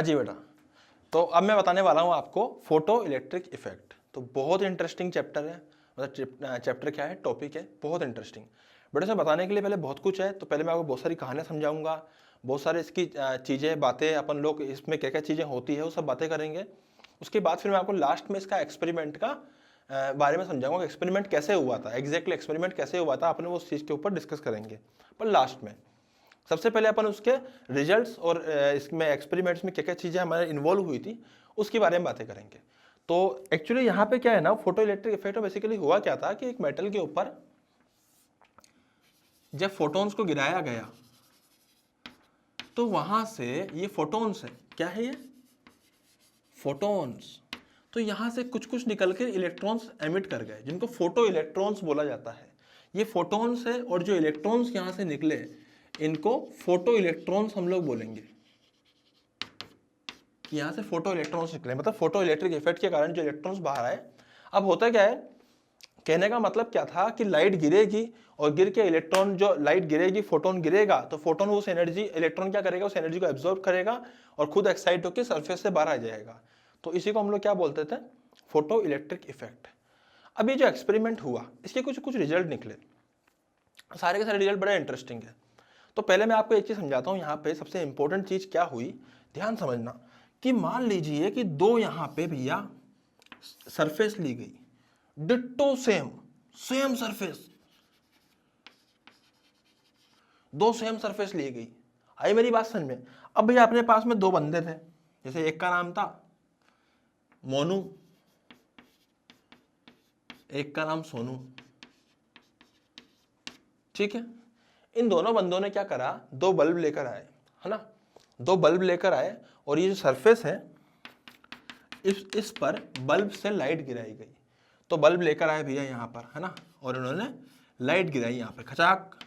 हाँ जी बेटा, तो अब मैं बताने वाला हूँ आपको फोटो इलेक्ट्रिक इफेक्ट। तो बहुत इंटरेस्टिंग चैप्टर है, मतलब चैप्टर क्या है, टॉपिक है, बहुत इंटरेस्टिंग। बेटा इसमें बताने के लिए पहले बहुत कुछ है। तो पहले मैं आपको बहुत सारी कहानियाँ समझाऊंगा, बहुत सारे इसकी चीज़ें, बातें, अपन लोग इसमें क्या क्या चीज़ें होती है वो सब बातें करेंगे। उसके बाद फिर मैं आपको लास्ट में इसका एक्सपेरिमेंट का बारे में समझाऊंगा, एक्सपेरिमेंट कैसे हुआ था, एग्जैक्टली एक्सपेरिमेंट कैसे हुआ था, अपने वो चीज़ के ऊपर डिस्कस करेंगे। पर लास्ट में सबसे पहले अपन उसके रिजल्ट्स और इसमें एक्सपेरिमेंट्स में क्या क्या चीज़ें हमारे इन्वॉल्व हुई थी उसके बारे में बातें करेंगे। तो एक्चुअली यहाँ पे क्या है ना, फोटो इलेक्ट्रिक इफेक्ट में बेसिकली हुआ क्या था कि एक मेटल के ऊपर जब फोटॉन्स को गिराया गया तो वहां से ये फोटॉन्स है, क्या है ये फोटॉन्स, तो यहां से कुछ कुछ निकल के इलेक्ट्रॉन्स एमिट कर गए, जिनको फोटो इलेक्ट्रॉन्स बोला जाता है। ये फोटॉन्स है और जो इलेक्ट्रॉन्स यहां से निकले इनको फोटो इलेक्ट्रॉन्स हम लोग बोलेंगे। यहां से फोटो इलेक्ट्रॉन्स निकले, मतलब फोटो इलेक्ट्रिक इफेक्ट के कारण जो इलेक्ट्रॉन्स बाहर आए। अब होता क्या है, कहने का मतलब क्या था कि लाइट गिरेगी और गिर के इलेक्ट्रॉन, जो लाइट गिरेगी फोटोन गिरेगा तो फोटोन उस एनर्जी, इलेक्ट्रॉन क्या करेगा, उस एनर्जी को एब्जॉर्ब करेगा और खुद एक्साइट होकर सरफेस से बाहर आ जाएगा। तो इसी को हम लोग क्या बोलते थे, फोटो इलेक्ट्रिक इफेक्ट। अब ये जो एक्सपेरिमेंट हुआ इसके कुछ कुछ रिजल्ट निकले, सारे के सारे रिजल्ट बड़े इंटरेस्टिंग है। तो पहले मैं आपको एक चीज समझाता हूँ, यहाँ पे सबसे इंपॉर्टेंट चीज क्या हुई, ध्यान समझना। कि मान लीजिए कि दो यहाँ पे भैया सरफेस ली गई, डिट्टो सेम सेम सरफेस, दो सेम सरफेस ली गई। आई मेरी बात समझ में। अब भैया अपने पास में दो बंदे थे, जैसे एक का नाम था मोनू, एक का नाम सोनू, ठीक है। इन दोनों बंदों ने क्या करा, दो बल्ब लेकर आए, है ना, दो बल्ब लेकर आए और ये जो सरफेस है इस पर बल्ब से लाइट गिराई गई। तो बल्ब लेकर आए भैया यहाँ पर, है ना, और इन्होंने लाइट गिराई यहाँ पे, खचाक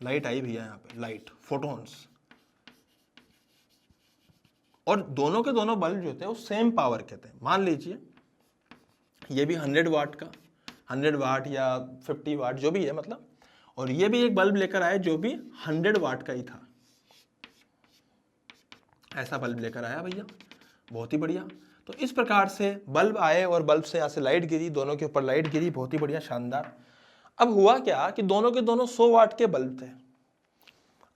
लाइट आई भैया यहाँ पे, लाइट फोटॉन्स। और दोनों के दोनों बल्ब जो थे वो सेम पावर के थे। मान लीजिए ये भी 100 वाट का, 100 वाट या 50 वाट जो भी है मतलब, और ये भी एक बल्ब लेकर आए जो भी 100 वाट का ही था। ऐसा बल्ब लेकर आया भैया, बहुत ही बढ़िया। तो इस प्रकार से बल्ब आए और बल्ब से यहाँ से लाइट गिरी, दोनों के ऊपर लाइट गिरी, बहुत ही बढ़िया, शानदार। अब हुआ क्या कि दोनों के दोनों 100 वाट के बल्ब थे।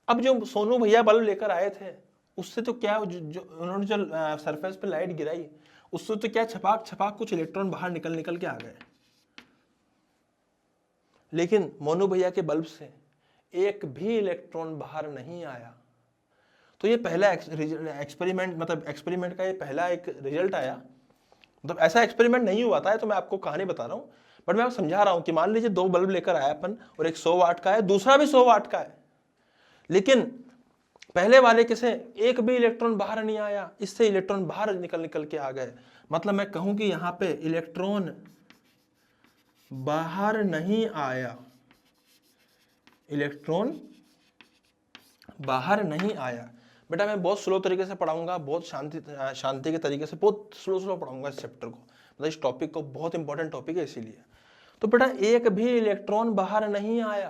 अब जो सोनू भैया बल्ब लेकर आए थे उससे तो क्या, जो उन्होंने जो सरफेस पे लाइट गिराई उससे तो क्या, छपाक छपाक कुछ इलेक्ट्रॉन बाहर निकल निकल के आ गए। लेकिन मोनू भैया के बल्ब से एक भी इलेक्ट्रॉन बाहर नहीं आया। तो ये पहला एक्सपेरिमेंट, मतलब एक्सपेरिमेंट का ये पहला एक रिजल्ट आया। मतलब ऐसा एक्सपेरिमेंट नहीं हुआ था, तो मैं आपको कहानी बता रहा हूँ, बट मैं आपको समझा रहा हूँ कि मान लीजिए दो बल्ब लेकर आया अपन, और एक 100 वाट का है, दूसरा भी 100 वाट का है, लेकिन पहले वाले के से एक भी इलेक्ट्रॉन बाहर नहीं आया, इससे इलेक्ट्रॉन बाहर निकल निकल के आ गए। मतलब मैं कहूं कि यहां पे इलेक्ट्रॉन बाहर नहीं आया, इलेक्ट्रॉन बाहर नहीं आया। बेटा मैं बहुत स्लो तरीके से पढ़ाऊंगा, बहुत शांति के तरीके से, बहुत स्लो पढ़ाऊंगा इस चैप्टर को, मतलब इस टॉपिक को, बहुत इंपॉर्टेंट टॉपिक है इसीलिए। तो बेटा एक भी इलेक्ट्रॉन बाहर नहीं आया,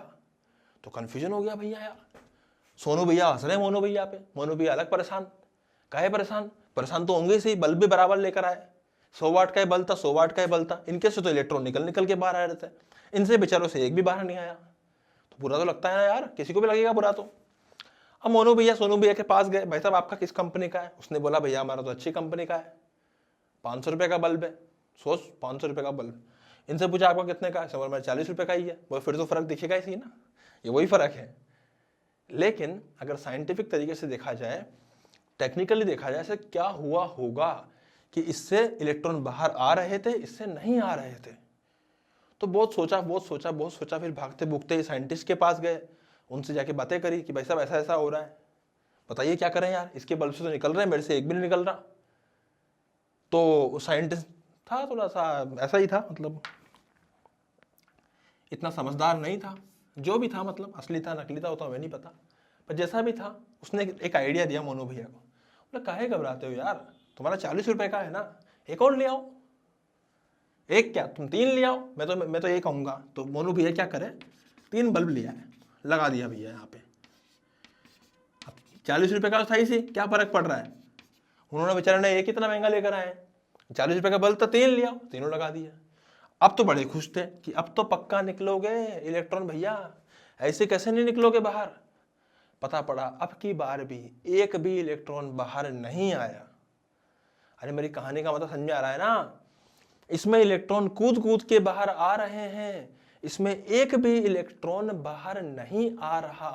तो कंफ्यूजन हो गया भैया यार। सोनू भैया हंस रहे मोनू भैया पे, मोनू भैया अलग परेशान। काहे परेशान, परेशान तो होंगे ही, बल्ब भी बराबर लेकर आए, 100 वाट का ही बल्ब था, 100 वाट का ही बल्ब था, इनके से तो इलेक्ट्रॉन निकल निकल के बाहर आ रहे थे, इनसे बेचारों से एक भी बाहर नहीं आया। तो बुरा तो लगता है ना यार, किसी को भी लगेगा बुरा तो। अब मोनू भैया सोनू भैया के पास गए, भाई साहब आपका किस कंपनी का है? उसने बोला भैया हमारा तो अच्छी कंपनी का है, 500 रुपये का बल्ब है। सोच, 500 रुपये का बल्ब। इनसे पूछा आपका कितने का है? समझ में 40 रुपये का ही है। वो फिर तो फर्क दिखेगा ही ना, ये वही फर्क है। लेकिन अगर साइंटिफिक तरीके से देखा जाए, टेक्निकली देखा जाए, ऐसे क्या हुआ होगा कि इससे इलेक्ट्रॉन बाहर आ रहे थे, इससे नहीं आ रहे थे। तो बहुत सोचा, फिर भागते भूगते साइंटिस्ट के पास गए, उनसे जाके बातें करी कि भाई साहब ऐसा ऐसा हो रहा है, बताइए क्या करें यार, इसके बल्ब से तो निकल रहे हैं, मेरे से एक भी नहीं निकल रहा। तो साइंटिस्ट था थोड़ा सा ऐसा ही था, मतलब इतना समझदार नहीं था, जो भी था, मतलब असली था नकली था वो तो हमें नहीं पता, पर जैसा भी था उसने एक आइडिया दिया मोनू भैया को। बोला काहे घबराते हो यार, तुम्हारा 40 रुपए का है ना, एक और ले आओ। एक क्या, तुम 3 ले आओ, मैं तो एक आऊंगा। तो मोनू भैया क्या करे, 3 बल्ब ले आए, लगा दिया भैया यहाँ पे। अब 40 रुपए का था ही सी, क्या फर्क पड़ रहा है, उन्होंने बेचारे ने एक इतना महंगा लेकर आए, 40 रुपए का बल्ब था, 3 लिया, तीनों लगा दिया। अब तो बड़े खुश थे कि अब तो पक्का निकलोगे इलेक्ट्रॉन भैया, ऐसे कैसे नहीं निकलोगे बाहर। पता पड़ा अब की बार भी एक भी इलेक्ट्रॉन बाहर नहीं आया। अरे मेरी कहानी का मतलब समझ में आ रहा है ना। इसमें इलेक्ट्रॉन कूद कूद के बाहर आ रहे हैं, इसमें एक भी इलेक्ट्रॉन बाहर नहीं आ रहा।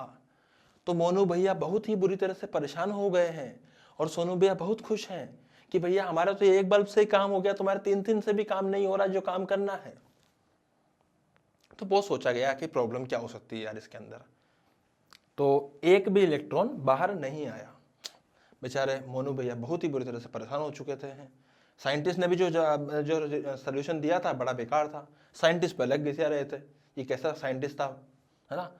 तो मोनू भैया बहुत ही बुरी तरह से परेशान हो गए हैं और सोनू भैया बहुत खुश हैं कि भैया हमारा तो एक बल्ब से ही काम हो गया, तुम्हारे 3 से भी काम नहीं हो रहा जो काम करना है। तो बहुत सोचा गया कि प्रॉब्लम क्या हो सकती है यार इसके अंदर। तो एक भी इलेक्ट्रॉन बाहर नहीं आया। बेचारे मोनू भैया बहुत ही बुरी तरह से परेशान हो चुके थे। साइंटिस्ट ने भी जो सोल्यूशन दिया था बड़ा बेकार था। साइंटिस्ट पे अलग घिसे रहे थे, ये कैसा साइंटिस्ट था, है ना।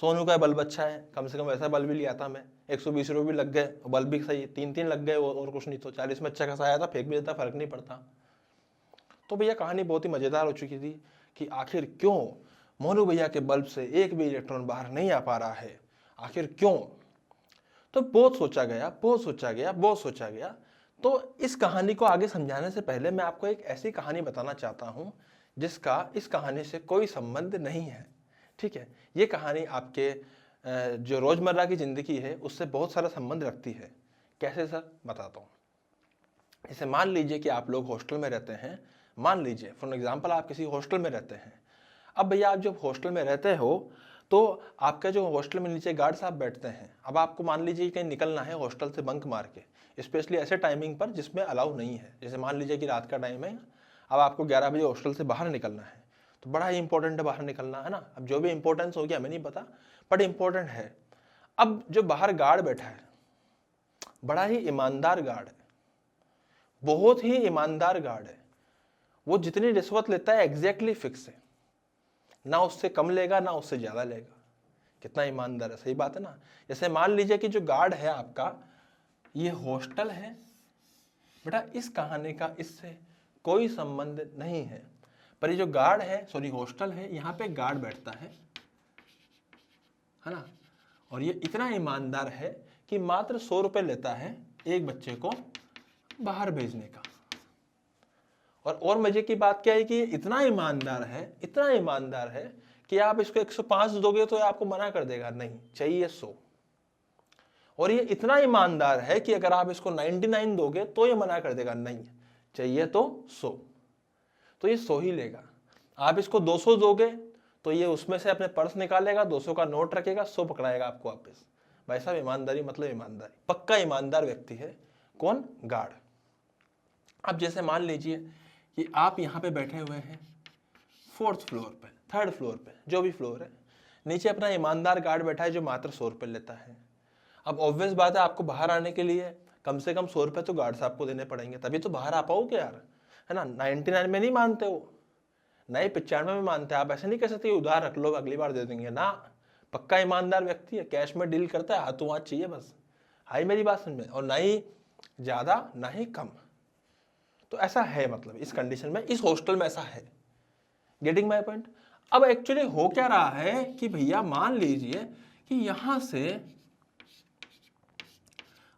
सोनू का बल्ब अच्छा है, कम से कम ऐसा बल्ब भी लिया था मैं, 120 रुपये भी लग गए, बल्ब भी सही, 3 लग गए और कुछ नहीं, तो 40 में अच्छा खासा आया था, फेंक भी देता, फर्क नहीं पड़ता। तो भैया कहानी बहुत ही मजेदार हो चुकी थी कि आखिर क्यों मोनू भैया के बल्ब से एक भी इलेक्ट्रॉन बाहर नहीं आ पा रहा है, आखिर क्यों। तो बहुत सोचा गया। तो इस कहानी को आगे समझाने से पहले मैं आपको एक ऐसी कहानी बताना चाहता हूं जिसका इस कहानी से कोई संबंध नहीं है, ठीक है। ये कहानी आपके जो रोजमर्रा की जिंदगी है उससे बहुत सारा संबंध रखती है। कैसे सर, बताता हूँ। जैसे मान लीजिए कि आप लोग हॉस्टल में रहते हैं, मान लीजिए फॉर एग्जाम्पल आप किसी हॉस्टल में रहते हैं। अब भैया आप जब हॉस्टल में रहते हो तो आपका जो हॉस्टल में नीचे गार्ड साहब बैठते हैं। अब आपको मान लीजिए कहीं निकलना है हॉस्टल से बंक मार के, स्पेशली ऐसे टाइमिंग पर जिसमें अलाउ नहीं है। जैसे मान लीजिए कि रात का टाइम है, अब आपको 11 बजे हॉस्टल से बाहर निकलना है, तो बड़ा ही इंपॉर्टेंट है बाहर निकलना, है ना। अब जो भी इंपॉर्टेंस हो गया हमें नहीं पता, बट इंपॉर्टेंट है। अब जो बाहर गार्ड बैठा है बड़ा ही ईमानदार गार्ड है, बहुत ही ईमानदार गार्ड है। वो जितनी रिश्वत लेता है एग्जैक्टली फिक्स है, ना उससे कम लेगा ना उससे ज्यादा लेगा। कितना ईमानदार है, सही बात है ना। जैसे मान लीजिए कि जो गार्ड है आपका, ये हॉस्टल है बेटा, इस कहानी का इससे कोई संबंध नहीं है, पर ये जो गार्ड है, सॉरी हॉस्टल है, यहाँ पे गार्ड बैठता है ना। और ये इतना ईमानदार है कि मात्र 100 रुपए लेता है एक बच्चे को बाहर भेजने का। और मजे की बात क्या है कि इतना ईमानदार है कि आप इसको 105 दोगे तो आपको मना कर देगा, नहीं चाहिए 100। और ये इतना ईमानदार है कि अगर आप इसको 99 दोगे तो ये मना कर देगा, नहीं चाहिए तो 100, तो ये 100 ही लेगा। आप इसको 200 दोगे तो ये उसमें से अपने पर्स निकालेगा, 200 का नोट रखेगा, 100 पकड़ाएगा आपको वापस। भाई साहब ईमानदारी मतलब ईमानदारी, पक्का ईमानदार व्यक्ति है कौन, गार्ड। अब जैसे मान लीजिए कि आप यहाँ पे बैठे हुए हैं 4th फ्लोर पे, 3rd फ्लोर पे, जो भी फ्लोर है, नीचे अपना ईमानदार गार्ड बैठा है जो मात्र 100 रुपये लेता है। अब ऑब्वियस बात है आपको बाहर आने के लिए कम से कम 100 रुपये तो गार्ड साहब को देने पड़ेंगे, तभी तो बाहर आ पाओगे यार, है ना। 99 में नहीं मानते हो, नहीं 95 में मानते। आप ऐसे नहीं कह सकते उधार रख लो अगली बार दे देंगे ना। पक्का ईमानदार व्यक्ति है, कैश में डील करता है, हाथों हाथ चाहिए बस। हाई मेरी बात समझ में, और ना ही ज्यादा ना ही कम। तो ऐसा है, मतलब इस कंडीशन में, इस हॉस्टल में ऐसा है। Getting my point. अब एक्चुअली हो क्या रहा है कि भैया मान लीजिए कि यहां से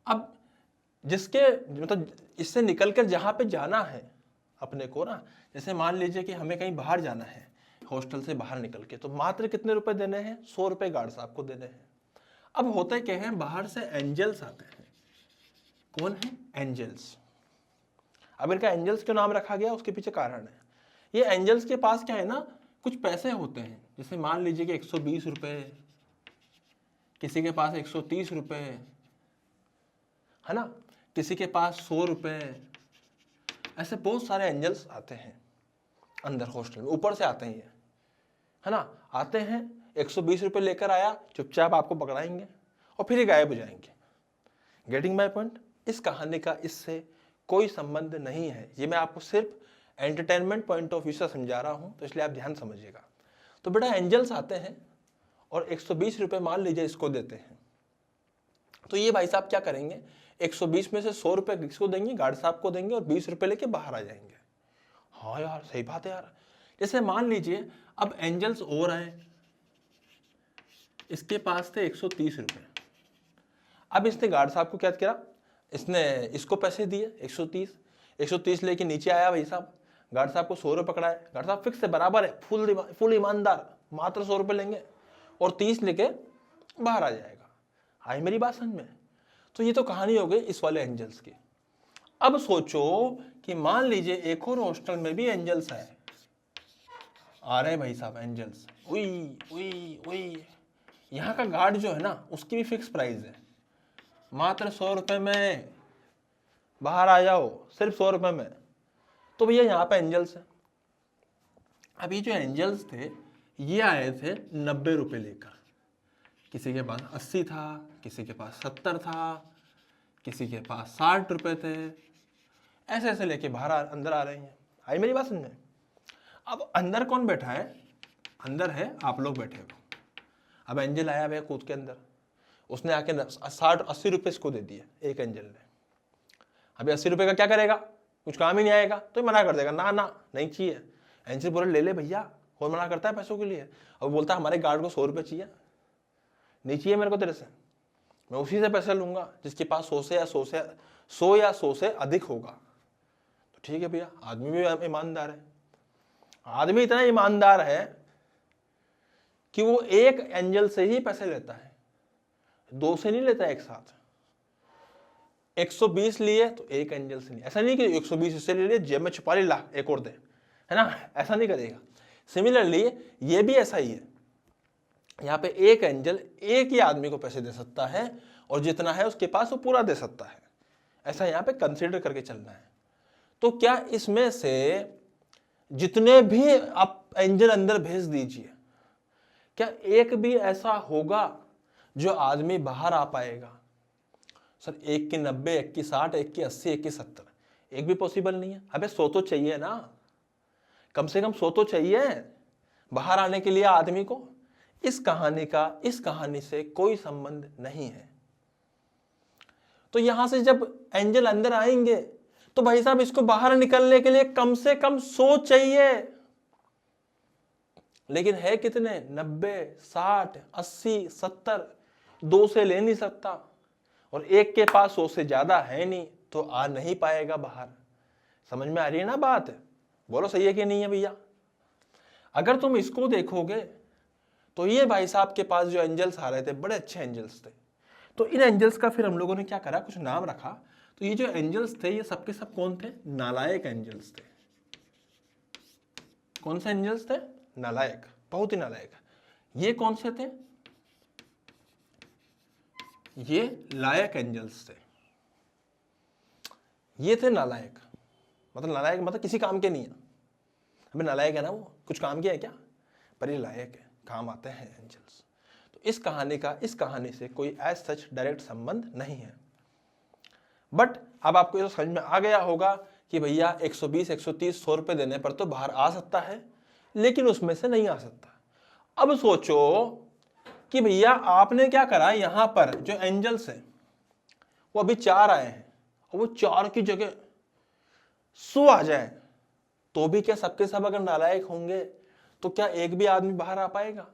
अब जिसके मतलब इससे निकलकर जहां पे जाना है अपने को ना, जैसे मान लीजिए कि हमें कहीं बाहर जाना है हॉस्टल से बाहर निकल के, तो मात्र कितने रुपए देने हैं, 100 रुपए गार्ड साहब को देने हैं। अब होता क्या है, बाहर से एंजल्स आते हैं। कौन है, एंजल्स। अब इनका एंजल्स क्यों नाम रखा गया उसके पीछे कारण है। ये एंजल्स के पास क्या है ना, कुछ पैसे होते हैं। जैसे मान लीजिए कि 120 रुपए, किसी के पास 130 रुपए, है ना, किसी के पास 100 रुपए। ऐसे बहुत सारे एंजल्स आते हैं अंदर हॉस्टल में, ऊपर से आते हैं ये, है ना, आते हैं 120 रुपए लेकर आया, चुपचाप आपको पकड़ाएंगे और फिर ये गायब हो जाएंगे। Getting my point. इस कहानी का इससे कोई संबंध नहीं है, ये मैं आपको सिर्फ एंटरटेनमेंट पॉइंट ऑफ व्यू से समझा रहा हूं, तो इसलिए आप ध्यान समझिएगा। तो बेटा एंजल्स आते हैं और 120 रुपए मान लीजिए इसको देते हैं, तो ये भाई साहब क्या करेंगे, 120 में से 100 रुपए किसको देंगे, गार्ड साहब को देंगे और 20 रुपए लेके बाहर आ जाएंगे। हाँ यार सही बात है यार। जैसे मान लीजिए अब एंजल्स और आए, इसके पास थे 130 रुपए। अब इसने गार्ड साहब को क्या किया, इसने इसको पैसे दिए 130, 130 लेके नीचे आया भाई साहब, गार्ड साहब को 100 रुपये पकड़ाए, गार्ड साहब फिक्स है, बराबर है, फुल ईमानदार, मात्र 100 रुपये लेंगे और 30 लेके बाहर आ जाएगा। आई मेरी बात समझ में? तो ये तो कहानी हो गई इस वाले एंजल्स की। अब सोचो कि मान लीजिए एक और हॉस्टल में भी एंजल्स है, आ रहे भाई साहब एंजल्स, उई उई उई, यहाँ का गार्ड जो है ना उसकी भी फिक्स प्राइस है, मात्र 100 रुपये में बाहर आ जाओ, सिर्फ 100 रुपये में। तो भैया यहाँ पे एंजल्स है। अब ये जो एंजल्स थे ये आए थे 90 रुपये लेकर, किसी के पास 80 था, किसी के पास 70 था, किसी के पास 60 रुपये थे, ऐसे ऐसे लेके बाहर अंदर आ रहे हैं। आई मेरी बात समझे? अब अंदर कौन बैठा है? अंदर है आप लोग बैठे हो। अब एंजल आया भैया कूद के अंदर, उसने आके 60-80 रुपये इसको दे दिए एक एंजल ने। अभी 80 रुपये का क्या करेगा? कुछ काम ही नहीं आएगा, तो मना कर देगा, ना ना नहीं चाहिए। एंजल बोले ले ले भैया, कौन मना करता है पैसों के लिए? अब बोलता है हमारे गार्ड को 100 रुपये चाहिए, नहीं चाहिए मेरे को तेरे से, मैं उसी से पैसे लूंगा जिसके पास 100 या 100 से अधिक होगा। तो ठीक है भैया, आदमी भी ईमानदार है। आदमी इतना ईमानदार है कि वो एक एंजल से ही पैसे लेता है, 2 से नहीं लेता एक साथ। 120 लिए तो एक एंजल से नहीं, ऐसा नहीं कि 120 इससे ले लिए जेब में छुपा ली, ला एक और दे, है ना, ऐसा नहीं करेगा। सिमिलरली ये भी ऐसा ही है, यहाँ पे एक एंजल एक ही आदमी को पैसे दे सकता है और जितना है उसके पास वो पूरा दे सकता है, ऐसा यहाँ पे कंसीडर करके चलना है। तो क्या इसमें से जितने भी आप एंजल अंदर भेज दीजिए, क्या एक भी ऐसा होगा जो आदमी बाहर आ पाएगा? सर एक की 90, एक की 60, एक की 80, एक की 70, एक भी पॉसिबल नहीं है। अबे 100 तो चाहिए ना, कम से कम 100 तो चाहिए बाहर आने के लिए आदमी को। इस कहानी से कोई संबंध नहीं है। तो यहां से जब एंजल अंदर आएंगे तो भाई साहब इसको बाहर निकलने के लिए कम से कम 100 चाहिए, लेकिन है कितने? 90, 60, 80, 70, 2 से ले नहीं सकता और एक के पास 100 से ज्यादा है नहीं, तो आ नहीं पाएगा बाहर। समझ में आ रही है ना बात? बोलो सही है कि नहीं है भैया? अगर तुम इसको देखोगे तो ये भाई साहब के पास जो एंजल्स आ रहे थे बड़े अच्छे एंजल्स थे। तो इन एंजल्स का फिर हम लोगों ने क्या करा, कुछ नाम रखा। तो ये जो एंजल्स थे ये सबके सब कौन थे? नालायक एंजल्स थे। कौन से एंजल्स थे? नालायक, बहुत ही नालायक। ये कौन से थे? ये लायक एंजल्स थे। ये थे नालायक, मतलब नालायक मतलब किसी काम के नहीं है। अबे नालायक है ना, वो कुछ काम किया है क्या? पर ये लायक है, काम आते हैं एंजल्स। तो इस कहानी से कोई एज सच डायरेक्ट संबंध नहीं है। बट अब आपको ये समझ में आ गया होगा कि भैया 120, 130, 100 रुपये देने पर तो बाहर आ सकता है, लेकिन उसमें से नहीं आ सकता। अब सोचो कि भैया आपने क्या करा, यहां पर जो एंजल्स हैं वो अभी 4 आए हैं और वो 4 की जगह 100 आ जाए, तो भी क्या सबके सब अगर नालायक होंगे तो क्या एक भी आदमी बाहर आ पाएगा?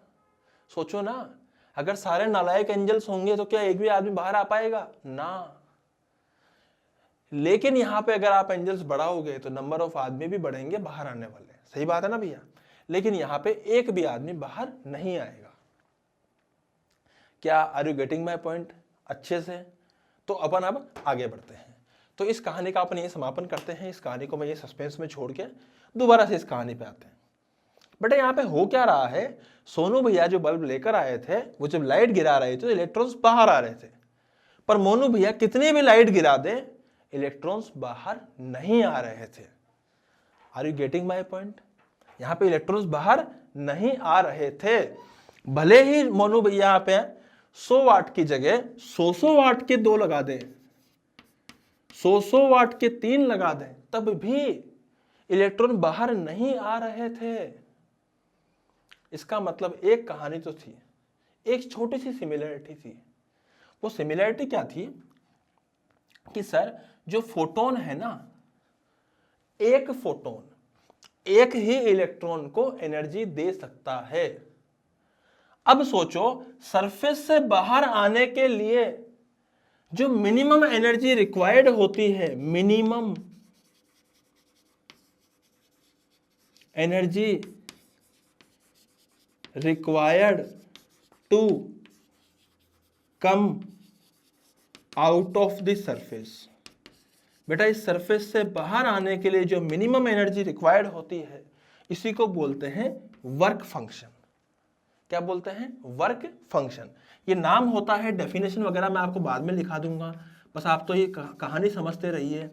सोचो ना, अगर सारे नालायक एंजल्स होंगे तो क्या एक भी आदमी बाहर आ पाएगा? ना। लेकिन यहां पे अगर आप एंजल्स बढ़ाओगे तो नंबर ऑफ आदमी भी बढ़ेंगे बाहर आने वाले। सही बात है ना भैया? लेकिन यहां पे एक भी आदमी बाहर नहीं आएगा। क्या are you getting my point अच्छे से? तो अपन अब आगे बढ़ते हैं। तो इस कहानी का अपन ये समापन करते हैं। इस कहानी को मैं ये सस्पेंस में छोड़ के दोबारा से इस कहानी पे आते हैं। बेटा यहाँ पे हो क्या रहा है, सोनू भैया जो बल्ब लेकर आए थे वो जब लाइट गिरा रहे थे तो इलेक्ट्रॉन्स बाहर आ रहे थे, पर मोनू भैया कितनी भी लाइट गिरा दे इलेक्ट्रॉन्स बाहर नहीं आ रहे थे। Are you getting my point? यहाँ पे इलेक्ट्रॉन्स बाहर नहीं आ रहे थे। भले ही मोनू भैया यहाँ पे 100 वाट की जगह 100 वाट के 2 लगा दें, 100 वाट के 3 लगा दें, तब भी इलेक्ट्रॉन बाहर नहीं आ रहे थे। इसका मतलब एक कहानी तो थी, एक छोटी सी सिमिलरिटी थी। वो सिमिलरिटी क्या थी कि सर जो फोटोन है ना, एक फोटोन एक ही इलेक्ट्रॉन को एनर्जी दे सकता है। अब सोचो सरफेस से बाहर आने के लिए जो मिनिमम एनर्जी रिक्वायर्ड होती है, minimum energy required to come out of the surface. बेटा इस सरफेस से बाहर आने के लिए जो मिनिमम एनर्जी रिक्वायर्ड होती है इसी को बोलते हैं वर्क फंक्शन। क्या बोलते हैं? Work function. ये नाम होता है, डेफिनेशन वगैरह मैं आपको बाद में लिखा दूंगा, बस आप तो ये कहानी समझते रहिए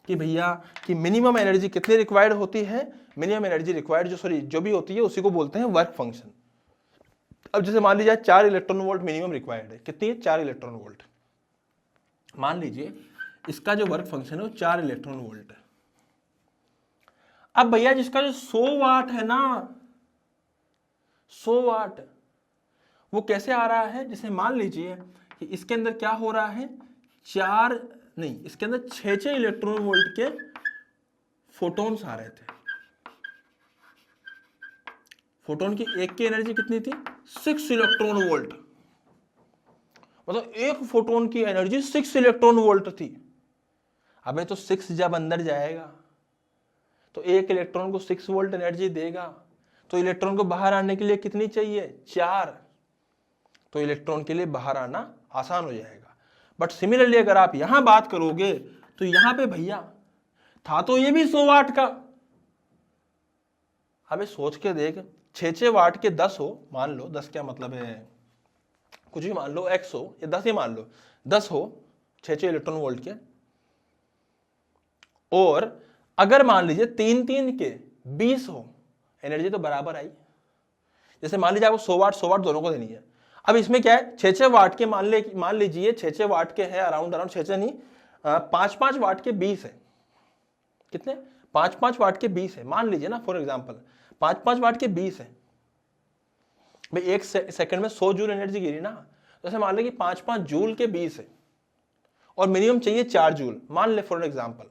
कि भैया कि मिनिमम एनर्जी कितनी रिक्वायर्ड होती है, मिनिमम एनर्जी रिक्वायर्ड जो भी होती है उसी को बोलते हैं वर्क फंक्शन। अब जैसे मान लीजिए 4 इलेक्ट्रॉन वोल्ट मिनिमम रिक्वायर्ड है, कितनी है? 4 इलेक्ट्रॉन वोल्ट। मान लीजिए इसका जो वर्क फंक्शन है वो 4 इलेक्ट्रॉन वोल्ट है। अब भैया जिसका जो 100 वाट है ना, 100 वाट, वो कैसे आ रहा है? जैसे मान लीजिए कि इसके अंदर क्या हो रहा है, इसके अंदर 6 इलेक्ट्रॉन वोल्ट के फोटॉन्स आ रहे थे। फोटोन की एक की एनर्जी कितनी थी? 6 इलेक्ट्रॉन वोल्ट। मतलब एक फोटोन की एनर्जी 6 इलेक्ट्रॉन वोल्ट थी। अबे तो 6 जब अंदर जाएगा तो एक इलेक्ट्रॉन को 6 वोल्ट एनर्जी देगा, तो इलेक्ट्रॉन को बाहर आने के लिए कितनी चाहिए? 4। तो इलेक्ट्रॉन के लिए बाहर आना आसान हो जाएगा। बट सिमिलरली अगर आप यहां बात करोगे तो यहां पे भैया था तो ये भी 100 वाट का। अबे सोच के देख, 6 वाट के 10 हो, मान लो 10 क्या मतलब है, कुछ भी मान लो, x हो या 10 ही मान लो, 10 हो 6 इलेक्ट्रॉन वोल्ट के, और अगर मान लीजिए 3 के 20 हो, एनर्जी तो बराबर आई। जैसे मान लीजिए आपको 100 वाट दोनों को देनी है। अब इसमें क्या है, 6 वाट के मान लीजिए 6 वाट के है, अराउंड 6 नहीं, 5 वाट के 20 है। कितने? 5 वाट के 20 है, मान लीजिए ना, फॉर एग्जाम्पल 5 वाट के 20 है भाई। एक सेकंड में 100 जूल एनर्जी गिरी ना, जैसे मान लीजिए 5 जूल के 20 है और मिनिमम चाहिए 4 जूल, मान ले फॉर एग्जाम्पल।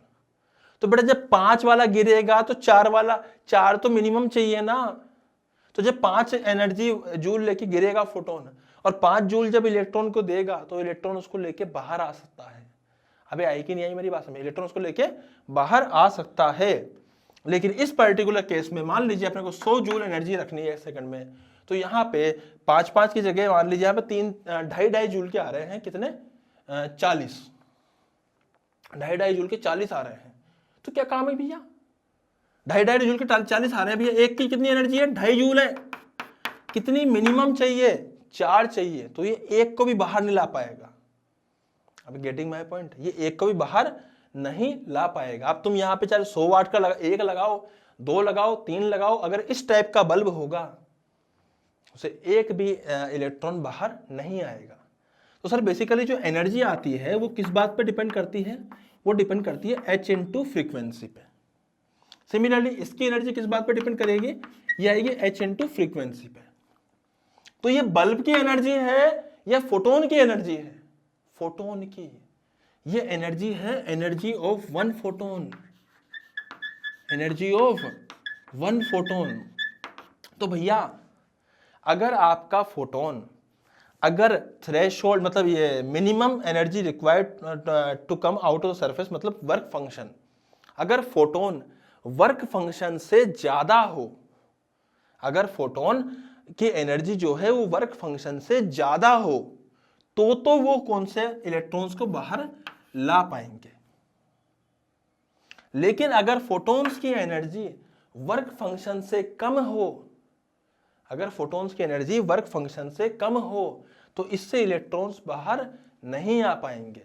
तो बेटा जब 5 वाला गिरेगा तो 4 तो मिनिमम चाहिए ना। तो जब 5 एनर्जी जूल लेके गिरेगा फोटोन, और 5 जूल जब इलेक्ट्रॉन को देगा तो इलेक्ट्रॉन उसको लेके बाहर आ सकता है। अबे आई कि नहीं आई मेरी बात समझ? इलेक्ट्रॉन उसको लेके बाहर आ सकता है। लेकिन इस पर्टिकुलर केस में मान लीजिए अपने को 100 जूल एनर्जी रखनी है एक सेकंड में, तो यहाँ पे 5 की जगह मान लीजिए यहाँ पे 2.5 जूल के आ रहे हैं। कितने? 40। 2.5 जूल के 40 आ रहे हैं। तो क्या काम है भैया? 2.5 जूल के 40 आ रहे हैं भैया। एक की कितनी एनर्जी है? 2.5 जूल है। कितनी मिनिमम चाहिए? 4 चाहिए। तो ये एक को भी बाहर नहीं ला पाएगा। अब गेटिंग माय पॉइंट? ये एक को भी बाहर नहीं ला पाएगा। अब तुम यहाँ पे चाहे 100 वाट का एक लगाओ, 2 लगाओ, 3 लगाओ, अगर इस टाइप का बल्ब होगा उसे एक भी इलेक्ट्रॉन बाहर नहीं आएगा। तो सर बेसिकली जो एनर्जी आती है वो किस बात पे डिपेंड करती है? वो डिपेंड करती है h इंटू फ्रीक्वेंसी पे। सिमिलरली इसकी एनर्जी किस बात पे डिपेंड करेगी? ये आएगी h इंटू फ्रीक्वेंसी पे। तो ये बल्ब की एनर्जी है या फोटोन की एनर्जी है? फोटोन की। ये एनर्जी है, energy of 1 photon, energy of 1 photon. तो भैया अगर आपका फोटोन, अगर थ्रेशोल्ड मतलब ये minimum energy required to come out of the surface मतलब वर्क फंक्शन, अगर फोटोन वर्क फंक्शन से ज्यादा हो, अगर फोटोन की एनर्जी जो है वो वर्क फंक्शन से ज्यादा हो, तो वो कौन से इलेक्ट्रॉन्स को बाहर ला पाएंगे। लेकिन अगर फोटोन्स की एनर्जी वर्क फंक्शन से कम हो, अगर फोटॉन्स की एनर्जी वर्क फंक्शन से कम हो, तो इससे इलेक्ट्रॉन्स बाहर नहीं आ पाएंगे।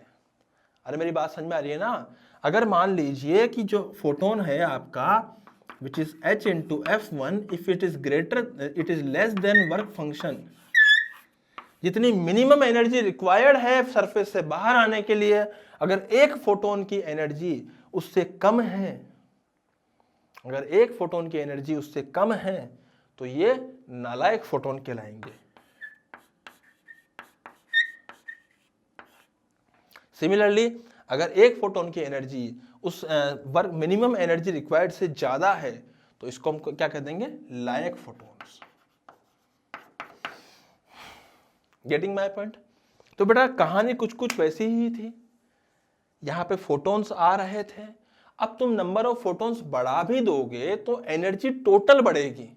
अरे मेरी बात समझ में आ रही है ना? अगर मान लीजिए कि जो फोटोन है आपका which is h into f1, if it is greater, it is less then work function, जितनी मिनिमम एनर्जी रिक्वायर्ड है सरफेस से बाहर आने के लिए, अगर एक फोटोन की एनर्जी उससे कम है, अगर एक फोटोन की एनर्जी उससे कम है, तो ये नालायक फोटोन कहलाएंगे। सिमिलरली अगर एक फोटोन की एनर्जी उस वर्क मिनिमम एनर्जी रिक्वायर्ड से ज्यादा है, तो इसको हम क्या कह देंगे? लायक फोटोन्स। Getting my point? तो बेटा कहानी कुछ कुछ वैसी ही थी, यहाँ पे फोटॉन्स आ रहे थे। अब तुम नंबर ऑफ फोटॉन्स बढ़ा भी दोगे तो एनर्जी टोटल बढ़ेगी,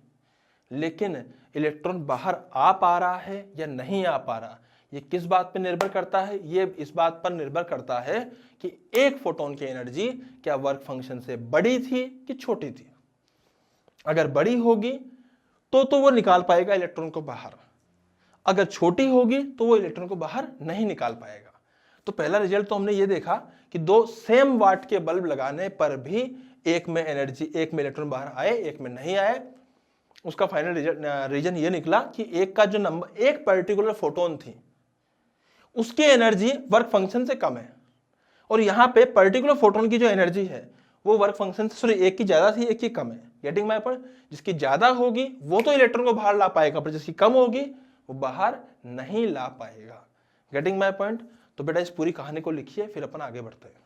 लेकिन इलेक्ट्रॉन बाहर आ पा रहा है या नहीं आ पा रहा, ये किस बात पर निर्भर करता है? ये इस बात पर निर्भर करता है कि एक फोटॉन की एनर्जी क्या वर्क फंक्शन से बड़ी थी कि छोटी थी। अगर बड़ी होगी तो वो निकाल पाएगा इलेक्ट्रॉन को बाहर, अगर छोटी होगी तो वो इलेक्ट्रॉन को बाहर नहीं निकाल पाएगा। तो पहला रिजल्ट तो हमने ये देखा कि दो सेम वाट के बल्ब लगाने पर भी एक में एनर्जी, एक में इलेक्ट्रॉन बाहर आए, एक में नहीं आए। उसका फाइनल रीजन ये निकला कि एक का जो नंबर, एक पर्टिकुलर फोटोन थी उसकी एनर्जी वर्क फंक्शन से कम है, और यहाँ पे पर्टिकुलर फोटोन की जो एनर्जी है वो वर्क फंक्शन से, सॉरी, एक की ज्यादा थी एक की कम है। Getting my point? जिसकी ज्यादा होगी वो तो इलेक्ट्रॉन को बाहर ला पाएगा, पर जिसकी कम होगी वो बाहर नहीं ला पाएगा। Getting my point? तो बेटा इस पूरी कहानी को लिखिए, फिर अपन आगे बढ़ते हैं।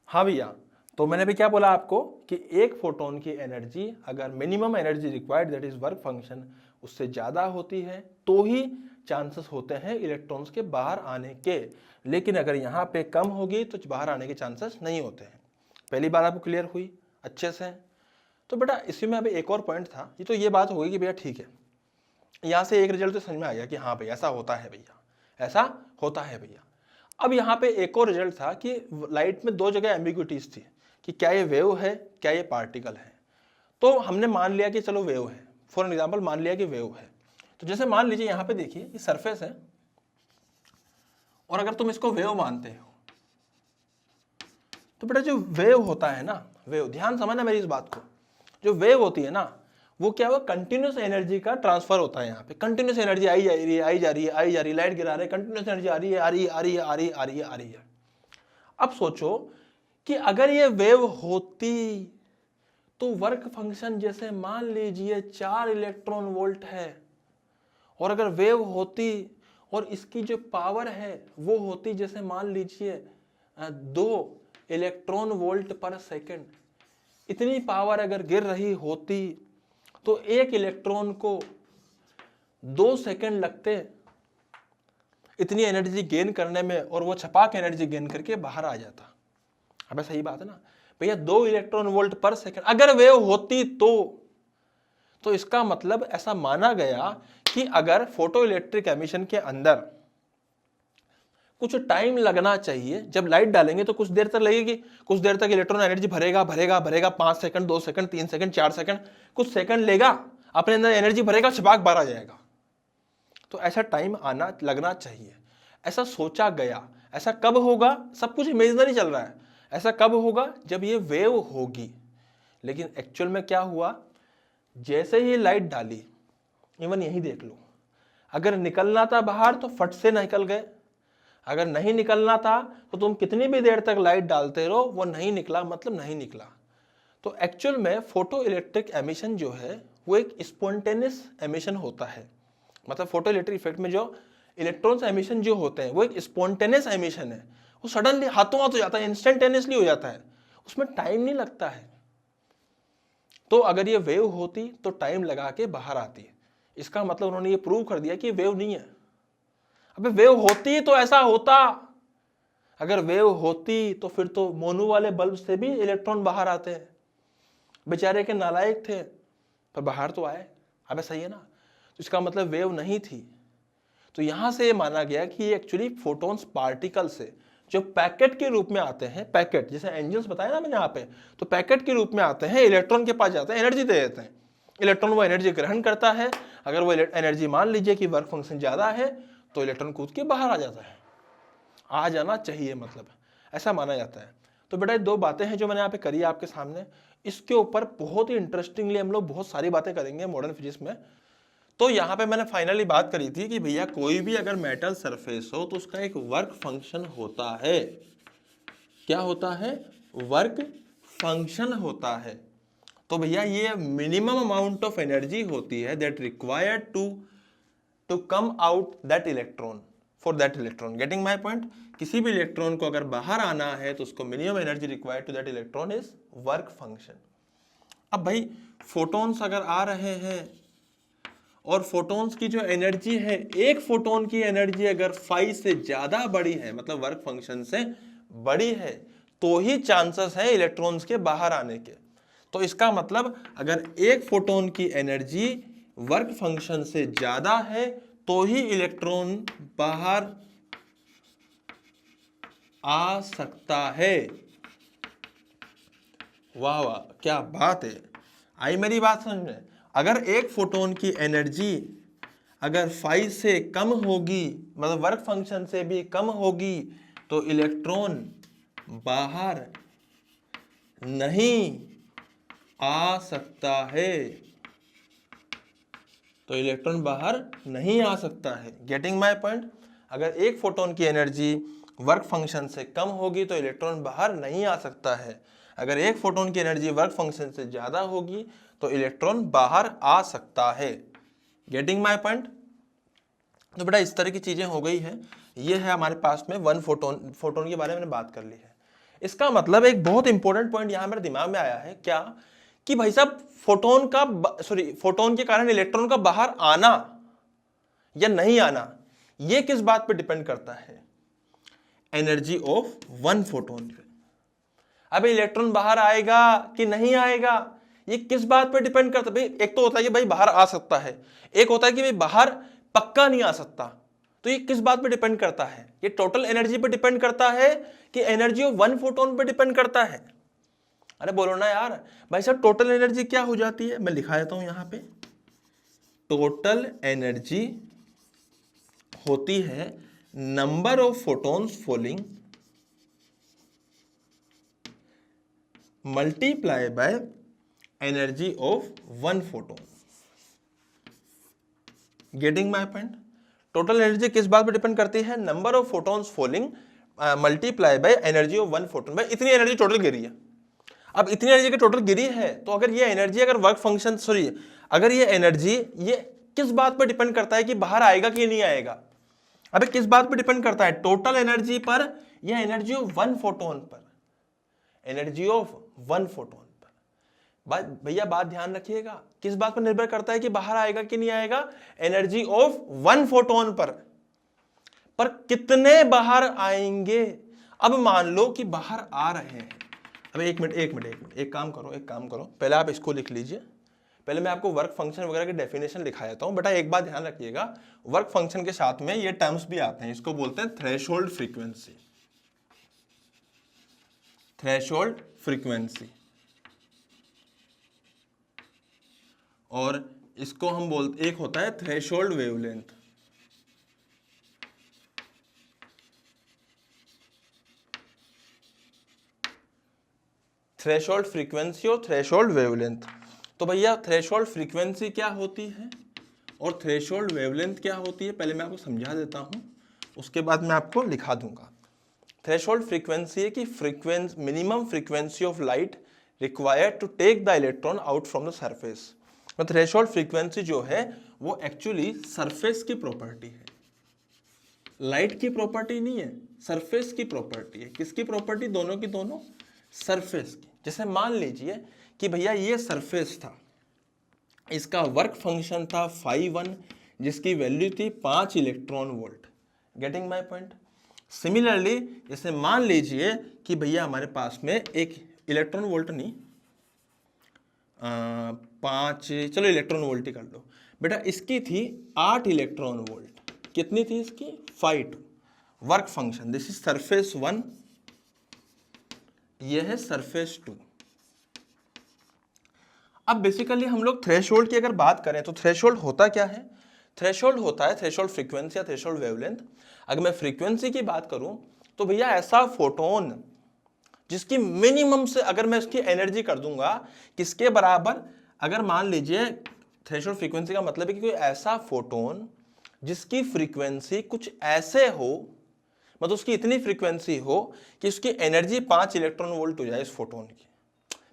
हाँ भैया, तो मैंने भी क्या बोला आपको कि एक फोटोन की एनर्जी अगर minimum energy required that is work function उससे ज्यादा होती है तो ही चांसेस होते हैं इलेक्ट्रॉन्स के बाहर आने के, लेकिन अगर यहाँ पे कम होगी तो बाहर आने के चांसेस नहीं होते हैं। पहली बार आपको क्लियर हुई अच्छे से? तो बेटा इसी में अभी एक और पॉइंट था, ये तो ये बात होगी कि भैया ठीक है, यहाँ से एक रिजल्ट तो समझ में आ गया कि हाँ भैया ऐसा होता है, भैया ऐसा होता है भैया। अब यहाँ पे एक और रिजल्ट था कि लाइट में दो जगह एम्बिग्विटीज थी कि क्या ये वेव है, क्या ये पार्टिकल है। तो हमने मान लिया कि चलो वेव है, फॉर एग्जांपल मान लिया कि वेव है। तो जैसे मान लीजिए यहाँ पे देखिए ये सरफेस है, और अगर तुम इसको वेव मानते हो तो बेटा जो वेव होता है ना, वेव, ध्यान समझना मेरी इस बात को, जो वेव होती है ना वो क्या हुआ, कंटिन्यूस एनर्जी का ट्रांसफर होता है। यहाँ पे कंटिन्यूस एनर्जी आई जा रही है, आई जा रही है, आई जा रही है, लाइट गिरा रहे हैं, कंटिन्यूस एनर्जी आ रही है, आ रही है, आ रही है, आ रही है, आ रही है, आ रही है। अब सोचो कि अगर ये वेव होती तो वर्क फंक्शन जैसे मान लीजिए 4 इलेक्ट्रॉन वोल्ट है, और अगर वेव होती और इसकी जो पावर है वो होती जैसे मान लीजिए 2 इलेक्ट्रॉन वोल्ट पर सेकेंड, इतनी पावर अगर गिर रही होती तो एक इलेक्ट्रॉन को 2 सेकेंड लगते इतनी एनर्जी गेन करने में, और वो छपाक एनर्जी गेन करके बाहर आ जाता। अब सही बात है ना भैया, 2 इलेक्ट्रॉन वोल्ट पर सेकेंड अगर वेव होती तो इसका मतलब ऐसा माना गया कि अगर फोटो इलेक्ट्रिक एमिशन के अंदर कुछ टाइम लगना चाहिए, जब लाइट डालेंगे तो कुछ देर तक लगेगी, कुछ देर तक इलेक्ट्रॉन एनर्जी भरेगा भरेगा भरेगा, 5 सेकंड, 2 सेकंड, 3 सेकंड, 4 सेकंड, कुछ सेकंड लेगा, अपने अंदर एनर्जी भरेगा, छपाक बाहर आ जाएगा। तो ऐसा टाइम आना लगना चाहिए, ऐसा सोचा गया। ऐसा कब होगा? सब कुछ इमेजिनरी चल रहा है। ऐसा कब होगा? जब ये वेव होगी। लेकिन एक्चुअल में क्या हुआ, जैसे ही लाइट डाली, इवन यही देख लो, अगर निकलना था बाहर तो फट से निकल गए, अगर नहीं निकलना था तो तुम कितनी भी देर तक लाइट डालते रहो वो नहीं निकला, मतलब नहीं निकला। तो एक्चुअल में फोटो इलेक्ट्रिक एमिशन जो है वो एक स्पॉन्टेनियस एमिशन होता है। मतलब फोटो इलेक्ट्रिक इफेक्ट में जो इलेक्ट्रॉन्स एमिशन जो होते हैं वो एक स्पॉन्टेनियस एमिशन है, वो सडनली हाथों हाथ हो जाता है, इंस्टेंटेनियसली हो जाता है, उसमें टाइम नहीं लगता है। तो अगर ये वेव होती तो टाइम लगा के बाहर आती है। इसका मतलब उन्होंने ये प्रूव कर दिया कि वेव नहीं है। अबे वेव होती तो ऐसा होता, अगर वेव होती तो फिर तो मोनू वाले बल्ब से भी इलेक्ट्रॉन बाहर आते हैं, बेचारे के नालायक थे पर बाहर तो आए। अबे सही है ना? तो इसका मतलब वेव नहीं थी। तो यहां से माना गया कि ये एक्चुअली फोटॉन्स पार्टिकल से जो पैकेट के रूप में आते हैं, पैकेट जैसे एंजल्स बताया ना मैंने यहाँ पे, तो पैकेट के रूप में आते हैं, इलेक्ट्रॉन के पास जाते हैं, एनर्जी दे देते हैं, इलेक्ट्रॉन वो एनर्जी ग्रहण करता है। अगर वो एनर्जी मान लीजिए कि वर्क फंक्शन ज्यादा है तो इलेक्ट्रॉन कूद के बाहर आ जाता है, आ जाना चाहिए, मतलब ऐसा माना जाता है। तो बेटा 2 बातें हैं जो मैंने यहाँ पे करी आपके सामने। इसके ऊपर बहुत ही इंटरेस्टिंगली हम लोग बहुत सारी बातें करेंगे मॉडर्न फिजिक्स में। तो यहाँ पे मैंने फाइनली बात करी थी कि भैया कोई भी अगर मेटल सरफेस हो तो उसका एक वर्क फंक्शन होता है। क्या होता है? वर्क फंक्शन होता है। तो भैया ये मिनिमम अमाउंट ऑफ एनर्जी होती है that required to come out that electron for that electron. Getting my point? किसी भी इलेक्ट्रॉन को अगर बाहर आना है तो उसको minimum energy required to that electron is work function. अब भाई फोटॉन्स अगर आ रहे हैं और फोटॉन्स की जो एनर्जी है, एक फोटोन की एनर्जी अगर 5 से ज्यादा बड़ी है, मतलब वर्क फंक्शन से बड़ी है, तो ही चांसेस है इलेक्ट्रॉन्स के बाहर आने के। तो इसका मतलब अगर एक फोटोन की एनर्जी वर्क फंक्शन से ज्यादा है तो ही इलेक्ट्रॉन बाहर आ सकता है। वाह वाह, क्या बात है। आई मेरी बात समझ में? अगर एक फोटोन की एनर्जी अगर 5 से कम होगी, मतलब वर्क फंक्शन से भी कम होगी, तो इलेक्ट्रॉन बाहर नहीं आ सकता है। तो इलेक्ट्रॉन बाहर नहीं आ सकता है। Getting my point? अगर एक फोटोन की एनर्जी वर्क फंक्शन से कम होगी तो इलेक्ट्रॉन बाहर नहीं आ सकता है। अगर एक फोटोन की एनर्जी वर्क फंक्शन से ज्यादा होगी तो इलेक्ट्रॉन बाहर आ सकता है। Getting my point? तो बेटा इस तरह की चीजें हो गई है। ये है हमारे पास में वन फोटोन, फोटोन के बारे में मैंने बात कर ली है। इसका मतलब एक बहुत इंपॉर्टेंट पॉइंट यहां मेरे दिमाग में आया है, क्या कि भाई साहब फोटोन के कारण इलेक्ट्रॉन का बाहर आना या नहीं आना, ये किस बात पे डिपेंड करता है? एनर्जी ऑफ वन फोटोन पे। अब इलेक्ट्रॉन बाहर आएगा कि नहीं आएगा, ये किस बात पे डिपेंड करता है? भाई एक तो होता है कि भाई बाहर आ सकता है, एक होता है कि भाई बाहर पक्का नहीं आ सकता। तो ये किस बात पे डिपेंड करता है? ये टोटल एनर्जी पे डिपेंड करता है कि एनर्जी ऑफ वन फोटोन पे डिपेंड करता है? अरे बोलो ना यार। भाई साहब टोटल एनर्जी क्या हो जाती है? मैं लिखा देता हूं यहां पे। टोटल एनर्जी होती है number of photons falling multiply by energy of one photon. Getting my point? Total energy किस बात पे डिपेंड करती है? Number of photons falling multiply by energy of one photon. भाई इतनी एनर्जी टोटल गिरी है। अब इतनी एनर्जी की टोटल गिरी है तो अगर ये एनर्जी अगर वर्क फंक्शन अगर ये एनर्जी ये किस बात पर डिपेंड करता है कि बाहर आएगा कि नहीं आएगा? अबे किस बात पर डिपेंड करता है? टोटल एनर्जी पर या एनर्जी ऑफ वन फोटोन पर? एनर्जी ऑफ वन फोटोन पर। भैया बात ध्यान रखिएगा, किस बात पर निर्भर करता है कि बाहर आएगा कि नहीं आएगा? एनर्जी ऑफ वन फोटोन पर कितने बाहर आएंगे? अब मान लो कि बाहर आ रहे हैं। अब एक मिनट, एक काम करो, पहले आप इसको लिख लीजिए। पहले मैं आपको वर्क फंक्शन वगैरह की डेफिनेशन लिखा देता हूं। बेटा एक बात ध्यान रखिएगा, वर्क फंक्शन के साथ में ये टर्म्स भी आते हैं, इसको बोलते हैं थ्रेशोल्ड फ्रीक्वेंसी। थ्रेशोल्ड फ्रीक्वेंसी, और इसको हम बोलते, एक होता है थ्रेशोल्ड वेवलेंथ। थ्रेशोल्ड फ्रीक्वेंसी और थ्रेशोल्ड वेवलेंथ। तो भैया थ्रेशोल्ड फ्रीक्वेंसी क्या होती है और थ्रेशोल्ड वेवलेंथ क्या होती है, पहले मैं आपको समझा देता हूं, उसके बाद मैं आपको लिखा दूंगा। थ्रेशोल्ड फ्रीक्वेंसी है कि minimum frequency of light required to take the electron out from the surface. तो थ्रेशोल्ड फ्रीक्वेंसी जो है वो एक्चुअली सरफेस की प्रॉपर्टी है, लाइट की प्रॉपर्टी नहीं है, सरफेस की प्रॉपर्टी है। किसकी प्रॉपर्टी? दोनों की दोनों, सरफेस की। जैसे मान लीजिए कि भैया ये सरफेस था, इसका वर्क फंक्शन था φ1 जिसकी वैल्यू थी 5 electron volt. Getting my point? Similarly जैसे मान लीजिए कि भैया हमारे पास में एक इलेक्ट्रॉन वोल्ट नहीं, 5, चलो इलेक्ट्रॉन वोल्ट ही कर लो बेटा, इसकी थी 8 इलेक्ट्रॉन वोल्ट। कितनी थी इसकी? φ2 work function. This is surface 1, यह है सरफेस 2। अब बेसिकली हम लोग थ्रेशोल्ड की अगर बात करें तो थ्रेशोल्ड होता क्या है? थ्रेशोल्ड होता है थ्रेशोल्ड फ्रीक्वेंसी या थ्रेशोल्ड वेवलेंथ। अगर मैं फ्रीक्वेंसी की बात करूं तो भैया ऐसा फोटोन जिसकी मिनिमम से अगर मैं उसकी एनर्जी कर दूंगा किसके बराबर? अगर मान लीजिए थ्रेशोल्ड फ्रीक्वेंसी का मतलब है कि कोई ऐसा फोटोन जिसकी फ्रीक्वेंसी कुछ ऐसे हो, मतलब उसकी इतनी फ्रीक्वेंसी हो कि उसकी एनर्जी 5 इलेक्ट्रॉन वोल्ट हो जाए इस फोटोन की।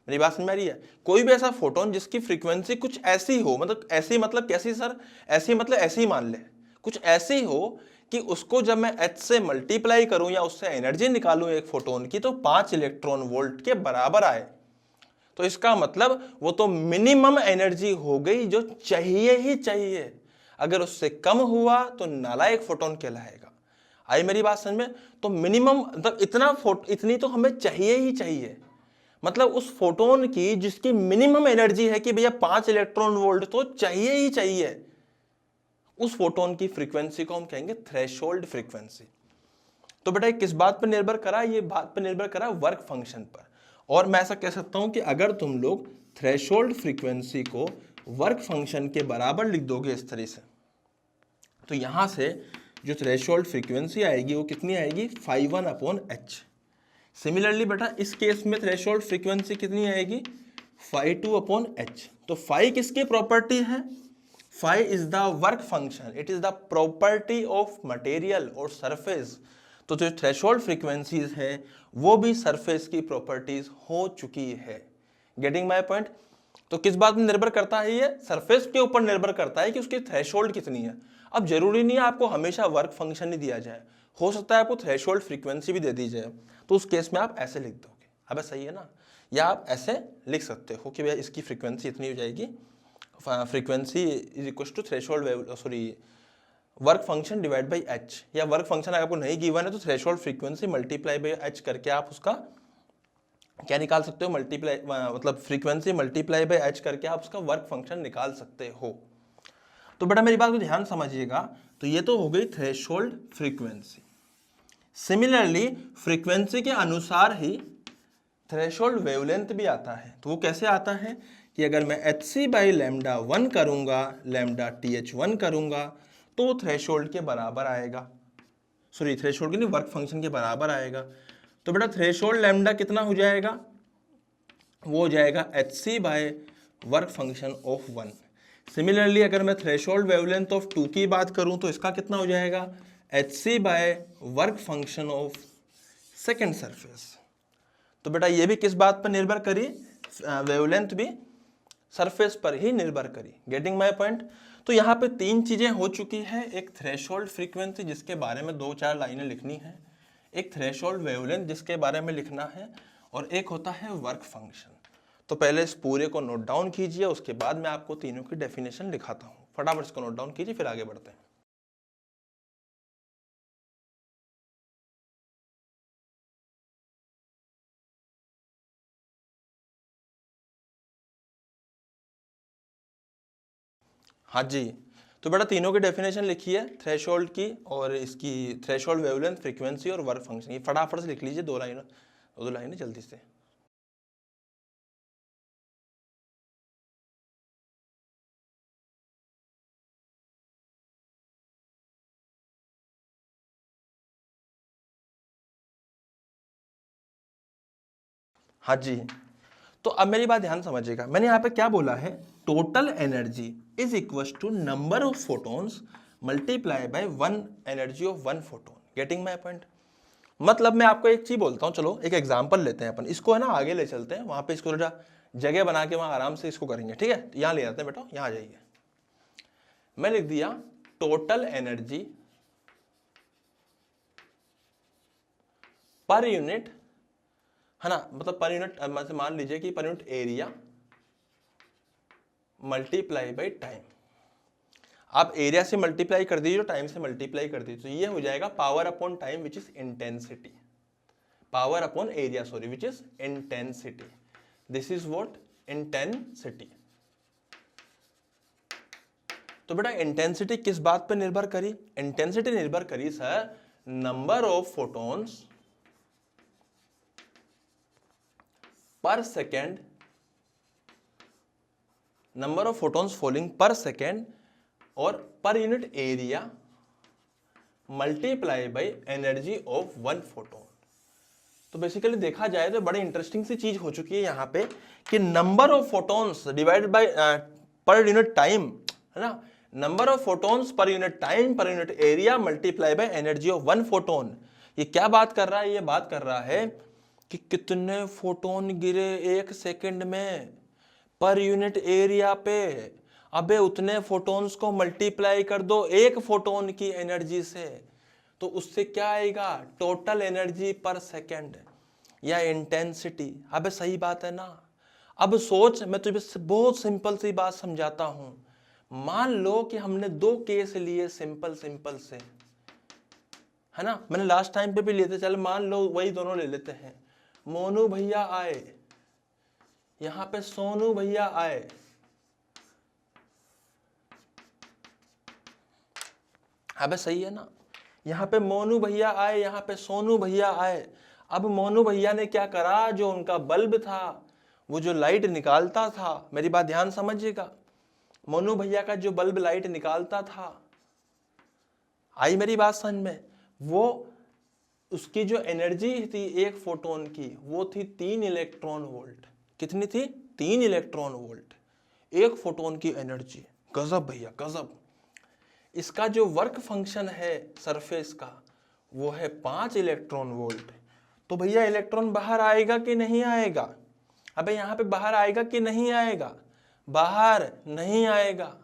मेरी बात समझ में आ रही है? कोई भी ऐसा फोटोन जिसकी फ्रीक्वेंसी कुछ ऐसी हो, मतलब ऐसी मतलब कैसी सर? ऐसी मतलब ऐसी मान ले, कुछ ऐसी हो कि उसको जब मैं h से मल्टीप्लाई करूं या उससे एनर्जी निकालूं एक फोटोन की तो 5 इलेक्ट्रॉन वोल्ट के बराबर आए, तो इसका मतलब वो तो मिनिमम एनर्जी हो गई जो चाहिए ही चाहिए। अगर उससे कम हुआ तो नालायक फोटोन कहलाएगा। आई मेरी बात समझ में? तो मिनिमम मतलब इतनी तो हमें चाहिए ही चाहिए, मतलब उस फोटोन की जिसकी मिनिमम एनर्जी है कि भैया 5 इलेक्ट्रॉन वोल्ट तो चाहिए ही चाहिए, उस फोटोन की फ्रीक्वेंसी को हम कहेंगे थ्रेशोल्ड फ्रीक्वेंसी। तो बेटा किस बात पर निर्भर करा? ये बात पर निर्भर करा वर्क फंक्शन पर। और मैं ऐसा कह सकता हूं कि अगर तुम लोग थ्रेशोल्ड फ्रीक्वेंसी को वर्क फंक्शन के बराबर लिख दोगे इस तरह से, तो यहां से जो थ्रेशोल्ड फ्रीक्वेंसी आएगी वो कितनी आएगी? φ1/h। सिमिलरली बेटा इस केस में थ्रेशोल्ड फ्रीक्वेंसी कितनी आएगी? φ2/h। तो फाई किसकी प्रॉपर्टी है? Phi is the work function, it is the property of material और सरफेस। तो जो थ्रेशोल्ड फ्रीक्वेंसीज है वो भी सरफेस की प्रॉपर्टीज हो चुकी है। Getting my point? तो किस बात में निर्भर करता है? ये सरफेस के ऊपर निर्भर करता है कि उसकी थ्रेशोल्ड कितनी है। अब जरूरी नहीं है आपको हमेशा वर्क फंक्शन ही दिया जाए, हो सकता है आपको थ्रेशोल्ड फ्रीक्वेंसी भी दे दी जाए, तो उस केस में आप ऐसे लिख दोगे। अब सही है ना? या आप ऐसे लिख सकते हो कि भैया इसकी फ्रीक्वेंसी इतनी हो जाएगी, frequency is equal to threshold work function divide by h. या वर्क फंक्शन अगर आपको नहीं गिवन है तो threshold frequency multiply by h करके आप उसका क्या निकाल सकते हो? मल्टीप्लाई मतलब फ्रीक्वेंसी मल्टीप्लाई बाई एच करके आप उसका वर्क फंक्शन निकाल सकते हो। तो बेटा मेरी बात को ध्यान समझिएगा, तो ये तो हो गई थ्रेशोल्ड फ्रीक्वेंसी। सिमिलरली फ्रीक्वेंसी के अनुसार ही थ्रेशोल्ड वेवलेंथ भी आता है। तो वो कैसे आता है कि अगर मैं hc/λ1 करूंगा, λth1 करूंगा, तो वो थ्रेशोल्ड के बराबर आएगा, सॉरी थ्रेशोल्ड के नहीं, वर्क फंक्शन के बराबर आएगा। तो बेटा थ्रेशोल्ड लैम्डा कितना हो जाएगा? वो हो जाएगा hc/वर्क फंक्शन ऑफ 1। सिमिलरली अगर मैं थ्रेशोल्ड वेवलेंथ ऑफ 2 की बात करूं तो इसका कितना हो जाएगा? hc/वर्क फंक्शन ऑफ सेकेंड सरफेस। तो बेटा ये भी किस बात पर निर्भर करी? वेवलेंथ भी सरफेस पर ही निर्भर करी। Getting my point? तो यहाँ पे 3 चीजें हो चुकी है। एक थ्रेशोल्ड फ्रीक्वेंसी जिसके बारे में 2-4 लाइनें लिखनी है, एक थ्रेशोल्ड वेवलेंथ जिसके बारे में लिखना है, और एक होता है वर्क फंक्शन। तो पहले इस पूरे को नोट डाउन कीजिए, उसके बाद मैं आपको तीनों की डेफिनेशन दिखाता हूँ। फटाफट इसको नोट डाउन कीजिए, फिर आगे बढ़ते हैं। हाँ जी, तो बेटा तीनों की डेफिनेशन लिखिए, थ्रेशोल्ड की और इसकी थ्रेशोल्ड वेवलेंथ, फ्रीक्वेंसी और वर्क फंक्शन। ये फटाफट से लिख लीजिए, 2 लाइनें जल्दी से। हाँ जी, तो अब मेरी बात ध्यान समझिएगा, मैंने यहाँ पे क्या बोला है? Total energy is equal to number of photons multiply by 1 energy of 1 photon. Getting my point? मतलब मैं आपको एक चीज बोलता हूँ, चलो एक एग्जांपल लेते हैं अपन, इसको है ना आगे ले चलते हैं, वहां पे इसको थोड़ा जगह बना के वहां आराम से इसको करेंगे, ठीक है? यहाँ ले आते हैं बेटा, यहाँ आ जाइए। मैं लिख दिया टोटल एनर्जी पर यूनिट, है ना, मतलब पर यूनिट, मान लीजिए कि per unit area multiply by time. आप एरिया से मल्टीप्लाई कर दीजिए, टाइम से मल्टीप्लाई कर दीजिए, तो ये हो जाएगा power upon time which is intensity, power upon area sorry which is intensity. This is what? Intensity. तो बेटा इंटेंसिटी किस बात पर निर्भर करी? इंटेंसिटी निर्भर करी sir number of photons per second, number of photons falling पर सेकेंड, और per unit area multiply by energy of 1 photon. तो बेसिकली देखा जाए तो बड़ी इंटरेस्टिंग सी चीज हो चुकी है यहाँ पे कि number of photons divided by per unit time, है ना, number of photons per unit time per unit area multiply by energy of 1 photon. ये क्या बात कर रहा है? ये बात कर रहा है कि कितने फोटोन गिरे 1 सेकंड में पर यूनिट एरिया पे। अबे उतने फोटॉन्स को मल्टीप्लाई कर दो 1 फोटोन की एनर्जी से, तो उससे क्या आएगा, टोटल एनर्जी पर सेकेंड या इंटेंसिटी। अबे सही बात है ना। अब सोच, मैं तुझे बहुत सिंपल सी बात समझाता हूं। मान लो कि हमने दो केस लिए सिंपल से, है ना, मैंने लास्ट टाइम पे भी लिए थे, चल मान लो वही दोनों ले लेते हैं। मोनू भैया आए, यहां पे सोनू भैया आए, अबे सही है ना। यहां पे मोनू भैया आए, यहां पे सोनू भैया आए। अब मोनू भैया ने क्या करा, जो उनका बल्ब था, वो जो लाइट निकालता था, मेरी बात ध्यान समझिएगा, मोनू भैया का जो बल्ब लाइट निकालता था, आई मेरी बात समझ में, वो उसकी जो एनर्जी थी एक फोटोन की, वो थी 3 इलेक्ट्रॉन वोल्ट। कितनी थी, 3 इलेक्ट्रॉन वोल्ट एक फोटोन की एनर्जी। गजब भैया गजब। इसका जो वर्क फंक्शन है सरफेस का, वो है 5 इलेक्ट्रॉन वोल्ट। तो भैया इलेक्ट्रॉन बाहर आएगा कि नहीं आएगा, अबे यहां पे बाहर आएगा कि नहीं आएगा, बाहर नहीं आएगा।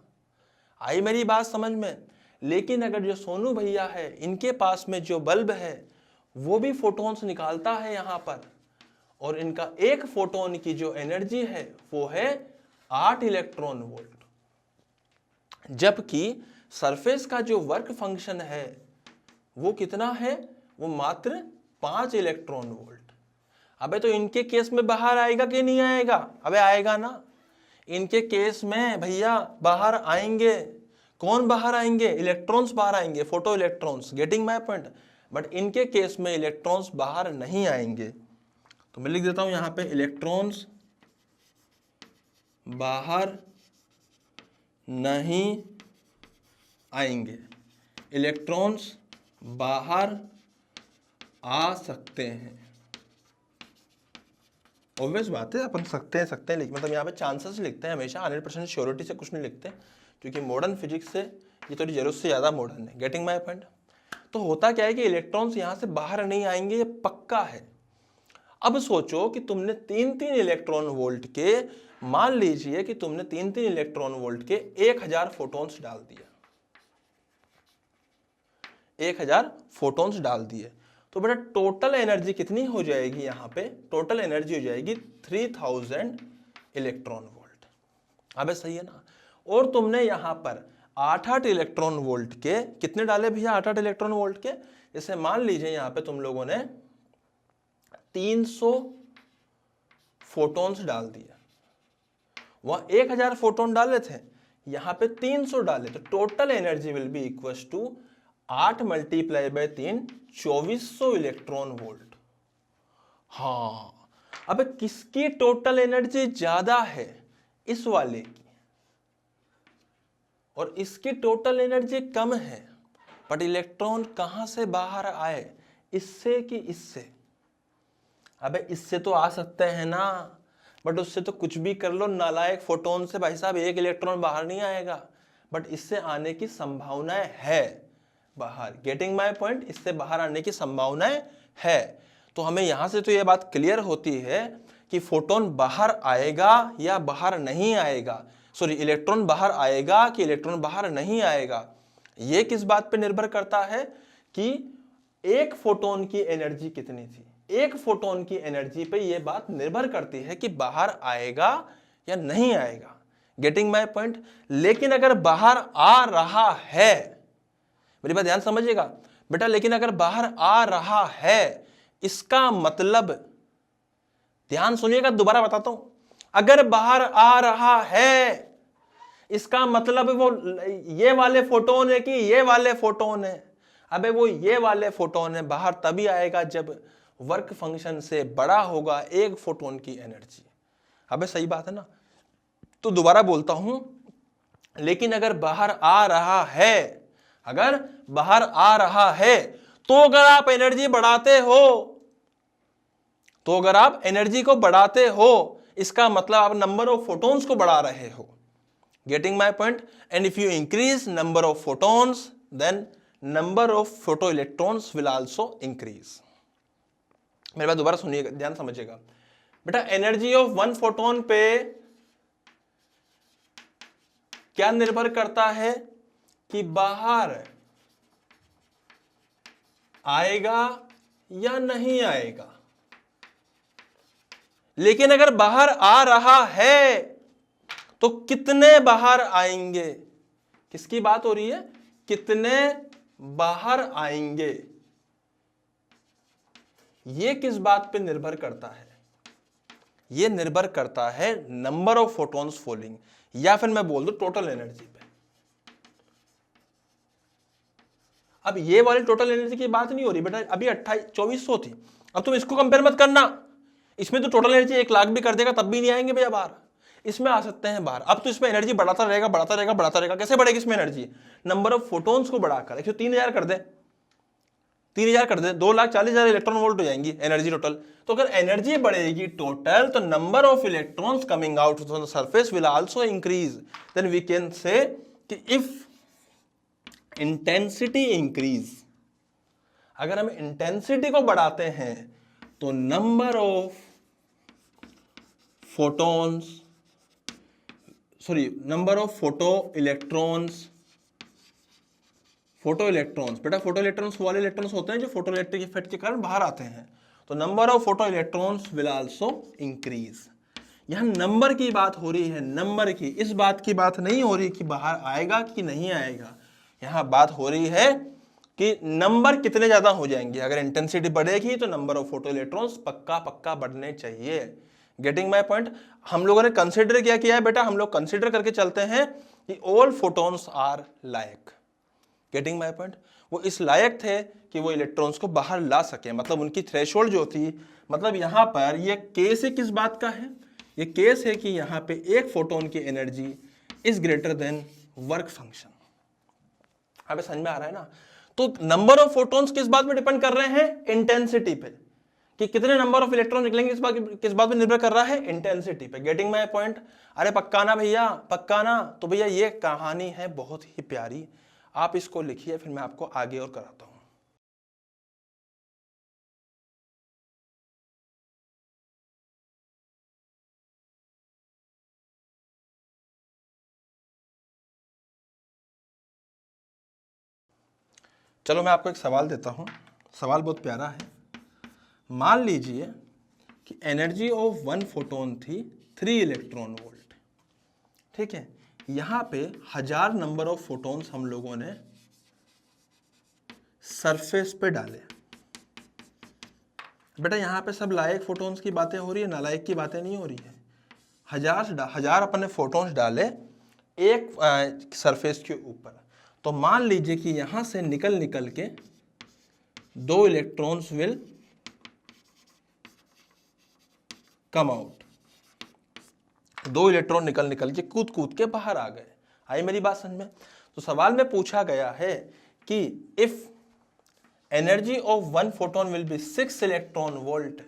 आई मेरी बात समझ में। लेकिन अगर जो सोनू भैया है, इनके पास में जो बल्ब है वो भी फोटॉन्स निकालता है यहां पर, और इनका एक फोटोन की जो एनर्जी है वो है 8 इलेक्ट्रॉन वोल्ट। जबकि सरफेस का जो वर्क फंक्शन है वो कितना है, वो मात्र 5 इलेक्ट्रॉन वोल्ट। अबे तो इनके केस में बाहर आएगा कि नहीं आएगा, अबे आएगा ना। इनके केस में भैया बाहर आएंगे। कौन बाहर आएंगे, इलेक्ट्रॉन्स बाहर आएंगे, photo electrons, getting my point. But इनके केस में इलेक्ट्रॉन्स बाहर नहीं आएंगे। तो मैं लिख देता हूं यहां पे, इलेक्ट्रॉन्स बाहर नहीं आएंगे, इलेक्ट्रॉन्स बाहर आ सकते हैं। ऑब्वियस बात है, अपन सकते हैं लिख, मतलब यहाँ पे चांसेस लिखते हैं हमेशा, 100% श्योरिटी से कुछ नहीं लिखते, क्योंकि मॉडर्न फिजिक्स से ये थोड़ी जरूरत से ज़्यादा मॉडर्न है। Getting my point. तो होता क्या है कि इलेक्ट्रॉन्स यहाँ से बाहर नहीं आएंगे, ये पक्का है। अब सोचो कि तुमने 3-3 इलेक्ट्रॉन वोल्ट के, मान लीजिए कि तुमने 3-3 इलेक्ट्रॉन वोल्ट के 1000 फोटॉन्स डाल दिया, 1000 फोटॉन्स डाल दिए, तो बेटा टोटल एनर्जी कितनी हो जाएगी, यहां पे टोटल एनर्जी हो जाएगी 3000 इलेक्ट्रॉन वोल्ट। अबे सही है ना। और तुमने यहां पर 8-8 इलेक्ट्रॉन वोल्ट के कितने डाले भैया, 8-8 इलेक्ट्रॉन वोल्ट के, जैसे मान लीजिए यहां पे तुम लोगों ने 300 फोटॉन्स डाल दिया, वहां 1000 फोटॉन डाले थे, यहां पे 300 डाले, तो total energy will be equal to 8 multiply by 3, 2400 electron volt. हाँ, अब किसकी टोटल एनर्जी ज्यादा है, इस वाले की, और इसकी टोटल एनर्जी कम है। बट इलेक्ट्रॉन कहां से बाहर आए, इससे कि इससे, अबे इससे तो आ सकते हैं ना, बट उससे तो कुछ भी कर लो, नालायक फोटोन से भाई साहब एक इलेक्ट्रॉन बाहर नहीं आएगा, बट इससे आने की संभावनाएं है बाहर। गेटिंग माय पॉइंट, इससे बाहर आने की संभावनाएं है। तो हमें यहां से तो यह बात क्लियर होती है कि फोटोन बाहर आएगा या बाहर नहीं आएगा, सॉरी इलेक्ट्रॉन बाहर आएगा कि इलेक्ट्रॉन बाहर नहीं आएगा, यह किस बात पे निर्भर करता है कि एक फोटोन की एनर्जी कितनी थी। एक फोटोन की एनर्जी पे यह बात निर्भर करती है कि बाहर आएगा या नहीं आएगा। Getting my point. लेकिन अगर बाहर आ रहा है, मेरी बात ध्यान समझिएगा बेटा, लेकिन अगर बाहर आ रहा है, इसका मतलब, ध्यान सुनिएगा, दोबारा बताता हूं, अगर बाहर आ रहा है इसका मतलब वो ये वाले फोटोन है कि ये वाले फोटोन है। अबे वो ये वाले फोटोन है, बाहर तभी आएगा जब वर्क फंक्शन से बड़ा होगा एक फोटोन की एनर्जी। अबे सही बात है ना। तो दोबारा बोलता हूं, लेकिन अगर बाहर आ रहा है, अगर बाहर आ रहा है, तो अगर आप एनर्जी बढ़ाते हो, तो अगर आप एनर्जी को बढ़ाते हो, इसका मतलब आप नंबर ऑफ फोटॉन्स को बढ़ा रहे हो। Getting my point. And if you increase number of photons, then number of photo electrons will also increase. मेरे बात दोबारा सुनिएगा, ध्यान समझिएगा बेटा। एनर्जी ऑफ वन फोटोन पे क्या निर्भर करता है कि बाहर आएगा या नहीं आएगा। लेकिन अगर बाहर आ रहा है तो कितने बाहर आएंगे, किसकी बात हो रही है, कितने बाहर आएंगे। यह किस बात पे निर्भर करता है, यह निर्भर करता है नंबर ऑफ फोटॉन्स फॉलिंग, या फिर मैं बोल दूं टोटल एनर्जी पे। अब ये वाली टोटल एनर्जी की बात नहीं हो रही बेटा, अभी 2400 थी, अब तुम इसको कंपेयर मत करना। इसमें तो टोटल एनर्जी 1 लाख भी कर देगा तब भी नहीं आएंगे भैया बाहर, इसमें आ सकते हैं बाहर। अब तो इसमें एनर्जी बढ़ाता रहेगा बढ़ाता रहेगा बढ़ाता रहेगा। कैसे बढ़ेगी इसमें एनर्जी, नंबर ऑफ फोटॉन्स को बढ़ाकर। 103,000 कर दे, 3,000 कर दे, 2,40,000 इलेक्ट्रॉन वोल्ट हो जाएंगी एनर्जी टोटल। तो अगर एनर्जी बढ़ेगी टोटल तो number of electrons coming out of the surface will also increase. Then we can say कि इफ इंटेंसिटी इंक्रीज, अगर हम इंटेंसिटी को बढ़ाते हैं तो number of photons, number of photo electrons बेटा फोटो इलेक्ट्रॉन्स वाले इलेक्ट्रॉन्स होते हैं जो फोटो इलेक्ट्रिक इफेक्ट के कारण बाहर आते हैं। तो number of photo electrons will also increase. यहां नंबर की बात हो रही है, नंबर की, इस बात की बात नहीं हो रही कि बाहर आएगा कि नहीं आएगा। यहां बात हो रही है कि नंबर कितने ज्यादा हो जाएंगे। अगर इंटेंसिटी बढ़ेगी तो नंबर ऑफ फोटो इलेक्ट्रॉन्स पक्का पक्का बढ़ने चाहिए। Getting my point. हम लोगों ने कंसिडर क्या किया है बेटा, हम लोग कंसिडर करके चलते हैं कि all photons are like. Getting my point. वो इस लायक थे कि वो इलेक्ट्रॉन्स को बाहर ला सके, मतलब उनकी थ्रेशोल्ड जो थी, मतलब यहां पर ये केस है किस बात का है, ये केस है कि यहां पे एक फोटोन की energy is greater then work function. अब समझ में आ रहा है ना। तो नंबर ऑफ फोटॉन्स किस बात पे डिपेंड कर रहे हैं, इंटेंसिटी पे, कि कितने नंबर ऑफ इलेक्ट्रॉन निकलेंगे किस बात पे निर्भर कर रहा है, इंटेंसिटी पे। Getting my point. अरे पक्का ना भैया, पक्का ना। तो भैया ये कहानी है बहुत ही प्यारी, आप इसको लिखिए, फिर मैं आपको आगे और कराता हूं। चलो मैं आपको एक सवाल देता हूं, सवाल बहुत प्यारा है। मान लीजिए कि एनर्जी ऑफ 1 फोटोन थी 3 इलेक्ट्रॉन वोल्ट, ठीक है। यहां पे 1000 नंबर ऑफ फोटॉन्स हम लोगों ने सरफेस पे डाले। बेटा यहां पे सब लायक फोटॉन्स की बातें हो रही है, नालायक की बातें नहीं हो रही है। 1000 अपने फोटॉन्स डाले एक सरफेस के ऊपर। तो मान लीजिए कि यहां से निकल के 2 electrons will come out. 2 electron निकल के कूद के बाहर आ गए। आई मेरी बात समझ में। तो सवाल में पूछा गया है कि if energy of 1 photon will be 6 electron volt,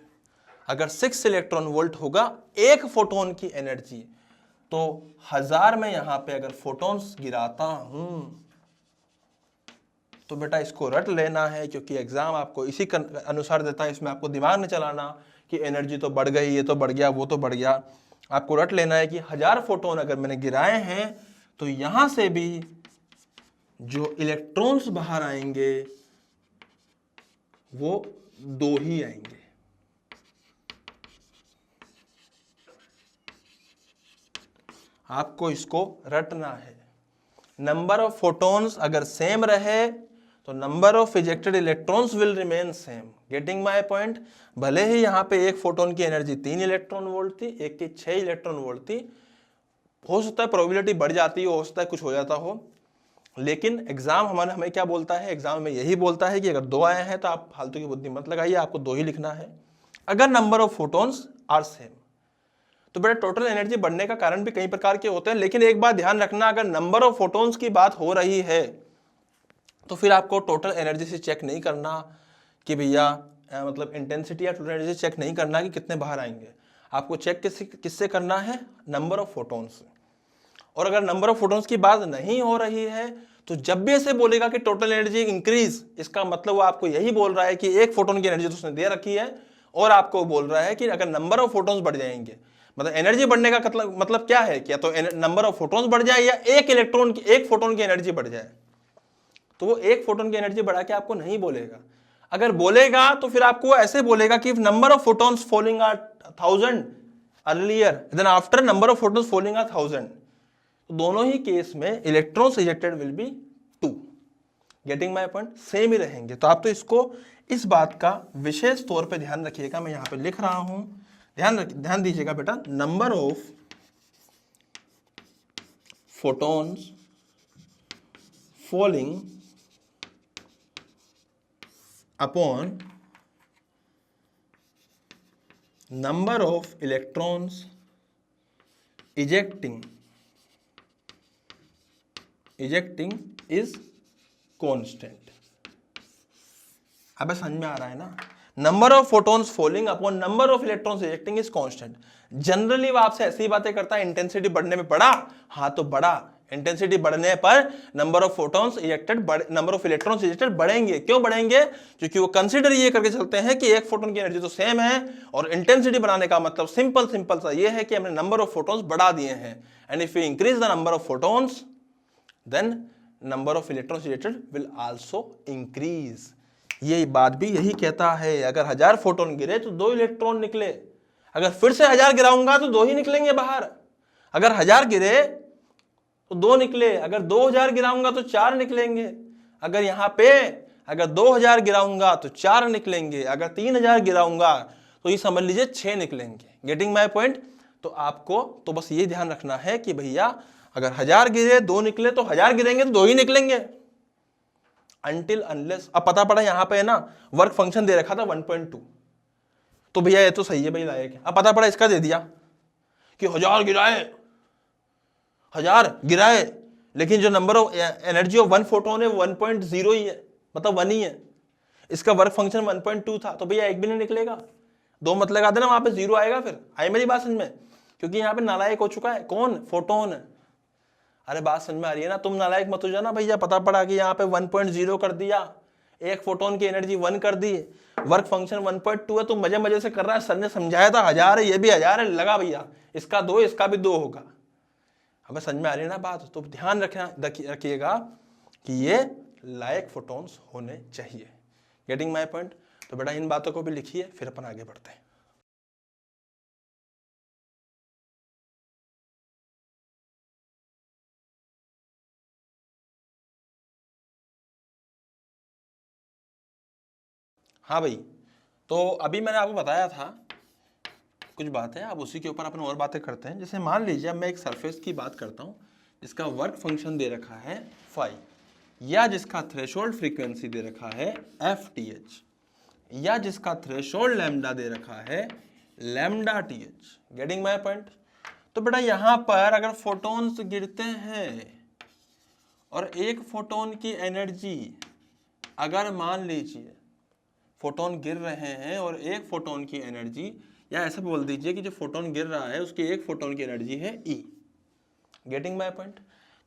अगर 6 इलेक्ट्रॉन वोल्ट होगा एक फोटोन की एनर्जी, तो 1000 में यहां पे अगर फोटॉन्स गिराता हूं तो बेटा इसको रट लेना है, क्योंकि एग्जाम आपको इसी अनुसार देता है। इसमें आपको दिमाग नहीं चलाना कि एनर्जी तो बढ़ गई, ये तो बढ़ गया, वो तो बढ़ गया। आपको रट लेना है कि 1000 फोटोन अगर मैंने गिराए हैं तो यहां से भी जो इलेक्ट्रॉन्स बाहर आएंगे वो 2 ही आएंगे। आपको इसको रटना है। नंबर ऑफ फोटॉन्स अगर सेम रहे तो number of ejected electrons will remain same. Getting my point. भले ही यहां पे एक फोटोन की एनर्जी 3 इलेक्ट्रॉन वोल्ट थी, एक की 6 इलेक्ट्रॉन वोल्ट थी, हो सकता है प्रोबेबिलिटी बढ़ जाती हो सकता है कुछ हो जाता हो, लेकिन एग्जाम हमें क्या बोलता है, एग्जाम में यही बोलता है कि अगर 2 आए हैं तो आप फालतू की बुद्धि मत लगाइए, आपको 2 ही लिखना है अगर number of photons are same. तो बेटा टोटल एनर्जी बढ़ने का कारण भी कई प्रकार के होते हैं, लेकिन एक बात ध्यान रखना, अगर नंबर ऑफ फोटॉन्स की बात हो रही है तो फिर आपको टोटल एनर्जी से चेक नहीं करना कि भैया मतलब इंटेंसिटी या टोटल एनर्जी चेक नहीं करना कि कितने बाहर आएंगे। आपको चेक किससे करना है, नंबर ऑफ फोटॉन्स। और अगर नंबर ऑफ फोटॉन्स की बात नहीं हो रही है तो जब भी ऐसे बोलेगा कि टोटल एनर्जी इंक्रीज, इसका मतलब वो आपको यही बोल रहा है कि एक फोटोन की एनर्जी तो उसने दे रखी है, और आपको बोल रहा है कि अगर नंबर ऑफ फोटॉन्स बढ़ जाएंगे, मतलब एनर्जी बढ़ने का मतलब क्या है, क्या तो नंबर ऑफ फोटॉन्स बढ़ जाए या एक फोटोन की एनर्जी बढ़ जाए। तो वो एक फोटोन की एनर्जी बढ़ा के आपको नहीं बोलेगा। अगर बोलेगा तो फिर आपको ऐसे बोलेगा कि number of photons falling are 1000 earlier than after number of photons falling are 1000, तो दोनों ही केस में electrons ejected will be 2। Getting my point, same ही रहेंगे। तो आप तो इसको इस बात का विशेष तौर पे ध्यान रखिएगा, मैं यहां पे लिख रहा हूं, ध्यान दीजिएगा बेटा, number of photons falling upon number of electrons ejecting is constant। अब समझ में आ रहा है ना, number of photons falling upon number of electrons ejecting is constant. Generally वो आपसे ऐसी बातें करता है, इंटेंसिटी बढ़ने में बढ़ा, हाँ तो बढ़ा, इंटेंसिटी बढ़ने पर number of photons ejected, number of electrons ejected बढ़ेंगे। क्यों बढ़ेंगे? क्योंकि वो कंसीडर ये करके चलते हैं कि एक फोटोन की एनर्जी तो सेम है, और इंटेंसिटी बढ़ाने का मतलब सिंपल सा ये है कि हमने नंबर ऑफ फोटॉन्स बढ़ा दिए हैं, and if you increase the number of photons then number of electrons ejected will also increase. ये बात भी यही कहता है, अगर 1000 फोटोन गिरे तो 2 इलेक्ट्रॉन निकले, अगर फिर से 1000 गिराऊंगा तो 2 ही निकलेंगे बाहर, अगर 1000 गिरे तो 2 निकले, अगर 2000 गिराऊंगा तो 4 निकलेंगे, अगर यहां पे अगर 2000 गिराऊंगा तो 4 निकलेंगे, अगर 3000 गिराऊंगा तो ये समझ लीजिए 6 निकलेंगे। Getting my point? तो आपको तो बस ये ध्यान रखना है कि भैया अगर 1000 गिरे 2 निकले तो 1000 गिरेंगे तो 2 ही निकलेंगे, अनटिल अनलेस। अब पता पड़ा यहां पे है ना वर्क फंक्शन दे रखा था 1.2, तो भैया ये तो सही है भाई लायक। अब पता पड़ा इसका दे दिया कि 1000 गिराए, लेकिन जो number of energy of 1 photon है वो 1.0 ही है, मतलब 1 ही है, इसका वर्क फंक्शन 1.2 था, तो भैया एक भी नहीं निकलेगा। 2 मत लगा देना, वहां पे 0 आएगा। फिर आई मेरी बात समझ में? क्योंकि यहाँ पे नालायक हो चुका है कौन? फोटोन। अरे बात समझ में आ रही है ना? तुम नालायक मत हो जाना भैया, पता पड़ा कि यहाँ पे 1.0 कर दिया, एक फोटोन की एनर्जी 1 कर दी, वर्क फंक्शन 1.2 है, तुम मजे से कर रहा है, सर ने समझाया था 1000 है, ये भी 1000 है, लगा भैया इसका 2, इसका भी 2 होगा। हमें समझ में आ रही है ना बात? तो ध्यान रखिएगा कि ये लायक फोटॉन्स होने चाहिए। Getting my point? तो बेटा इन बातों को भी लिखिए, फिर अपन आगे बढ़ते हैं। हाँ भाई, तो अभी मैंने आपको बताया था कुछ बातें, अब उसी के ऊपर अपन और बातें करते हैं। जैसे मान लीजिए मैं एक सरफेस की बात करता हूँ जिसका वर्क फंक्शन दे रखा है फाई, या जिसका थ्रेशोल्ड फ्रीक्वेंसी दे रखा है FTH, या जिसका थ्रेशोल्ड लैम्डा दे रखा है lambda TH। Getting my point? तो बेटा यहां पर अगर फोटॉन्स गिरते हैं और एक फोटोन की एनर्जी, अगर मान लीजिए फोटोन गिर रहे हैं और एक फोटोन की एनर्जी, या ऐसा बोल दीजिए कि जो फोटोन गिर रहा है उसकी एक फोटोन की एनर्जी है E। Getting my point?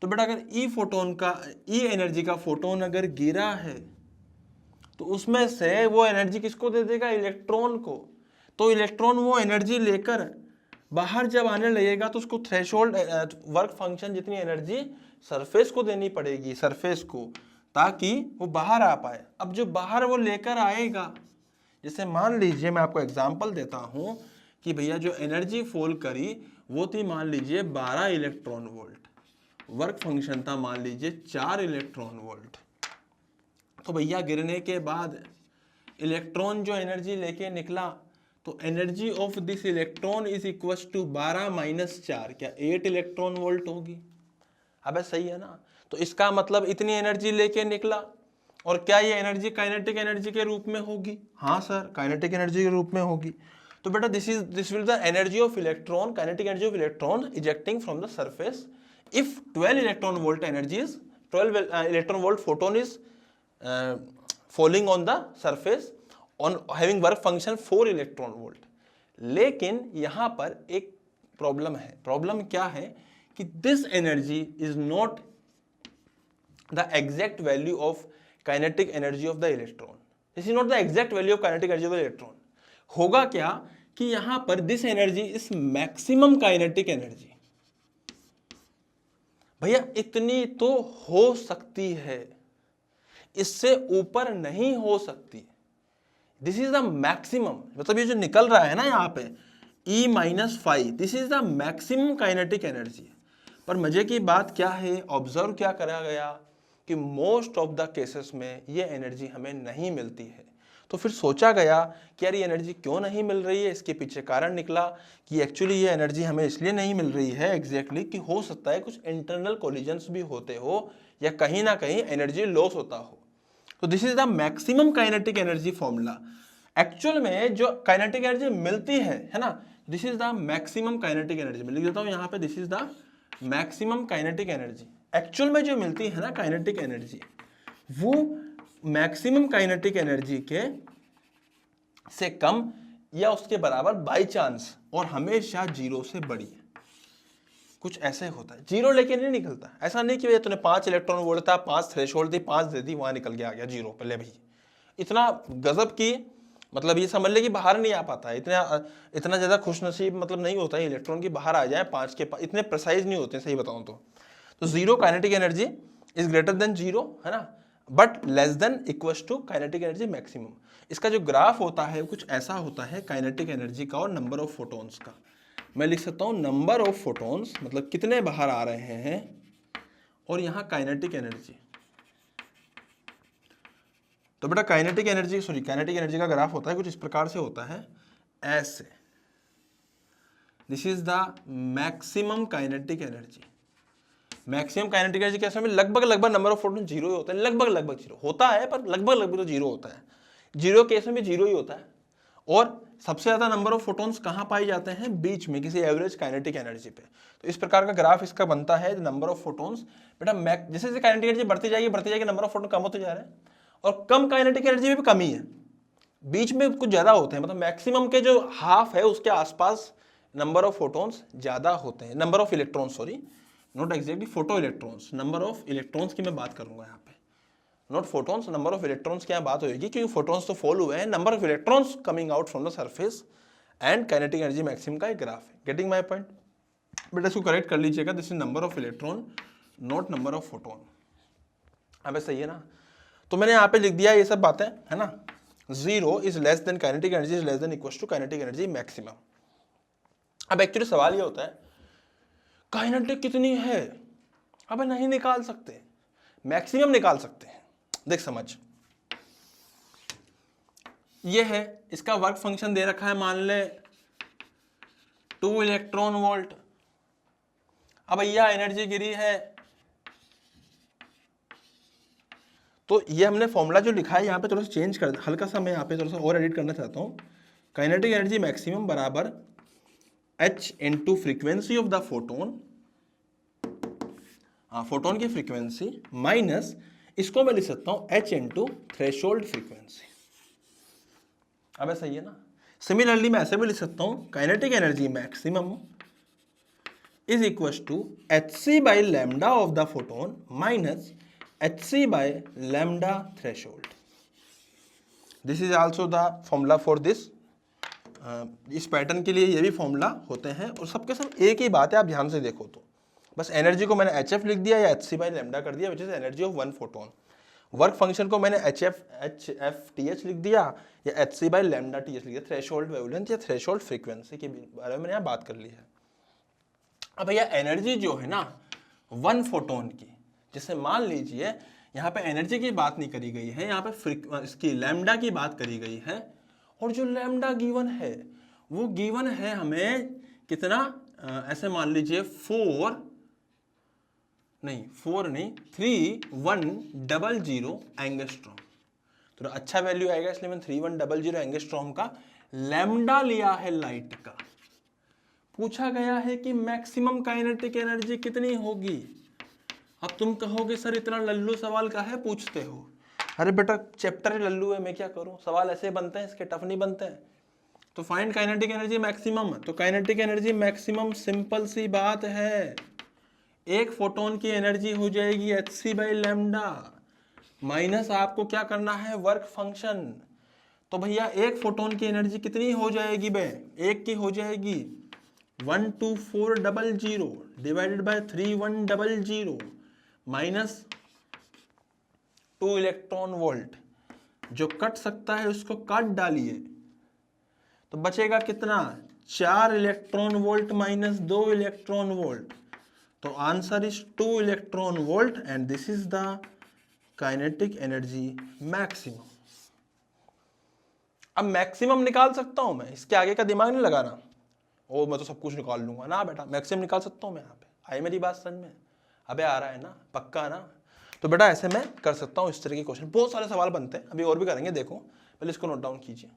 तो बेटा अगर E एनर्जी का फोटोन अगर गिरा है तो उसमें से वो एनर्जी किसको दे देगा? इलेक्ट्रॉन को। तो इलेक्ट्रॉन वो एनर्जी लेकर बाहर जब आने लगेगा तो उसको थ्रेशोल्ड वर्क फंक्शन जितनी एनर्जी सरफेस को देनी पड़ेगी, सरफेस को, ताकि वो बाहर आ पाए। अब जो बाहर वो लेकर आएगा, जैसे मान लीजिए मैं आपको एग्जांपल देता हूं कि भैया जो एनर्जी फॉल करी वो थी मान लीजिए 12 इलेक्ट्रॉन वोल्ट, वर्क फंक्शन था मान लीजिए 4 इलेक्ट्रॉन वोल्ट। तो भैया गिरने के बाद इलेक्ट्रॉन जो एनर्जी लेके निकला, तो energy of this electron is equal to 12 minus 4, क्या 8 इलेक्ट्रॉन वोल्ट होगी? अबे सही है ना? तो इसका मतलब इतनी एनर्जी लेके निकला, और क्या ये एनर्जी काइनेटिक एनर्जी के रूप में होगी? हाँ सर, काइनेटिक एनर्जी के रूप में होगी। तो बेटा this will the energy of electron, kinetic energy of electron ejecting from the surface if 12 electron volt energy is 12 electron volt photon is falling on the surface on having work function 4 electron volt. लेकिन यहां पर एक problem है। Problem क्या है कि this energy is not the exact value of kinetic energy of the electron. This is not the exact value of kinetic energy of the electron. होगा क्या कि यहां पर this energy is maximum kinetic energy. भैया इतनी तो हो सकती है, इससे ऊपर नहीं हो सकती। दिस इज द मैक्सिमम, मतलब ये जो निकल रहा है ना यहाँ पे E minus 5, this is the maximum kinetic energy. पर मजे की बात क्या है, ऑब्जर्व क्या करा गया कि मोस्ट ऑफ द केसेस में ये एनर्जी हमें नहीं मिलती है। तो फिर सोचा गया कि यार ये एनर्जी क्यों नहीं मिल रही है। इसके पीछे कारण निकला कि एक्चुअली ये एनर्जी हमें इसलिए नहीं मिल रही है एग्जैक्टली कि हो सकता है कुछ इंटरनल कोलिजन्स भी होते हो या कहीं ना कहीं एनर्जी लॉस होता हो। तो this is the maximum kinetic energy formula. Actual में जो काइनेटिक एनर्जी मिलती है ना, this is the maximum kinetic energy. मैं लिख देता हूं यहाँ पे, this is the maximum kinetic energy. Actual में जो मिलती है ना काइनेटिक एनर्जी, वो मैक्सिमम काइनेटिक एनर्जी के से कम या उसके बराबर बाय चांस और हमेशा जीरो से बड़ी है। कुछ ऐसे होता है, जीरो लेके नहीं निकलता। ऐसा नहीं कि तूने 5 इलेक्ट्रॉन वोल्ट था, 5 थ्रेशोल्ड थी, 5 दे दी, वहां निकल के आ गया जीरो पे। ले भाई, इतना गजब की, मतलब ये समझ ले कि बाहर नहीं आ पाता है। इतना ज्यादा खुशनसीब मतलब नहीं होता है इलेक्ट्रॉन की बाहर आ जाए 5 के 5, इतने प्रिसाइज नहीं होते सही बताऊं तो zero kinetic energy is greater than zero, है ना, but less than equals to kinetic energy maximum. इसका जो ग्राफ होता है कुछ ऐसा होता है काइनेटिक एनर्जी का और नंबर ऑफ फोटॉन्स का। मैं लिख सकता हूं नंबर ऑफ फोटॉन्स मतलब कितने बाहर आ रहे हैं, और यहां काइनेटिक एनर्जी। तो बेटा काइनेटिक एनर्जी का ग्राफ होता है कुछ इस प्रकार से होता है, ऐसे। This is the maximum kinetic energy. Maximum kinetic energy कैसे में लगभग नंबर ऑफ फोटॉन जीरो ही होता है, लगभग जीरो होता है, पर लगभग तो जीरो होता है। जीरो केस में भी जीरो ही होता है। और सबसे ज्यादा नंबर ऑफ फोटॉन्स कहां पाए जाते हैं, बीच में किसी एवरेज काइनेटिक एनर्जी पे। तो इस प्रकार का ग्राफ इसका बनता है, नंबर ऑफ फोटॉन्स। बेटा जैसे जैसे काइनेटिक एनर्जी बढ़ती जाएगी नंबर ऑफ फोटॉन कम होते जा रहे हैं, और कम काइनेटिक एनर्जी में भी कमी है, बीच में कुछ ज्यादा होते हैं। मतलब मैक्सिमम के जो हाफ है उसके आसपास नंबर ऑफ फोटॉन्स ज्यादा होते हैं, number of electrons, sorry not exactly photo electrons, number of electrons की मैं बात करूंगा यहाँ पे, not photons, number of electrons की यहाँ बात होगी, क्योंकि फोटॉन्स तो फॉल हुए हैं, number of electrons coming out from the surface and kinetic energy maximum का एक ग्राफ है। Getting my point? बेटा इसको करेक्ट कर लीजिएगा, this is number of electron not number of photon. अब सही है ना? तो मैंने यहाँ पे लिख दिया ये सब बातें, है ना। Zero is less than kinetic energy is less than equal to kinetic energy maximum. अब एक्चुअली सवाल ये होता है काइनेटिक कितनी है, अब नहीं निकाल सकते, मैक्सिमम निकाल सकते हैं। देख समझ, ये है इसका वर्क फंक्शन दे रखा है, मान ले 2 इलेक्ट्रॉन वोल्ट। अब भैया एनर्जी गिरी है, तो ये हमने फॉर्मूला जो लिखा है यहाँ पे थोड़ा सा चेंज कर, हल्का सा मैं यहाँ पे थोड़ा सा और एडिट करना चाहता हूँ। काइनेटिक एनर्जी मैक्सिमम बराबर h into frequency of the photon, photon की फ्रीक्वेंसी, माइनस इसको मैं लिख सकता हूँ h इंटू थ्रेशोल्ड फ्रीक्वेंसी। अब सही है ना? सिमिलरली मैं ऐसे भी लिख सकता हूँ kinetic energy maximum is equal to hc by lambda of the photon minus hc by lambda threshold. This is also the formula for this. इस पैटर्न के लिए ये भी फॉर्मूला होते हैं और सबके सब एक ही बात है, आप ध्यान से देखो तो। बस एनर्जी को मैंने hf लिख दिया या hc बाय लैम्डा कर दिया, which is energy of one photon. Work function को मैंने hf लिख दिया या hc बाय लैम्डा th लिख दिया। थ्रेशोल्ड वेवलेंथ या थ्रेशोल्ड फ्रीक्वेंसी के बारे में मैंने यहाँ बात कर ली है। अब भैया एनर्जी जो है ना वन फोटोन की, जैसे मान लीजिए यहाँ पे एनर्जी की बात नहीं करी गई है, यहाँ पे इसकी लैम्डा की बात करी गई है, और जो लैम्डा गिवन है वो गिवन है हमें कितना, ऐसे मान लीजिए 3100 एंगस्ट्रॉम। तो अच्छा वैल्यू आएगा, इसलिए मैंने 3100 एंगस्ट्रॉम का लैम्डा लिया है लाइट का। पूछा गया है कि मैक्सिमम काइनेटिक एनर्जी कितनी होगी। अब तुम कहोगे सर इतना लल्लू सवाल काहे पूछते हो? अरे बेटा चैप्टर लल्लू है, मैं क्या करूं, सवाल ऐसे बनते हैं, इसके टफ नहीं बनते हैं। तो फाइंड काइनेटिक एनर्जी मैक्सिमम, तो काइनेटिक एनर्जी मैक्सिमम सिंपल सी बात है, एक फोटोन की एनर्जी हो जाएगी hc बाई लैम्डा, माइनस आपको क्या करना है वर्क फंक्शन। तो भैया एक फोटोन की एनर्जी कितनी हो जाएगी बे, एक की हो जाएगी 12400 divided by 3100 minus 2 electron volt, जो कट सकता है उसको काट डालिए, तो बचेगा कितना, 4 electron volt minus 2 electron volt, तो answer is 2 electron volt and this is the kinetic energy maximum. अब मैक्सिमम निकाल सकता हूं मैं, इसके आगे का दिमाग नहीं लगाना, ओ मैं तो सब कुछ निकाल लूंगा ना बेटा, मैक्सिमम निकाल सकता हूं मैं यहाँ पे। आई मेरी बात समझ में? अबे आ रहा है ना, पक्का ना? तो बेटा ऐसे मैं कर सकता हूँ, इस तरह के क्वेश्चन बहुत सारे सवाल बनते हैं, अभी और भी करेंगे, देखो पहले इसको नोट डाउन कीजिए।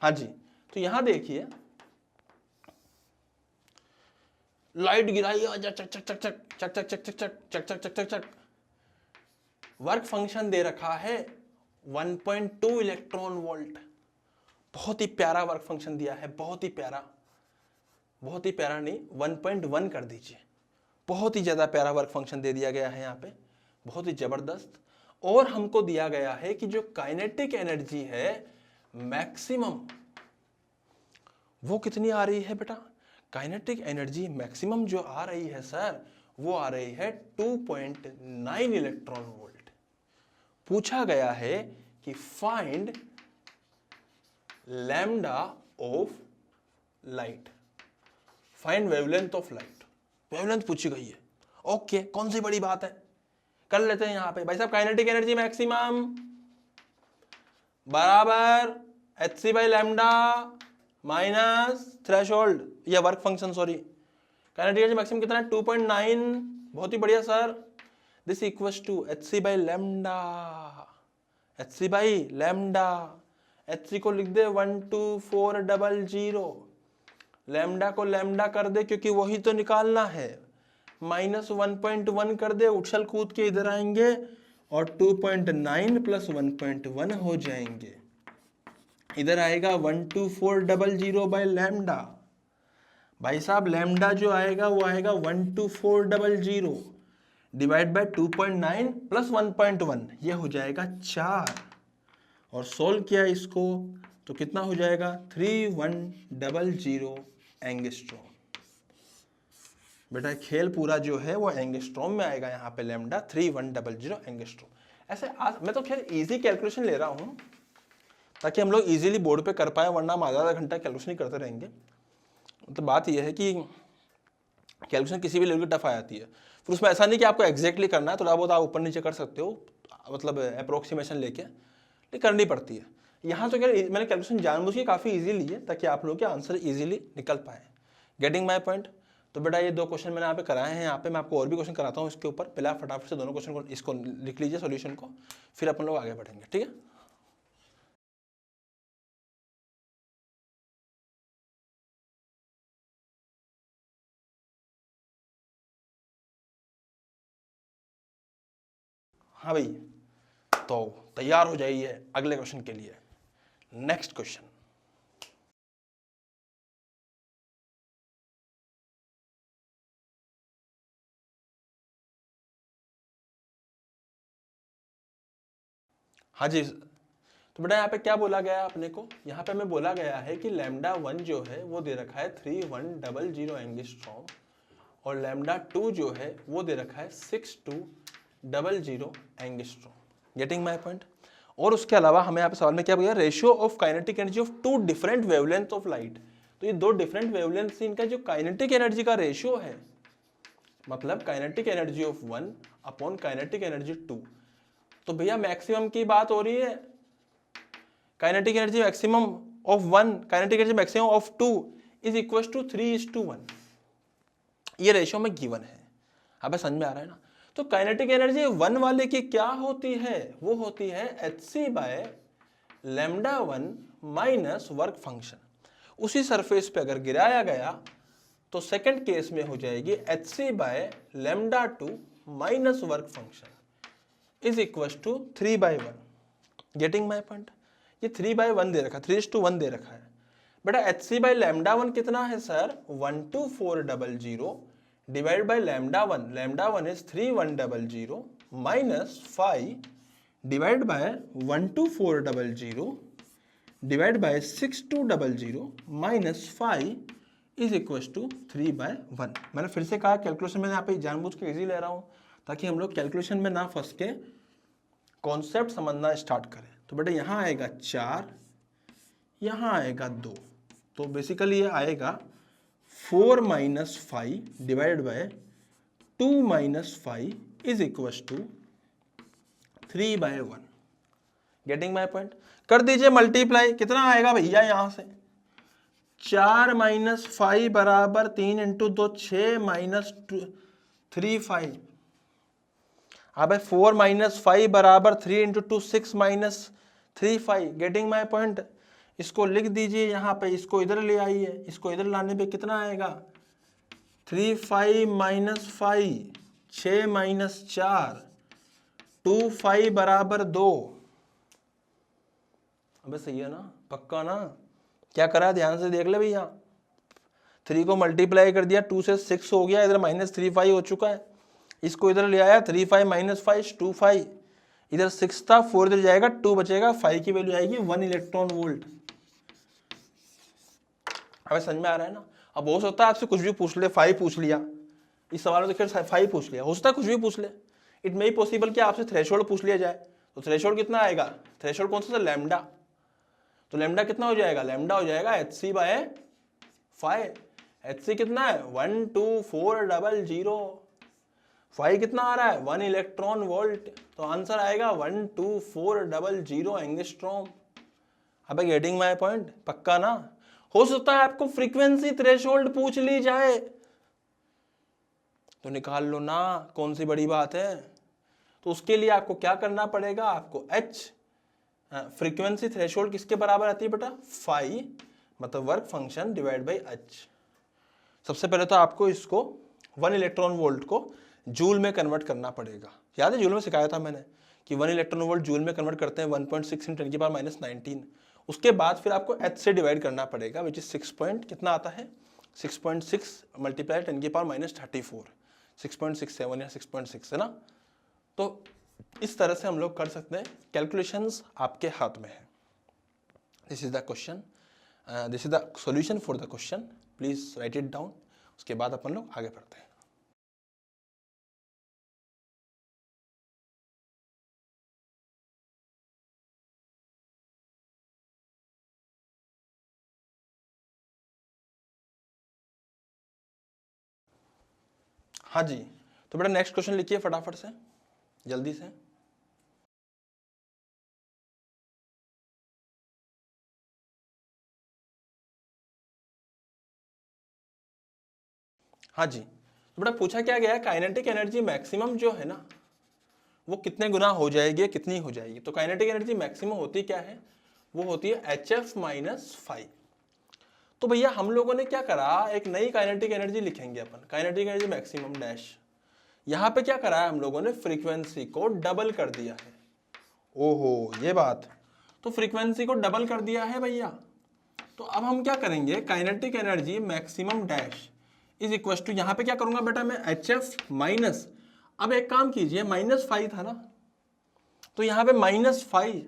हाँ जी, तो यहां देखिए लाइट गिराई, चक चक चक चक चक चक चक चक चक चक चक चक चक चक, वर्क फंक्शन दे रखा है 1.2 इलेक्ट्रॉन वोल्ट, बहुत ही प्यारा वर्क फंक्शन दिया है, बहुत ही प्यारा, बहुत ही प्यारा नहीं 1.1 कर दीजिए, बहुत ही ज्यादा प्यारा वर्क फंक्शन दे दिया गया है यहाँ पे, बहुत ही जबरदस्त। और हमको दिया गया है कि जो काइनेटिक एनर्जी है मैक्सिमम, वो कितनी आ रही है बेटा, काइनेटिक एनर्जी मैक्सिमम जो आ रही है सर, वो आ रही है 2.9 इलेक्ट्रॉन वोल्ट। पूछा गया है कि find lambda of light, find wavelength of light, wavelength पूछी गई है। ओके, कौन सी बड़ी बात है, कर लेते हैं यहां पे भाई साहब। काइनेटिक एनर्जी मैक्सिमम बराबर hc by lambda minus threshold या work function, sorry, kinetic energy maximum कितना है 2.9, बहुत ही बढ़िया sir. This equals to hc by lambda, hc by lambda, hc को लिख दे 12400, लैम्डा को लैम्डा कर दे क्योंकि वही तो निकालना है, माइनस 1.1 कर दे, उछल कूद के इधर आएंगे और 2.9 प्लस 1.1 हो जाएंगे, इधर आएगा 12400 बाय लैम्डा। भाई साहब लैम्डा जो आएगा वो आएगा 12400 डिवाइड बाय 2.9 प्लस 1.1, ये हो जाएगा 4, और सोल्व किया इसको तो कितना हो जाएगा 3100 एंगस्ट्रॉम। बेटा खेल पूरा जो है वो एंगस्ट्रॉम में आएगा, यहाँ पे लैम्डा 3100 एंगस्ट्रॉम। ऐसे मैं तो खैर इजी कैलकुलेशन ले रहा हूँ ताकि हम लोग इजीली बोर्ड पे कर पाए, वरना हम आधा घंटा कैलकुलेशन ही करते रहेंगे। तो बात यह है कि कैलकुलेशन किसी भी लेवल की टफ आ जाती है, फिर उसमें ऐसा नहीं कि आपको एग्जैक्टली करना है, थोड़ा बहुत आप ऊपर नीचे कर सकते हो, मतलब अप्रोक्सीमेशन लेके, लेकिन करनी पड़ती है। यहाँ तो क्या मैंने कैलकुलेशन जानबूझ के काफ़ी ईजी ली है ताकि आप लोग के आंसर ईजिली निकल पाए। Getting my point? तो बेटा ये 2 क्वेश्चन मैंने यहाँ पे कराए हैं, यहाँ पे मैं आपको और भी क्वेश्चन कराता हूँ इसके ऊपर, पहले आप फटाफट से दोनों क्वेश्चन को इसको लिख लीजिए सॉल्यूशन को, फिर अपन लोग आगे बढ़ेंगे, ठीक है। हाँ भाई, तो तैयार हो जाइए अगले क्वेश्चन के लिए। नेक्स्ट क्वेश्चन, हाँ जी, तो बेटा यहाँ पे क्या बोला गया है अपने को, यहाँ पे हमें बोला गया है कि लैम्डा 1 जो है वो दे रखा है 3100 एंगस्ट्रॉम, और लैम्डा 2 जो है वो दे रखा है 6200 एंगस्ट्रॉम। Getting my point? और उसके अलावा हमें यहाँ पे सवाल में क्या बोला, ratio of kinetic energy of 2 different wavelength of light. तो ये 2 डिफरेंट वेवलेंथ से इनका जो काइनेटिक एनर्जी का रेशियो है, मतलब kinetic energy of 1 upon kinetic energy 2, तो भैया मैक्सिमम की बात हो रही है। Kinetic energy maximum of 1, kinetic energy maximum of 2 is equal to 3:1, ये रेशियो में गिवन है। अब समझ में आ रहा है ना? तो काइनेटिक एनर्जी 1 वाले की क्या होती है, वो होती है hc by lambda 1 minus work function. उसी सरफेस पे अगर गिराया गया तो सेकंड केस में हो जाएगी hc by lambda 2 minus work function is equal to 3/1। Getting my point? ये 3/1 दे रखा है, 3:1 दे रखा है। बेटा hc बाय लैम्डा 1 कितना है sir, 12400 divide by lambda 1, lambda 1 is 3100 minus 5 divide by 12400 divide by 6200 minus 5 is equal to 3/1। मैंने फिर से कहा कैलकुलेशन में यहाँ पे जानबूझ के इजी ले रहा हूँ ताकि हम लोग कैलकुलेशन में ना फंस के कॉन्सेप्ट समझना स्टार्ट करें। तो बेटा यहाँ आएगा 4, यहाँ आएगा 2, तो बेसिकली ये आएगा 4 minus 5 divide by 2 minus 5 is equal to 3/1। Getting my point? कर दीजिए मल्टीप्लाई, कितना आएगा भैया यहाँ से 4 माइनस 5 बराबर 3 इंटू 2 6 माइनस 3 5। अब 4 माइनस 5 बराबर 3 into 2 6 minus 3 5। Getting my point? इसको लिख दीजिए यहाँ पे, इसको इधर ले आइए, इसको इधर लाने पे कितना आएगा 3 5 माइनस 5 6 माइनस 4 2 5 बराबर 2। अबे सही है ना, पक्का ना? क्या करा ध्यान से देख ले भैया, 3 को मल्टीप्लाई कर दिया 2 से 6 हो गया, इधर माइनस 3 5 हो चुका है, इसको इधर ले आया 3 5 माइनस 5 2 5, इधर 6 था 4 इधर जाएगा 2 बचेगा, 5 की वैल्यू आएगी 1 इलेक्ट्रॉन वोल्ट। हमें समझ में आ रहा है ना? अब हो सकता है आपसे कुछ भी पूछ ले, 5 पूछ लिया, इस सवाल में तो 5 पूछ लिया, हो सकता है कुछ भी पूछ ले। इट मे बी पॉसिबल कि आपसे थ्रेशोल्ड पूछ लिया जाए, तो थ्रेशोल्ड कितना आएगा, थ्रेशोल्ड कौन सा था लैम्डा, तो लैम्डा कितना हो जाएगा, लैम्डा हो जाएगा hc/5। hc कितना है 12400, 5 कितना आ रहा है 1 इलेक्ट्रॉन वोल्ट, तो आंसर आएगा 12400 एंगस्ट्रॉम। अबे गेटिंग माय पॉइंट? पक्का ना? हो सकता है आपको फ्रीक्वेंसी थ्रेशोल्ड पूछ ली जाए तो निकाल लो ना, कौन सी बड़ी बात है। तो उसके लिए आपको क्या करना पड़ेगा, आपको h फ्रीक्वेंसी थ्रेशोल्ड किसके बराबर आती है बेटा, फाई मतलब work function divide by h। सबसे पहले तो आपको इसको 1 इलेक्ट्रॉन वोल्ट को जूल में कन्वर्ट करना पड़ेगा। याद है जूल में सिखाया था मैंने कि 1 इलेक्ट्रॉन वोल्ट जूल में कन्वर्ट करते हैं 1.6 × 10⁻⁻19। उसके बाद फिर आपको h से डिवाइड करना पड़ेगा, विच इज 6 पॉइंट कितना आता है 6.6 मल्टीप्लाई 10⁻34, 6.67 या 6.6 है ना। तो इस तरह से हम लोग कर सकते हैं, कैलकुलेशंस आपके हाथ में है। This is the question, this is the solution for the question, please right it down. उसके बाद अपन लोग आगे बढ़ते हैं। हाँ जी, तो बेटा नेक्स्ट क्वेश्चन लिखिए फटाफट से, जल्दी से। हाँ जी, तो बेटा पूछा क्या गया है, काइनेटिक एनर्जी मैक्सिमम जो है ना वो कितने गुना हो जाएगी, कितनी हो जाएगी। तो काइनेटिक एनर्जी मैक्सिमम होती क्या है, वो होती है HF-5। तो भैया हम लोगों ने क्या करा, एक नई काइनेटिक एनर्जी लिखेंगे अपन, काइनेटिक एनर्जी मैक्सिमम डैश। यहाँ पे क्या करा है हम लोगों ने, फ्रीक्वेंसी को डबल कर दिया है। ओहो ये बात, तो फ्रीक्वेंसी को डबल कर दिया है भैया। तो अब हम क्या करेंगे, kinetic energy maximum dash is equal to, यहाँ पे क्या करूंगा बेटा मैं HF माइनस, अब एक काम कीजिए -5 था ना, तो यहाँ पे -5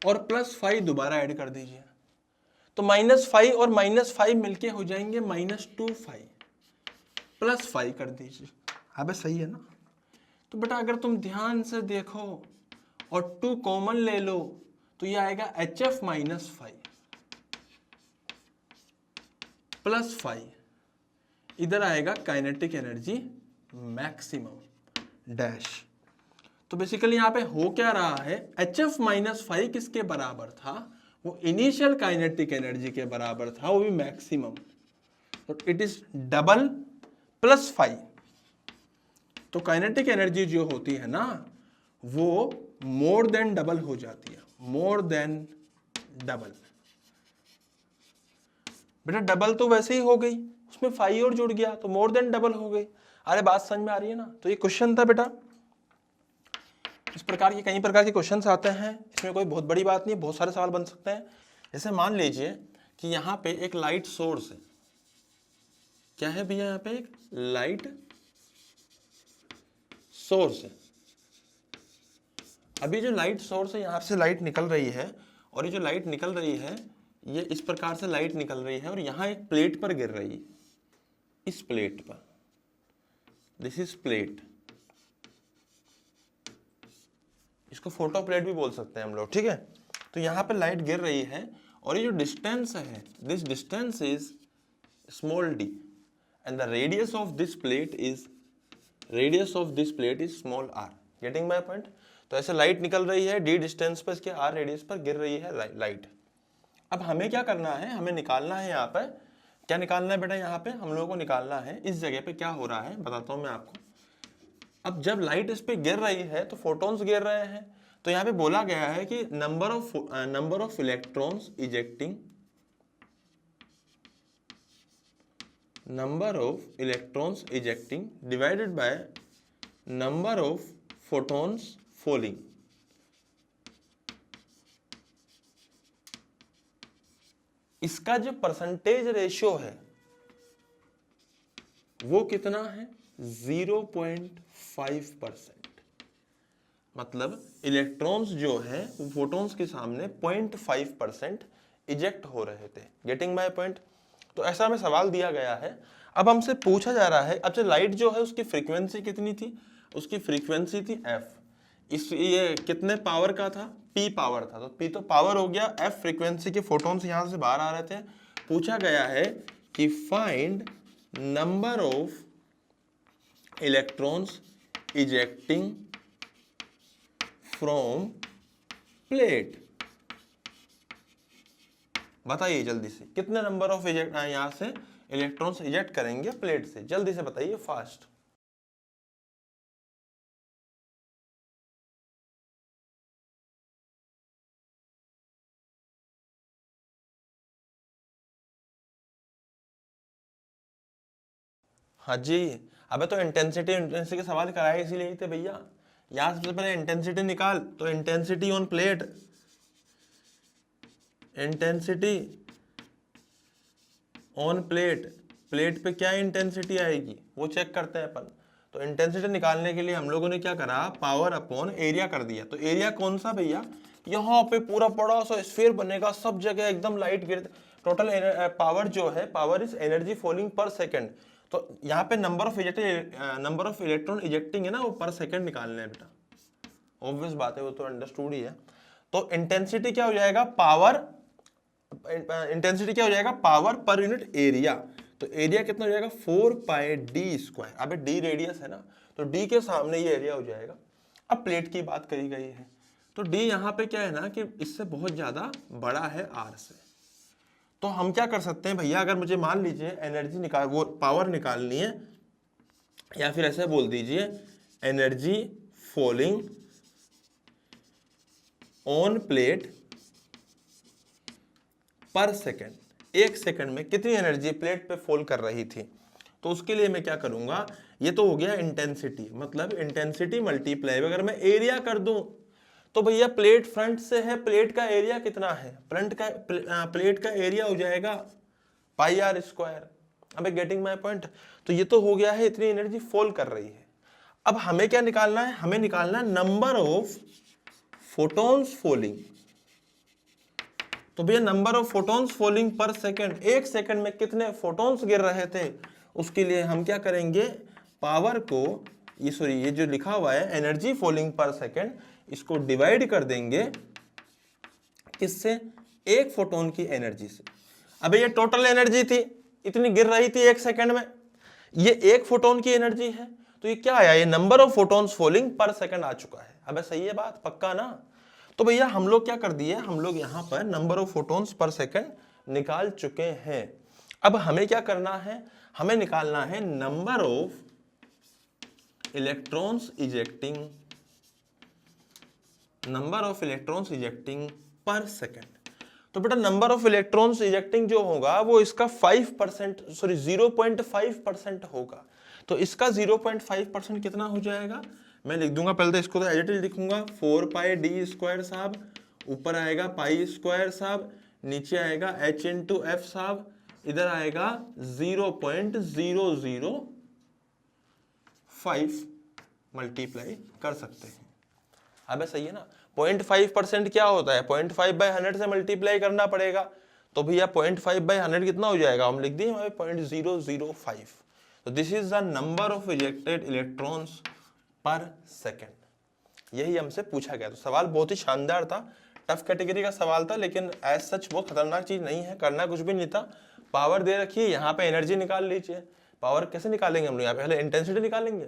और +5 दोबारा ऐड कर दीजिए, तो -5 और -5 मिलके हो जाएंगे -25, +5 कर दीजिए। अबे सही है ना। तो बेटा अगर तुम ध्यान से देखो और 2 कॉमन ले लो तो ये आएगा HF-5 +5, इधर आएगा काइनेटिक एनर्जी मैक्सिमम डैश। तो बेसिकली यहाँ पे हो क्या रहा है, HF-5 किसके बराबर था, वो इनिशियल काइनेटिक एनर्जी के बराबर था, वो भी मैक्सिमम। तो इट इज डबल +5। तो काइनेटिक एनर्जी जो होती है ना वो मोर देन डबल हो जाती है, मोर देन डबल। बेटा डबल तो वैसे ही हो गई, उसमें 5 और जुड़ गया तो मोर देन डबल हो गई। अरे बात समझ में आ रही है ना। तो ये क्वेश्चन था बेटा, इस प्रकार के कई प्रकार के क्वेश्चंस आते हैं, इसमें कोई बहुत बड़ी बात नहीं, बहुत सारे सवाल बन सकते हैं। जैसे मान लीजिए कि यहाँ पे एक लाइट सोर्स है, क्या है भैया, यहाँ पे एक लाइट सोर्स है। अभी जो लाइट सोर्स है यहाँ से लाइट निकल रही है और ये जो लाइट निकल रही है ये इस प्रकार से लाइट निकल रही है और यहाँ एक प्लेट पर गिर रही है, इस प्लेट पर, दिस इज प्लेट, इसको फोटो प्लेट भी बोल सकते हैं हम लोग, ठीक है। तो यहाँ पे लाइट गिर रही है और ये जो डिस्टेंस है, this distance is small d and the radius of this plate is small r। Getting my point? तो ऐसे लाइट निकल रही है d डिस्टेंस पर, इसके r रेडियस पर गिर रही है लाइट। अब हमें क्या करना है, हमें निकालना है यहाँ पर, क्या निकालना है बेटा, यहाँ पे हम लोगों को निकालना है इस जगह पे क्या हो रहा है, बताता हूँ मैं आपको। अब जब लाइट इस पे गिर रही है तो फोटॉन्स गिर रहे हैं, तो यहाँ पे बोला गया है कि number of electrons ejecting divided by number of photons falling. इसका जो परसेंटेज रेशियो है वो कितना है, 0.5%। मतलब इलेक्ट्रॉन्स जो है वो फोटॉन्स के सामने 0.5% इजेक्ट हो रहे थे। Getting my point? तो ऐसा हमें सवाल दिया गया है। अब हमसे पूछा जा रहा है, अब जो लाइट जो है उसकी फ्रीक्वेंसी कितनी थी, उसकी फ्रीक्वेंसी थी f, इस ये कितने पावर का था, p पावर था, तो p तो पावर हो गया, f फ्रीक्वेंसी के फोटॉन्स यहां से बाहर आ रहे थे। पूछा गया है कि find number of electrons ejecting from plate. बताइए जल्दी से, कितने नंबर ऑफ इजेक्ट यहां से इलेक्ट्रॉन्स इजेक्ट करेंगे प्लेट से, जल्दी से बताइए, फास्ट। हाँ जी, अबे तो इंटेंसिटी के सवाल कराए इसीलिए थे भैया। यहाँ सबसे पहले इंटेंसिटी निकाल, तो intensity on plate, intensity on plate, plate पे क्या इंटेंसिटी आएगी वो चेक करते हैं अपन। तो इंटेंसिटी निकालने के लिए हम लोगों ने क्या करा, पावर अपॉन एरिया कर दिया। तो एरिया कौन सा भैया, यहाँ पे पूरा बड़ा सा स्फीयर बनेगा, सब जगह एकदम लाइट गिर, टोटल पावर जो है, पावर इज एनर्जी फॉलिंग पर सेकेंड। तो यहाँ पे नंबर ऑफ इलेक्ट्रॉन इजेक्टिंग है ना, वो पर सेकेंड निकालने हैं बेटा, ऑब्वियस बात है, वो तो अंडरस्टूड ही है। तो इंटेंसिटी क्या हो जाएगा, पावर पर यूनिट एरिया। तो एरिया कितना हो जाएगा, 4πd²। अबे d रेडियस है ना, तो d के सामने ये एरिया हो जाएगा। अब प्लेट की बात करी गई है, तो d यहाँ पे क्या है ना कि इससे बहुत ज्यादा बड़ा है r से। तो हम क्या कर सकते हैं भैया, अगर मुझे मान लीजिए एनर्जी निकाल, वो पावर निकालनी है, या फिर ऐसे बोल दीजिए एनर्जी फॉलिंग ऑन प्लेट पर सेकेंड, एक सेकंड में कितनी एनर्जी प्लेट पे फॉल कर रही थी। तो उसके लिए मैं क्या करूंगा, ये तो हो गया इंटेंसिटी, मतलब इंटेंसिटी मल्टीप्लाई, अगर मैं एरिया कर दूं तो भैया प्लेट फ्रंट से है, प्लेट का एरिया कितना है, प्लेट का एरिया हो जाएगा πr²। अबे गेटिंग माय पॉइंट? तो ये तो हो गया है, इतनी एनर्जी फॉल कर रही है। अब हमें क्या निकालना है, हमें निकालना है नंबर ऑफ फोटॉन्स फॉलिंग। तो भैया नंबर ऑफ फोटॉन्स फॉलिंग पर सेकेंड, एक सेकंड में कितने फोटॉन्स गिर रहे थे, उसके लिए हम क्या करेंगे, पावर को, ये जो लिखा हुआ है एनर्जी फॉलिंग पर सेकेंड, इसको डिवाइड कर देंगे किससे, एक फोटोन की एनर्जी से। अबे ये टोटल एनर्जी थी, इतनी गिर रही थी एक सेकंड में, ये एक फोटोन की एनर्जी है, तो ये क्या आया, ये नंबर ऑफ फोटॉन्स फॉलिंग पर सेकंड आ चुका है। अबे सही है बात, पक्का ना? तो भैया हम लोग क्या कर दिए, हम लोग यहाँ पर नंबर ऑफ फोटॉन्स पर सेकंड निकाल चुके हैं। अब हमें क्या करना है, हमें निकालना है नंबर ऑफ इलेक्ट्रॉन्स इजेक्टिंग पर सेकंड। तो बेटा नंबर ऑफ इलेक्ट्रॉन्स इजेक्टिंग जो होगा वो इसका 0.5% होगा। तो इसका 0.5% कितना हो जाएगा, मैं लिख दूंगा, पहले तो इसको तो एज इट इज लिखूंगा, 4πd² साहब, ऊपर आएगा π² साहब, नीचे आएगा h/f साहब, इधर आएगा 0.005 मल्टीप्लाई कर सकते हैं। अबे सही है ना, 0.5% क्या होता है, 0.5/100 से मल्टीप्लाई करना पड़ेगा। तो भैया 0.5/100 कितना हो जाएगा, हम लिख दिए हमारे 0.005। तो this is the number of ejected electrons पर सेकेंड। यही हमसे पूछा गया। तो सवाल बहुत ही शानदार था, टफ कैटेगरी का सवाल था, लेकिन एज सच वो खतरनाक चीज नहीं है, करना कुछ भी नहीं था। पावर दे रखी है, यहाँ पे एनर्जी निकाल लीजिए। पावर कैसे निकालेंगे हम लोग, यहाँ पे पहले इंटेंसिटी निकालेंगे,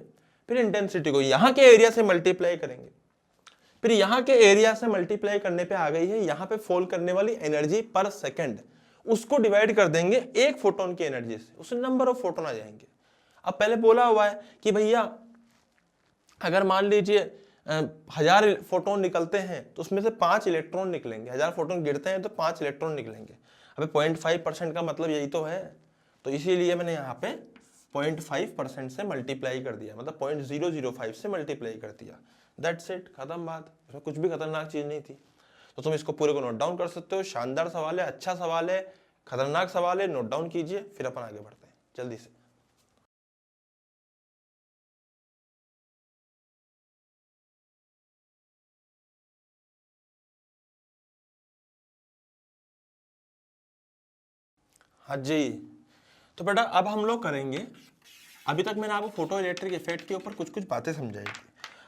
फिर इंटेंसिटी को यहाँ के एरिया से मल्टीप्लाई करेंगे, फिर यहाँ के एरिया से मल्टीप्लाई करने पे आ गई है यहाँ पे फॉल करने वाली एनर्जी पर सेकंड, उसको डिवाइड कर देंगे एक फोटोन की एनर्जी से, उससे नंबर ऑफ फोटोन आ जाएंगे। अब पहले बोला हुआ है कि भैया अगर मान लीजिए 1000 फोटोन निकलते हैं तो उसमें से 5 इलेक्ट्रॉन निकलेंगे, 1000 फोटोन गिरते हैं तो 5 इलेक्ट्रॉन निकलेंगे। अबे 0.5% का मतलब यही तो है, तो इसीलिए मैंने यहाँ पे 0.5% से मल्टीप्लाई कर दिया, मतलब 0.005 से मल्टीप्लाई कर दिया। दैट्स इट, खत्म बात, इसमें कुछ भी खतरनाक चीज नहीं थी। तो तुम इसको पूरे को नोट डाउन कर सकते हो। शानदार सवाल है, अच्छा सवाल है, खतरनाक सवाल है, नोट डाउन कीजिए, फिर अपन आगे बढ़ते हैं जल्दी से। हाँ जी, तो बेटा अब हम लोग करेंगे, अभी तक मैंने आपको फोटो इलेक्ट्रिक इफेक्ट के ऊपर कुछ कुछ बातें समझाई थी।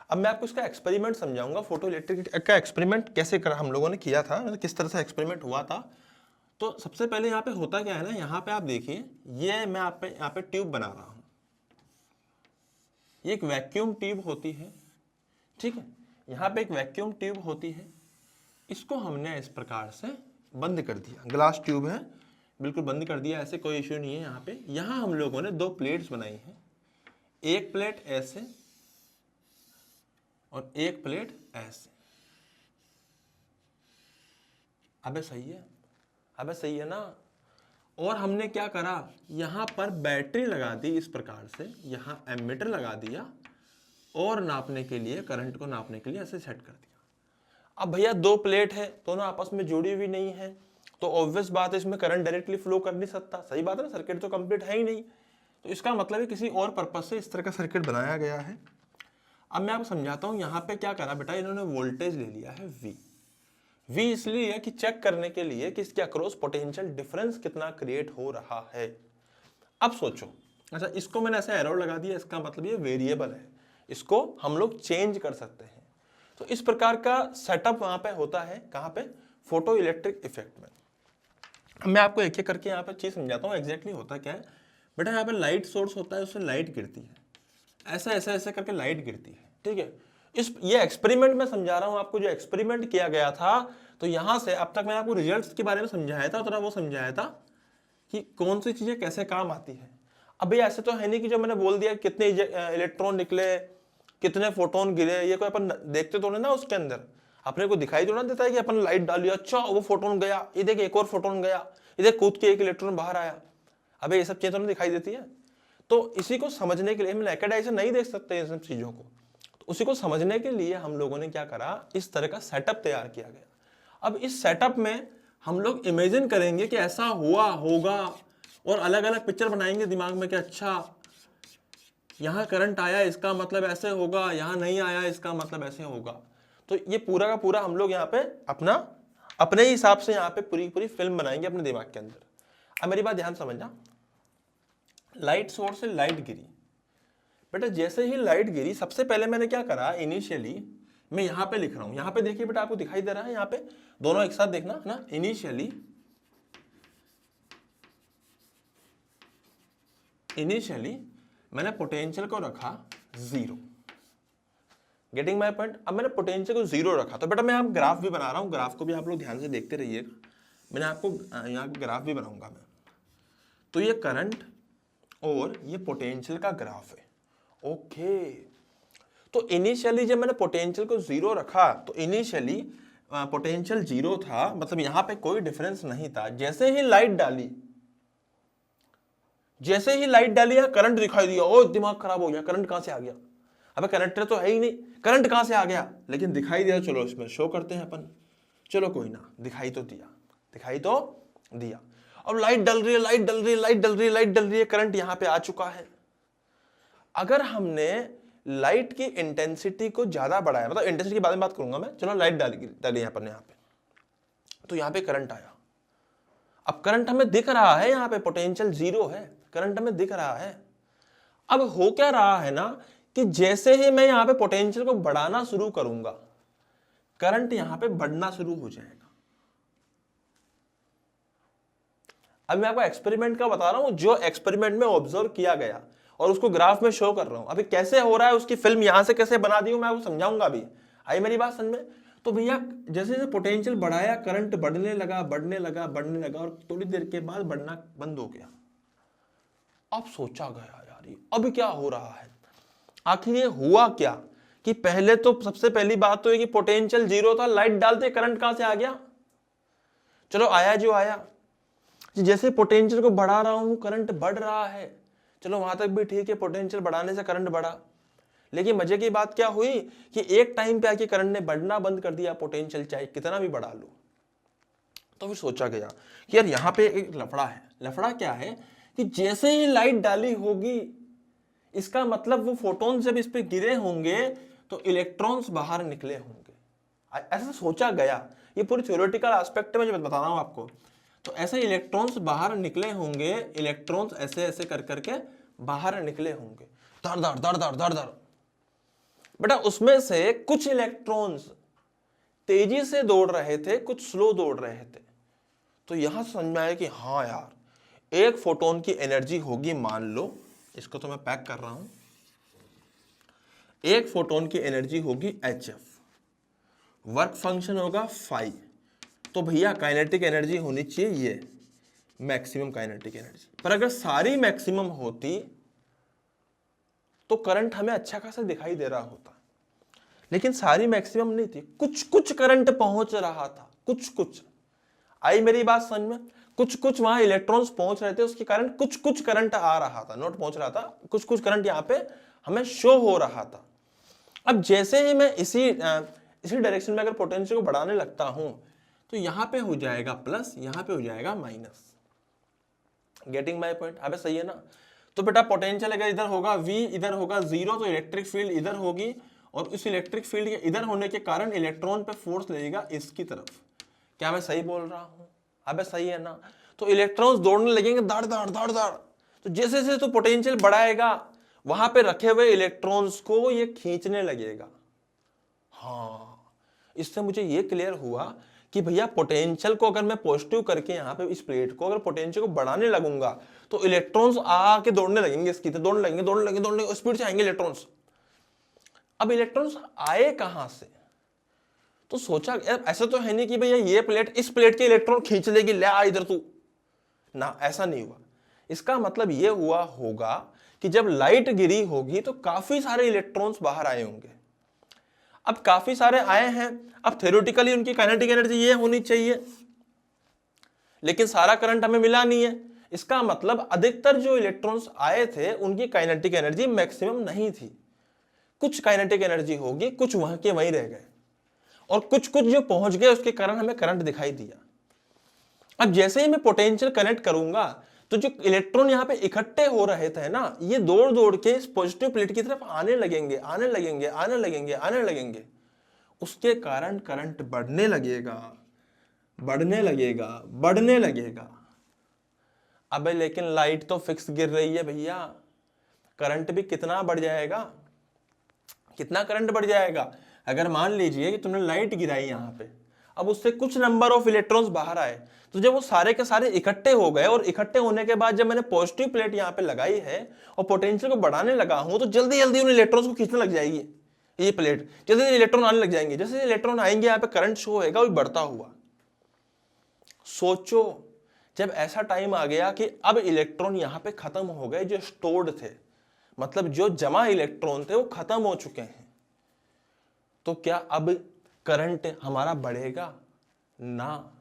अब मैं आपको इसका एक्सपेरिमेंट समझाऊंगा, फोटो इलेक्ट्रिक का एक्सपेरिमेंट कैसे कर हम लोगों ने किया था, मतलब किस तरह से एक्सपेरिमेंट हुआ था। तो सबसे पहले यहाँ पे होता क्या है ना, यहाँ पे आप देखिए, ये मैं आप यहाँ पे ट्यूब बना रहा हूँ, ये एक वैक्यूम ट्यूब होती है, ठीक है, यहाँ पे एक वैक्यूम ट्यूब होती है, इसको हमने इस प्रकार से बंद कर दिया, ग्लास ट्यूब है, बिल्कुल बंद कर दिया, ऐसे कोई इश्यू नहीं है। यहाँ पे यहाँ हम लोगों ने 2 प्लेट्स बनाई हैं, एक प्लेट ऐसे और एक प्लेट ऐसे। अबे सही है, अबे सही है ना। और हमने क्या करा, यहाँ पर बैटरी लगा दी इस प्रकार से, यहाँ एमीटर लगा दिया और नापने के लिए, करंट को नापने के लिए ऐसे सेट कर दिया। अब भैया 2 प्लेट है, दोनों आपस में जुड़ी हुई नहीं है, तो ऑब्वियस बात है इसमें करंट डायरेक्टली फ्लो कर नहीं सकता, सही बात है ना, सर्किट तो कंप्लीट है ही नहीं। तो इसका मतलब है किसी और पर्पज से इस तरह का सर्किट बनाया गया है। अब मैं आपको समझाता हूं, यहाँ पे क्या करा बेटा, इन्होंने वोल्टेज ले लिया है V इसलिए कि चेक करने के लिए कि इसके अक्रॉस पोटेंशियल डिफरेंस कितना क्रिएट हो रहा है। अब सोचो, अच्छा इसको मैंने ऐसा एरो लगा दिया, इसका मतलब ये वेरिएबल है, इसको हम लोग चेंज कर सकते हैं। तो इस प्रकार का सेटअप वहां पे होता है, कहाँ पे, फोटो इलेक्ट्रिक इफेक्ट में। मैं आपको एक एक करके यहाँ पे चीज समझाता हूँ एग्जैक्टली होता क्या है। बेटा यहाँ पे लाइट सोर्स होता है, उससे लाइट गिरती है, ऐसा ऐसा ऐसा करके लाइट गिरती है, ठीक है। ये एक्सपेरिमेंट में समझा रहा हूँ आपको, जो एक्सपेरिमेंट किया गया था, तो यहाँ से अब तक मैंने आपको रिजल्ट्स के बारे में समझाया था, थोड़ा वो समझाया था कि कौन सी चीजें कैसे काम आती है। अब भैया ऐसे तो है नहीं कि जो मैंने बोल दिया कितने इलेक्ट्रॉन निकले, कितने फोटोन गिरे, ये कोई अपन देखते तो नहीं ना, उसके अंदर अपने को दिखाई तो ना देता है कि अपन लाइट डाली, अच्छा वो फोटोन गया, ये देख एक और फोटोन गया, इधर कूद के एक इलेक्ट्रॉन बाहर आया। अबे ये सब चीजें तो नहीं दिखाई देती है। तो इसी को समझने के लिए, हम नेकेड आई से नहीं देख सकते इन सब चीजों को, तो उसी को समझने के लिए हम लोगों ने क्या करा, इस तरह का सेटअप तैयार किया गया। अब इस सेटअप में हम लोग इमेजिन करेंगे कि ऐसा हुआ होगा, और अलग अलग पिक्चर बनाएंगे दिमाग में कि अच्छा यहाँ करंट आया इसका मतलब ऐसे होगा, यहाँ नहीं आया इसका मतलब ऐसे होगा। तो ये पूरा का पूरा हम लोग यहाँ पे अपने हिसाब से यहाँ पे पूरी पूरी फिल्म बनाएंगे अपने दिमाग के अंदर। अब मेरी बात ध्यान समझना, लाइट सोर्स से लाइट गिरी, बेटा जैसे ही लाइट गिरी सबसे पहले मैंने क्या करा, इनिशियली मैं यहाँ पे लिख रहा हूँ, यहाँ पे देखिए बेटा आपको दिखाई दे रहा है, यहाँ पे दोनों एक साथ देखना है ना। इनिशियली मैंने पोटेंशियल को रखा 0, गेटिंग माई पॉइंट। अब मैंने पोटेंशियल को 0 रखा, तो बेटा मैं आप ग्राफ भी बना रहा हूँ, ग्राफ को भी आप लोग ध्यान से देखते रहिएगा, मैंने आपको यहाँ ग्राफ भी बनाऊंगा मैं। तो ये करंट और ये पोटेंशियल का ग्राफ है, ओके। तो इनिशियली जब मैंने पोटेंशियल को 0 रखा, तो इनिशियली पोटेंशियल 0 था, मतलब यहाँ पे कोई डिफरेंस नहीं था। जैसे ही लाइट डाली या करंट दिखाई दिया, ओ दिमाग खराब हो गया, करंट कहां से आ गया, अबे करंट तो है ही नहीं, करंट कहां से आ गया, लेकिन दिखाई दिया, चलो इसमें शो करते हैं अपन, चलो कोई ना, दिखाई तो दिया। अब लाइट डल रही है, करंट यहां पे आ चुका है। अगर हमने लाइट की इंटेंसिटी को ज्यादा बढ़ाया, मतलब इंटेंसिटी के बारे में बात करूंगा मैं, चलो लाइट डाली यहाँ पर, तो यहाँ पे करंट आया। अब करंट हमें दिख रहा है, यहाँ पे पोटेंशियल 0 है, करंट हमें दिख रहा है। अब हो क्या रहा है ना कि जैसे ही मैं यहाँ पे पोटेंशियल को बढ़ाना शुरू करूंगा, करंट यहाँ पे बढ़ना शुरू हो जाएगा। अब मैं आपको एक्सपेरिमेंट का बता रहा हूं, जो एक्सपेरिमेंट में ऑब्जर्व किया गया और उसको ग्राफ में शो कर रहा हूं। अभी कैसे हो रहा है उसकी फिल्म यहां से कैसे बना दी हूं मैं आपको समझाऊंगा अभी। आई मेरी बात समझ में? तो भैया जैसे जैसे पोटेंशियल बढ़ाया, करंट बढ़ने लगा बढ़ने लगा बढ़ने लगा और थोड़ी देर के बाद बढ़ना बंद हो गया। अब सोचा गया यार ये अब क्या हो रहा है, आखिर ये हुआ क्या? कि पहले तो सबसे पहली बात तो है कि पोटेंशियल 0 था, लाइट डालते करंट कहां से आ गया? चलो आया जो आया, जैसे पोटेंशियल को बढ़ा रहा हूं करंट बढ़ रहा है, चलो वहां तक भी ठीक है, पोटेंशियल बढ़ाने से करंट बढ़ा। लेकिन मजे की बात क्या हुई कि एक टाइम पे आके करंट ने बढ़ना बंद कर दिया, पोटेंशियल चाहे कितना भी बढ़ा लो। तो फिर सोचा गया कि यार यहाँ पे एक लफड़ा है। लफड़ा क्या है कि जैसे ही लाइट डाली होगी, इसका मतलब वो फोटोन जब इस पे गिरे होंगे तो इलेक्ट्रॉन्स बाहर निकले होंगे। ऐसा सोचा गया, ये पूरी थ्योरेटिकल एस्पेक्ट में जो बता रहा हूं आपको। तो ऐसे इलेक्ट्रॉन्स बाहर निकले होंगे, इलेक्ट्रॉन्स ऐसे ऐसे कर करके बाहर निकले होंगे, धड़ धड़ धड़ धड़ धड़ धड़। बेटा उसमें से कुछ इलेक्ट्रॉन्स तेजी से दौड़ रहे थे, कुछ स्लो दौड़ रहे थे। तो यहां समझ में आया कि हाँ यार, एक फोटोन की एनर्जी होगी, मान लो इसको तो मैं पैक कर रहा हूं, एक फोटोन की एनर्जी होगी HF, वर्क फंक्शन होगा phi। तो भैया काइनेटिक एनर्जी होनी चाहिए ये मैक्सिमम काइनेटिक एनर्जी। पर अगर सारी मैक्सिमम होती तो करंट हमें अच्छा खासा दिखाई दे रहा होता, लेकिन सारी मैक्सिमम नहीं थी, कुछ कुछ करंट पहुंच रहा था, कुछ कुछ। आई मेरी बात समझ में? कुछ कुछ वहां इलेक्ट्रॉन्स पहुंच रहे थे, उसके कारण कुछ कुछ करंट आ रहा था, नोट पहुंच रहा था, कुछ कुछ करंट यहाँ पे हमें शो हो रहा था। अब जैसे ही मैं इसी डायरेक्शन में अगर पोटेंशियल को बढ़ाने लगता हूं तो यहां पे हो जाएगा प्लस, यहां पे हो जाएगा माइनस। Getting my point? अबे सही है ना? तो बेटा पोटेंशियल अगर इधर होगा V, इधर होगा 0, तो इलेक्ट्रिक फील्ड इधर होगी और उस इलेक्ट्रिक फील्ड के इधर होने के कारण इलेक्ट्रॉन पे फोर्स लगेगा इसकी तरफ। क्या मैं सही बोल रहा हूं? अबे सही है ना? तो इलेक्ट्रॉन्स दौड़ने लगेंगे धड़ धड़ धड़ धड़। तो जैसे जैसे तो पोटेंशियल बढ़ाएगा, वहां पे रखे हुए इलेक्ट्रॉन्स को ये खींचने लगेगा। हाँ, इससे मुझे ये क्लियर हुआ कि भैया पोटेंशियल को अगर मैं पॉजिटिव करके यहाँ पे इस प्लेट को अगर पोटेंशियल को बढ़ाने लगूंगा तो इलेक्ट्रॉन्स आके दौड़ने लगेंगे, इसकी तरफ दौड़ने लगेंगे, दौड़ने लगेंगे, दौड़ने स्पीड से आएंगे इलेक्ट्रॉन्स। अब इलेक्ट्रॉन्स आए कहां से? तो सोचा ऐसा तो है नहीं कि भैया ये प्लेट इस प्लेट के इलेक्ट्रॉन खींच लेगी, ले आ इधर तू ना, ऐसा नहीं हुआ। इसका मतलब ये हुआ होगा कि जब लाइट गिरी होगी तो काफी सारे इलेक्ट्रॉन्स बाहर आए होंगे। अब काफी सारे आए हैं, अब थ्योरेटिकली उनकी काइनेटिक एनर्जी ये होनी चाहिए, लेकिन सारा करंट हमें मिला नहीं है। इसका मतलब अधिकतर जो इलेक्ट्रॉन्स आए थे उनकी काइनेटिक एनर्जी मैक्सिमम नहीं थी, कुछ काइनेटिक एनर्जी होगी, कुछ वहां के वहीं रह गए और कुछ कुछ जो पहुंच गए उसके कारण हमें करंट दिखाई दिया। अब जैसे ही मैं पोटेंशियल कनेक्ट करूंगा तो जो इलेक्ट्रॉन यहाँ पे इकट्ठे हो रहे थे ना, ये दौड़ दौड़ के इस पॉजिटिव प्लेट की तरफ आने लगेंगे, आने लगेंगे, आने लगेंगे, आने लगेंगे। उसके कारण करंट बढ़ने लगेगा, बढ़ने लगेगा, बढ़ने लगेगा। अबे लेकिन लाइट तो फिक्स गिर रही है भैया, करंट भी कितना बढ़ जाएगा? कितना करंट बढ़ जाएगा? अगर मान लीजिए कि तुमने लाइट गिराई यहाँ पे, अब उससे कुछ नंबर ऑफ इलेक्ट्रॉन्स बाहर आए, तो जब वो सारे के सारे इकट्ठे हो गए और इकट्ठे होने के बाद जब मैंने पॉजिटिव प्लेट यहाँ पे लगाई है और पोटेंशियल को बढ़ाने लगा हूं, तो जल्दी जल्दी उन इलेक्ट्रॉन्स को खींचने लग जाएगी ये प्लेट, जल्दी इलेक्ट्रॉन आने लग जाएंगे। जैसे इलेक्ट्रॉन आएंगे यहाँ पे करंट शो होगा वो बढ़ता हुआ। सोचो जब ऐसा टाइम आ गया कि अब इलेक्ट्रॉन यहाँ पे खत्म हो गए जो स्टोर्ड थे, मतलब जो जमा इलेक्ट्रॉन थे वो खत्म हो चुके हैं, तो क्या अब करंट हमारा बढ़ेगा? ना।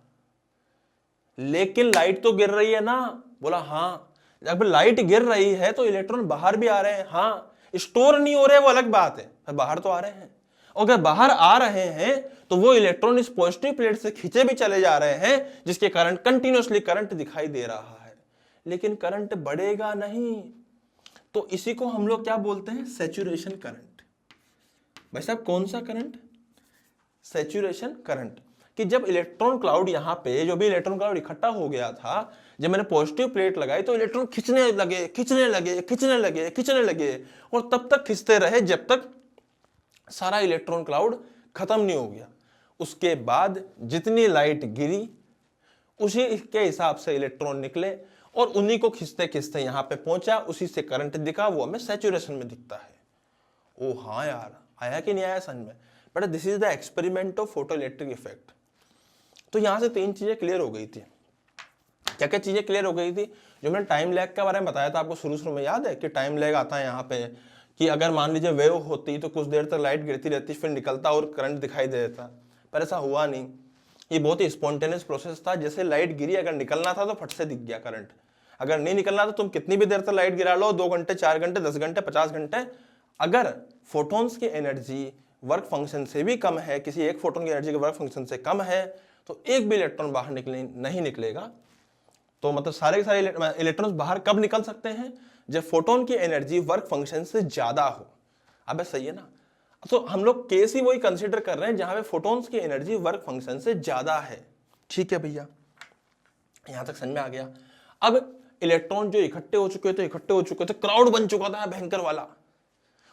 लेकिन लाइट तो गिर रही है ना? बोला हाँ। अब लाइट गिर रही है तो इलेक्ट्रॉन बाहर भी आ रहे हैं, हाँ। स्टोर नहीं हो रहे वो अलग बात है, बाहर तो आ रहे हैं। और अगर बाहर आ रहे हैं तो वो इलेक्ट्रॉन इस पॉजिटिव प्लेट से खींचे भी चले जा रहे हैं, जिसके कारण कंटिन्यूअसली करंट दिखाई दे रहा है, लेकिन करंट बढ़ेगा नहीं। तो इसी को हम लोग क्या बोलते हैं, सैचुरेशन करंट। भाई साहब कौन सा करंट, सैचुरेशन करंट। कि जब इलेक्ट्रॉन क्लाउड यहाँ पे जो भी इलेक्ट्रॉन क्लाउड इकट्ठा हो गया था, जब मैंने पॉजिटिव प्लेट लगाई तो इलेक्ट्रॉन खिंचने लगे खिंचने लगे खिंचने लगे खिंचने लगे, और तब तक खिंचते रहे जब तक सारा इलेक्ट्रॉन क्लाउड खत्म नहीं हो गया। उसके बाद जितनी लाइट गिरी उसी के हिसाब से इलेक्ट्रॉन निकले, और उन्हीं को खिंचते खिंचते यहाँ पे पहुंचा, उसी से करंट दिखा, वो हमें सैचुरेशन में दिखता है। ओ हाँ यार, आया कि नहीं आया समझ में। But this is the experiment of photo electric effect. तो यहां से 3 चीजें क्लियर हो गई थी। क्या क्या चीजें क्लियर हो गई थी, जो मैंने टाइम लैग के बारे में बताया था आपको शुरू में, याद है कि टाइम लैग आता है यहाँ पे, कि अगर मान लीजिए वेव होती तो कुछ देर तक लाइट गिरती रहती, फिर निकलता और करंट दिखाई दे देता, पर ऐसा हुआ नहीं। ये बहुत ही स्पॉन्टेनियस प्रोसेस था, जैसे लाइट गिरी, अगर निकलना था तो फट से दिख गया करंट, अगर नहीं निकलना तो तुम कितनी भी देर तक लाइट गिरा लो, 2 घंटे 4 घंटे 10 घंटे 50 घंटे, अगर फोटॉन्स की एनर्जी वर्क फंक्शन से भी कम है, किसी एक फोटोन की एनर्जी के वर्क फंक्शन से कम है, तो एक भी इलेक्ट्रॉन बाहर नहीं निकलेगा। तो मतलब सारे के सारे इलेक्ट्रॉन्स बाहर कब निकल सकते हैं, जब फोटोन की एनर्जी वर्क फंक्शन से ज्यादा हो। अब सही है ना। तो हम लोग केस ही वही कंसीडर कर रहे हैं जहां पे फोटोन्स की एनर्जी वर्क फंक्शन से ज्यादा है। ठीक है भैया, यहां तक समझ में आ गया। अब इलेक्ट्रॉन जो इकट्ठे हो चुके थे, क्राउड बन चुका था भयंकर वाला,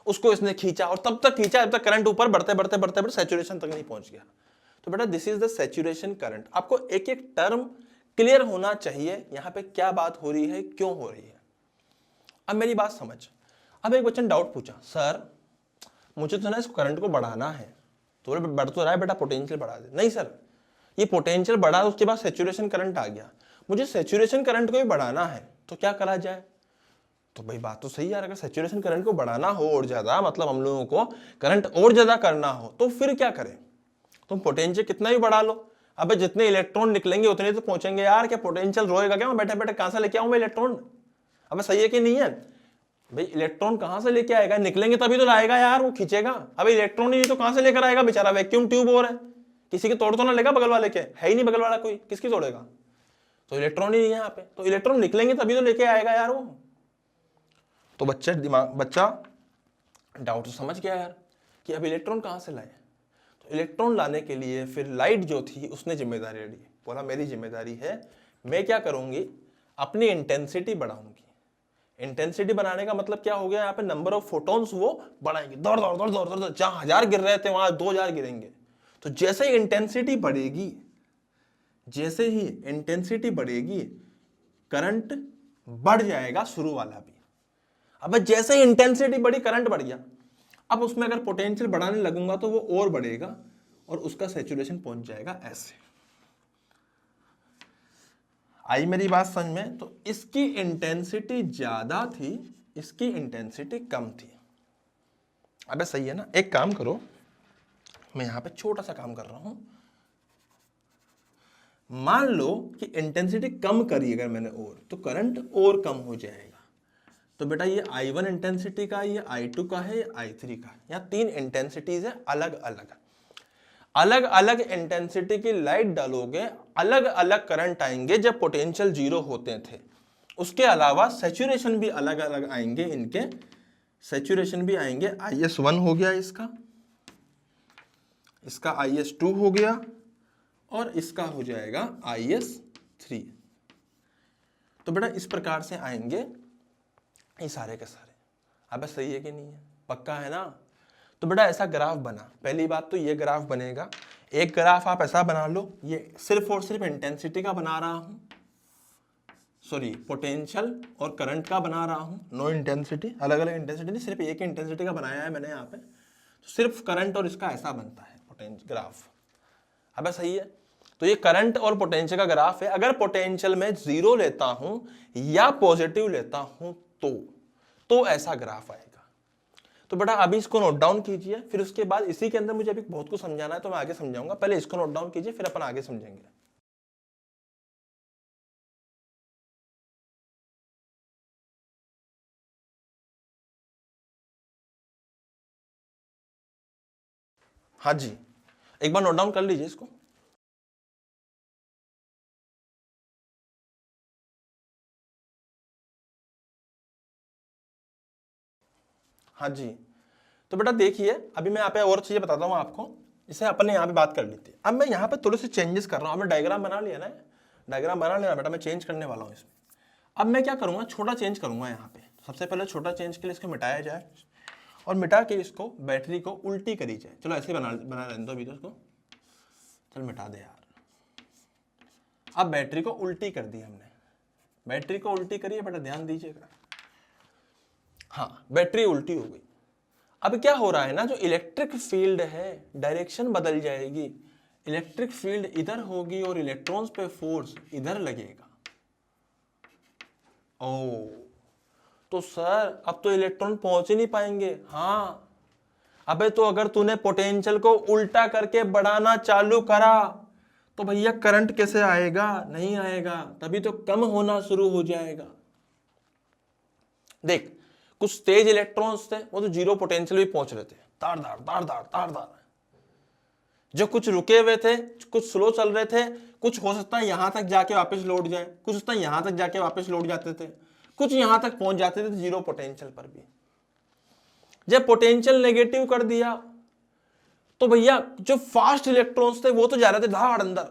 उसको इसने खींचा, और तब तक खींचा जब तक करंट ऊपर बढ़ते बढ़ते बढ़ते बढ़ते सैचुरेशन तक नहीं पहुंच गया। तो बेटा this is the saturation current. आपको एक एक टर्म क्लियर होना चाहिए, यहां पे क्या बात हो रही है, क्यों हो रही है। अब मेरी बात समझ। अब एक बच्चे ने डाउट पूछा, सर मुझे तो ना इस करंट को बढ़ाना है, तो बढ़ तो रहा है बेटा, पोटेंशियल बढ़ा दे। नहीं सर, ये पोटेंशियल बढ़ा, उसके बाद सैचुरेशन करंट आ गया, मुझे सैचुरेशन करंट को भी बढ़ाना है, तो क्या करा जाए। तो भाई बात तो सही है यार, अगर सैचुरेशन करंट को बढ़ाना हो और ज्यादा, मतलब हम लोगों को करंट और ज्यादा करना हो, तो फिर क्या करें। तुम पोटेंशियल कितना भी बढ़ा लो, अबे जितने इलेक्ट्रॉन निकलेंगे उतने तो पहुंचेंगे यार, क्या पोटेंशियल रोएगा क्या, मैं बैठे बैठे कहां से लेके आऊं मैं इलेक्ट्रॉन। अबे सही है कि नहीं है भाई, इलेक्ट्रॉन कहां से लेके आएगा, निकलेंगे तभी तो लाएगा यार, वो खींचेगा। अबे इलेक्ट्रॉन ही तो कहां से लेकर आएगा बेचारा, वैक्यूम ट्यूब और है, किसी के तोड़ तो ना लेगा बगल वाले के, है ही नहीं बगल वाला कोई, किसकी तोड़ेगा। तो इलेक्ट्रॉन ही नहीं है यहाँ पे, तो इलेक्ट्रॉन निकलेंगे तभी तो लेके आएगा यार वो। तो बच्चा डाउट तो समझ गया यार, कि अब इलेक्ट्रॉन कहां से लाए। तो इलेक्ट्रॉन लाने के लिए फिर लाइट जो थी उसने जिम्मेदारी ली, बोला मेरी जिम्मेदारी है, मैं क्या करूंगी, अपनी इंटेंसिटी बढ़ाऊंगी। इंटेंसिटी बनाने का मतलब क्या हो गया, यहाँ पे नंबर ऑफ फोटॉन्स वो बढ़ाएंगे, दौड़ दौड़ दौड़ दौड़ दौड़, जहां 1000 गिर रहे थे वहां 2000 गिरेंगे। तो जैसे ही इंटेंसिटी बढ़ेगी, जैसे ही इंटेंसिटी बढ़ेगी, करंट बढ़ जाएगा शुरू वाला भी। अब जैसे ही इंटेंसिटी बढ़ी करंट बढ़ गया, अब उसमें अगर पोटेंशियल बढ़ाने लगूंगा तो वो और बढ़ेगा, और उसका सैचुरेशन पहुंच जाएगा ऐसे। आई मेरी बात समझ में। तो इसकी इंटेंसिटी ज्यादा थी, इसकी इंटेंसिटी कम थी। अबे सही है ना। एक काम करो, मैं यहां पे छोटा सा काम कर रहा हूं, मान लो कि इंटेंसिटी कम करी अगर मैंने और, तो करंट और कम हो जाएगा। तो बेटा ये I1 इंटेंसिटी का, ये I2 का है, ये I3 का, यहाँ 3 इंटेंसिटीज है अलग अलग। अलग अलग इंटेंसिटी की लाइट डालोगे, अलग अलग करंट आएंगे जब पोटेंशियल 0 होते थे। उसके अलावा सैचुरेशन भी अलग अलग आएंगे, इनके सैचुरेशन भी आएंगे। IS1 हो गया इसका, इसका IS2 हो गया, और इसका हो जाएगा IS3। तो बेटा इस प्रकार से आएंगे ये सारे के सारे। अब सही है कि नहीं है, पक्का है ना। तो बेटा ऐसा ग्राफ बना, पहली बात तो ये ग्राफ बनेगा। एक ग्राफ आप ऐसा बना लो, ये सिर्फ और सिर्फ इंटेंसिटी का बना रहा हूं, सॉरी पोटेंशियल और करंट का बना रहा हूं, नो इंटेंसिटी, अलग अलग इंटेंसिटी नहीं, सिर्फ एक इंटेंसिटी का बनाया है मैंने यहाँ पे। तो सिर्फ करंट और इसका ऐसा बनता है पोटेंशियल ग्राफ। अब सही है। तो ये करंट और पोटेंशियल का ग्राफ है। अगर पोटेंशियल में 0 लेता हूं या पॉजिटिव लेता हूं तो ऐसा ग्राफ आएगा। तो बेटा अभी इसको नोट डाउन कीजिए, फिर उसके बाद इसी के अंदर मुझे अभी बहुत कुछ समझाना है, तो मैं आगे समझाऊंगा। पहले इसको नोट डाउन कीजिए, फिर अपन आगे समझेंगे। हाँ जी, एक बार नोट डाउन कर लीजिए इसको। हाँ जी। तो बेटा देखिए, अभी मैं यहाँ पे और चीजें बताता हूँ आपको, इसे अपने यहाँ पे बात कर लेते हैं। अब मैं यहाँ पे थोड़े से चेंजेस कर रहा हूँ। हमने डायग्राम बना लिया ना, डायग्राम बना लिया बेटा, मैं चेंज करने वाला हूँ इसमें। अब मैं क्या करूँगा, छोटा चेंज करूँगा यहाँ पे। सबसे पहले छोटा चेंज के लिए इसको मिटाया जाए और मिटा के इसको बैटरी को उल्टी करी जाए। चलो ऐसे बना रहने दो अभी तो इसको, चल मिटा दे यार। अब बैटरी को उल्टी कर दी हमने, बैटरी को उल्टी करिए बेटा, ध्यान दीजिएगा। हाँ, बैटरी उल्टी हो गई। अब क्या हो रहा है ना, जो इलेक्ट्रिक फील्ड है डायरेक्शन बदल जाएगी। इलेक्ट्रिक फील्ड इधर होगी और इलेक्ट्रॉन्स पे फोर्स इधर लगेगा। ओ, तो सर अब तो इलेक्ट्रॉन पहुंच ही नहीं पाएंगे। हाँ, अबे तो अगर तूने पोटेंशियल को उल्टा करके बढ़ाना चालू करा तो भैया करंट कैसे आएगा? नहीं आएगा, तभी तो कम होना शुरू हो जाएगा। देख, कुछ तेज इलेक्ट्रॉन्स थे, वो तो जीरो पोटेंशियल भी पहुंच रहे थे, तार दार तार दार तार दार। जो कुछ रुके हुए थे, कुछ स्लो चल रहे थे, कुछ हो सकता है यहां तक जाके वापस लौट जाए, कुछ होता है यहां तक जाके वापस लौट जाते थे, कुछ यहां तक पहुंच जाते थे जीरो पोटेंशियल पर भी। जब पोटेंशियल नेगेटिव कर दिया तो भैया जो फास्ट इलेक्ट्रॉन्स थे वो तो जा रहे थे धाड़ अंदर,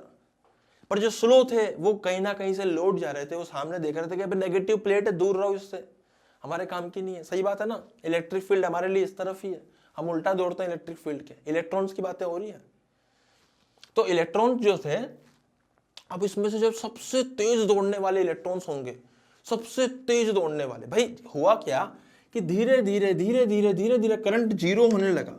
पर जो स्लो थे वो कहीं ना कहीं से लौट जा रहे थे। वो सामने देख रहे थे कि अभी नेगेटिव प्लेट है, दूर रहो इससे, हमारे काम की नहीं है। सही बात है ना, इलेक्ट्रिक फील्ड हमारे लिए इस तरफ ही है, हम उल्टा दौड़ते हैं इलेक्ट्रिक फील्ड के। इलेक्ट्रॉन्स की बातें हो रही है। तो इलेक्ट्रॉन जो थे, अब इसमें से जब सबसे तेज दौड़ने वाले इलेक्ट्रॉन्स होंगे, सबसे तेज दौड़ने वाले, भाई हुआ क्या कि धीरे धीरे धीरे धीरे धीरे धीरे करंट जीरो होने लगा।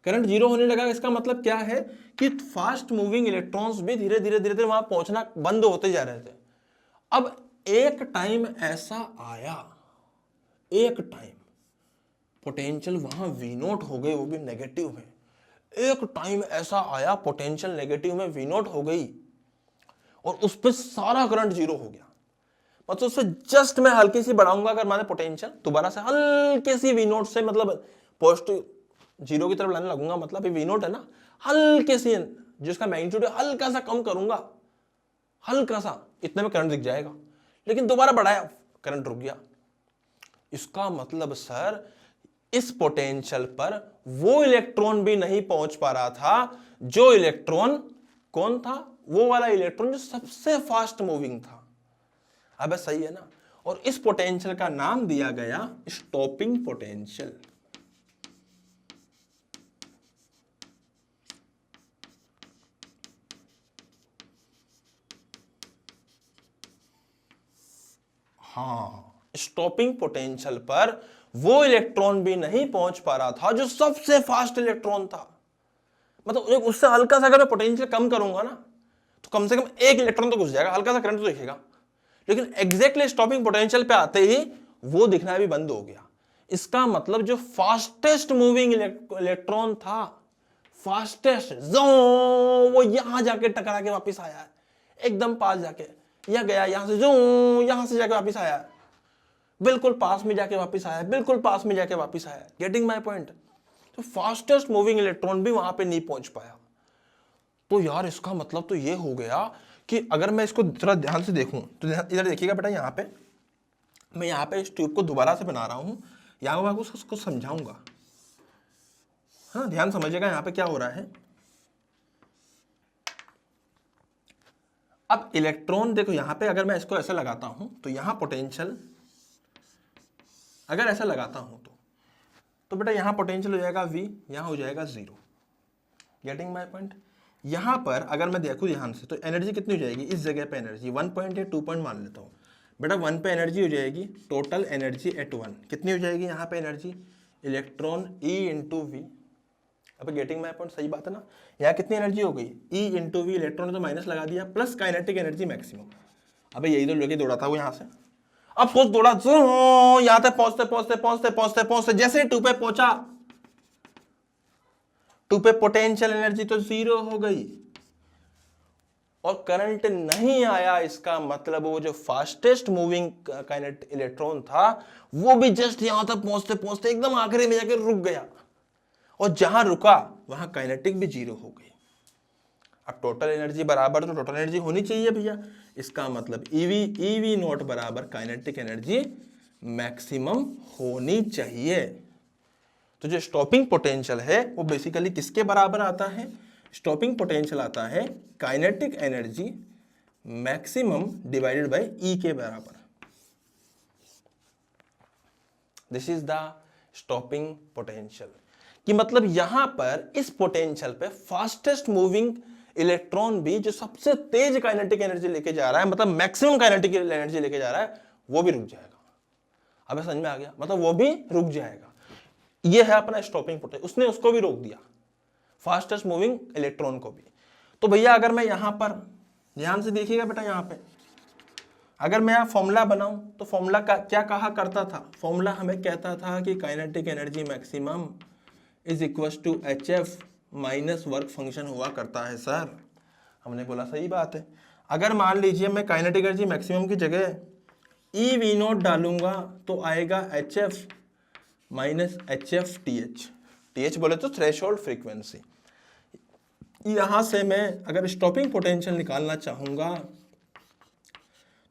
करंट जीरो होने लगा, इसका मतलब क्या है कि फास्ट मूविंग इलेक्ट्रॉन्स भी धीरे धीरे धीरे धीरे वहां पहुंचना बंद होते जा रहे थे। अब एक टाइम ऐसा आया, एक टाइम पोटेंशियल वहां वी नॉट हो गई, वो भी नेगेटिव में। एक टाइम ऐसा आया पोटेंशियल नेगेटिव में वी नॉट हो गई और उस पर सारा करंट जीरो हो गया। मतलब उससे जस्ट मैं हल्की सी बढ़ाऊंगा अगर मैंने पोटेंशियल, दोबारा से हल्के सी वी नॉट से, मतलब पॉजिटिव जीरो की तरफ लाने लगूंगा, मतलब वी नॉट है ना, हल्के सी जिसका मैग्नीट्यूड हल्का सा कम करूंगा, हल्का सा, इतने में करंट दिख जाएगा। लेकिन दोबारा बढ़ाया, करंट रुक गया। इसका मतलब सर इस पोटेंशियल पर वो इलेक्ट्रॉन भी नहीं पहुंच पा रहा था। जो इलेक्ट्रॉन कौन था? वो वाला इलेक्ट्रॉन जो सबसे फास्ट मूविंग था। अब सही है ना। और इस पोटेंशियल का नाम दिया गया स्टॉपिंग पोटेंशियल। हाँ, स्टॉपिंग पोटेंशियल पर वो इलेक्ट्रॉन भी नहीं पहुंच पा रहा था जो सबसे फास्ट इलेक्ट्रॉन था। मतलब उससे हल्का सा अगर मैं पोटेंशियल कम करूंगा ना, तो कम से कम एक इलेक्ट्रॉन तो घुस जाएगा, हल्का सा करंट तो दिखेगा। लेकिन एग्जैक्टली स्टॉपिंग पोटेंशियल पे आते ही वो दिखना भी बंद हो गया। इसका मतलब जो फास्टेस्ट मूविंग इलेक्ट्रॉन था, फास्टेस्ट, वो यहां जाके टकरा के वापस आया है, एकदम पास जाके, या गया यहां से, जो यहां से जाके वापस आया है, बिल्कुल पास में जाके वापस आया है, बिल्कुल पास में जाके वापस आया है। Getting my point? तो फास्टेस्ट मूविंग इलेक्ट्रॉन भी वहां पे नहीं पहुंच पाया। तो यार इसका मतलब तो ये हो गया कि अगर मैं इसको थोड़ा ध्यान से देखूं तो इधर देखिएगा बेटा, यहाँ पे मैं यहाँ पे इस ट्यूब को दोबारा से बना रहा हूं, यहाँ मैं उसको समझाऊंगा। हाँ, ध्यान समझिएगा यहाँ पे क्या हो रहा है। अब इलेक्ट्रॉन देखो यहाँ पे, अगर मैं इसको ऐसे लगाता हूं तो यहाँ पोटेंशियल, अगर ऐसा लगाता हूं तो बेटा यहाँ पोटेंशियल हो जाएगा V, यहाँ हो जाएगा 0। Getting my point? यहाँ पर अगर मैं देखूँ ध्यान से तो एनर्जी कितनी हो जाएगी इस जगह पे? एनर्जी 1 पॉइंट या 2 पॉइंट मान लेता हूँ बेटा। 1 पे एनर्जी हो जाएगी, टोटल एनर्जी एट 1 कितनी हो जाएगी यहाँ पे energy? Electron E into V. अब गेटिंग माय पॉइंट? सही बात है ना। यहाँ कितनी एनर्जी हो गई? E इंटू वी, इलेक्ट्रॉन तो माइनस लगा दिया, प्लस काइनेटिक एनर्जी मैक्सिमम। अब यही तो लेके दौड़ा था वो यहाँ से। अब सोच दौड़ा, यहां तक पहुंचते पहुंचते पहुंचते पहुंचते पहुंचते जैसे 2 पे पहुंचा, 2 पे पोटेंशियल एनर्जी तो 0 हो गई और करंट नहीं आया। इसका मतलब वो जो फास्टेस्ट मूविंग काइनेट इलेक्ट्रॉन था वो भी जस्ट यहां तक पहुंचते पहुंचते एकदम आखिरी में जाकर रुक गया, और जहां रुका वहां काइनेटिक भी 0 हो गई। अब टोटल एनर्जी बराबर तो टोटल एनर्जी होनी चाहिए भैया। इसका मतलब ईवी नॉट बराबर काइनेटिक एनर्जी मैक्सिमम होनी चाहिए। तो जो स्टॉपिंग पोटेंशियल है वो बेसिकली किसके बराबर आता है? स्टॉपिंग पोटेंशियल आता है kinetic energy maximum divided by e के बराबर। This is the stopping potential. कि मतलब यहां पर इस पोटेंशियल पे फास्टेस्ट मूविंग इलेक्ट्रॉन भी जो सबसे तेज काइनेटिक एनर्जी लेके जा रहा है, मतलब मैक्सिमम काइनेटिक एनर्जी लेके जा रहा है, वो भी रुक जाएगा। अब समझ में आ गया? मतलब वो भी रुक जाएगा। ये है अपना स्टॉपिंग पोटेंशियल। उसने उसको भी रोक दिया, फास्टेस्ट मूविंग इलेक्ट्रॉन को भी। तो भैया अगर मैं यहां पर ध्यान से देखिएगा बेटा, यहां पे अगर मैं यहाँ फॉर्मूला बनाऊं तो फॉर्मूला का क्या कहा करता था? फॉर्मूला हमें कहता था कि kinetic energy maximum is equal to HF minus work function हुआ करता है सर। हमने बोला सही बात है। अगर मान लीजिए मैं काइनेटिक एनर्जी मैक्सिमम की जगह EV0 डालूंगा तो आएगा HF minus HF TH। TH बोले तो थ्रेशोल्ड फ्रीक्वेंसी। यहां से मैं अगर स्टॉपिंग पोटेंशियल निकालना चाहूंगा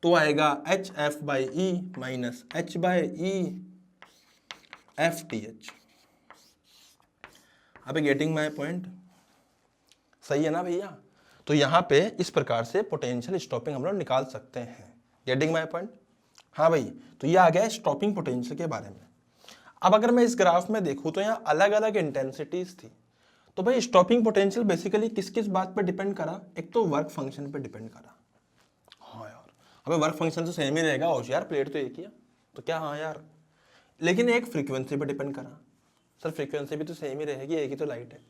तो आएगा HF by E minus H by E FTH। अब गेटिंग माय पॉइंट? सही है ना भैया? तो यहां पे इस प्रकार से पोटेंशियल स्टॉपिंग हम लोग निकाल सकते हैं। Getting my point? हाँ भाई, तो ये आ गया स्टॉपिंग पोटेंशियल के बारे में। अब अगर मैं इस ग्राफ में देखूं तो यहाँ अलग अलग इंटेंसिटीज थी। तो भाई स्टॉपिंग पोटेंशियल बेसिकली किस किस बात पे डिपेंड करा? एक तो वर्क फंक्शन पे डिपेंड करा। हाँ यार, हमें वर्क फंक्शन तो सेम ही रहेगा और यार प्लेट तो एक ही है, तो क्या हाँ यार। लेकिन एक फ्रीक्वेंसी पे डिपेंड करा। सर फ्रीक्वेंसी भी तो सेम ही रहेगी, एक ही तो लाइट है।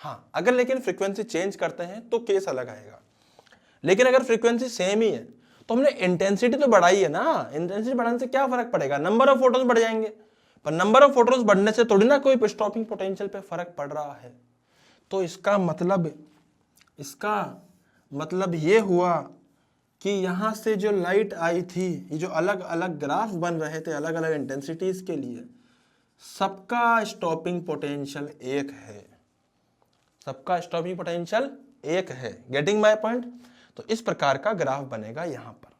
हाँ, अगर लेकिन फ्रीक्वेंसी चेंज करते हैं तो केस अलग आएगा। लेकिन अगर फ्रीक्वेंसी सेम ही है तो हमने इंटेंसिटी तो बढ़ाई है ना। इंटेंसिटी बढ़ाने से क्या फर्क पड़ेगा? नंबर ऑफ फोटोन्स बढ़ जाएंगे, पर नंबर ऑफ फोटोन्स बढ़ने से थोड़ी ना कोई स्टॉपिंग पोटेंशियल पे फर्क पड़ रहा है। तो इसका मतलब ये हुआ कि यहां से जो लाइट आई थी, ये जो अलग अलग ग्राफ बन रहे थे अलग अलग इंटेंसिटीज के लिए, सबका स्टॉपिंग पोटेंशियल एक है। सबका स्टॉपिंग पोटेंशियल एक है। Getting my point? तो इस प्रकार का ग्राफ बनेगा यहां पर।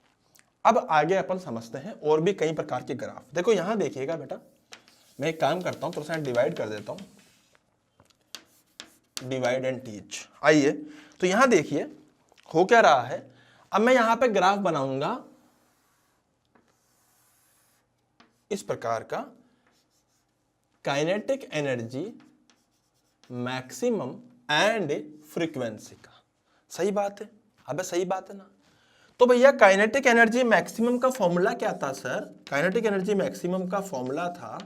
अब आगे अपन समझते हैं और भी कई प्रकार के ग्राफ। देखो यहां देखिएगा बेटा, मैं एक काम करता हूं, थोड़ा सा डिवाइड कर देता हूं, डिवाइड एंड टीच। आइए, तो यहां देखिए हो क्या रहा है। अब मैं यहां पे ग्राफ बनाऊंगा इस प्रकार का, kinetic energy maximum and frequency का। सही बात है? अबे सही बात है ना? तो भैया काइनेटिक एनर्जी मैक्सिमम का फॉर्मूला क्या था सर? काइनेटिक एनर्जी मैक्सिमम का फॉर्मूला था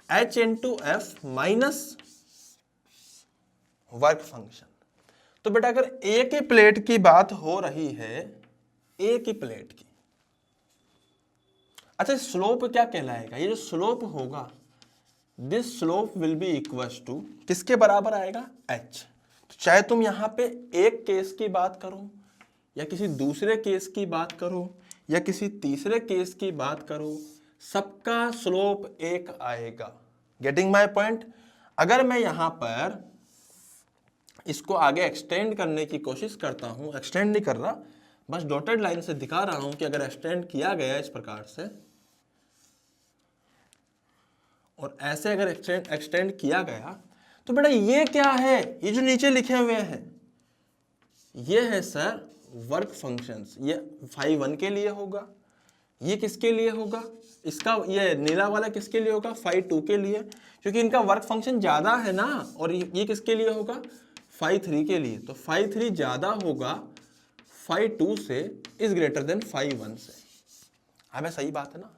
H into F minus work function. तो बेटा अगर एक ही प्लेट की बात हो रही है, एक ही प्लेट की, अच्छा स्लोप क्या कहलाएगा? ये जो स्लोप होगा, this slope will be equal to किसके बराबर आएगा? H। तो चाहे तुम यहां पे एक केस की बात करो या किसी दूसरे केस की बात करो या किसी तीसरे केस की बात करो, सबका स्लोप एक आएगा। Getting my point? अगर मैं यहां पर इसको आगे एक्सटेंड करने की कोशिश करता हूं, एक्सटेंड नहीं कर रहा, बस डॉटेड लाइन से दिखा रहा हूं कि अगर एक्सटेंड किया गया इस प्रकार से और ऐसे अगर एक्सटेंड किया गया, तो बेटा ये क्या है? ये जो नीचे लिखे हुए हैं ये है सर वर्क फंक्शंस। ये φ1 के लिए होगा, ये किसके लिए होगा? इसका ये नीला वाला किसके लिए होगा? φ2 के लिए, क्योंकि इनका वर्क फंक्शन ज्यादा है ना। और ये किसके लिए होगा? φ3 के लिए। तो φ3 ज्यादा होगा φ2 से, इज ग्रेटर देन φ1 से। हमें सही बात है ना?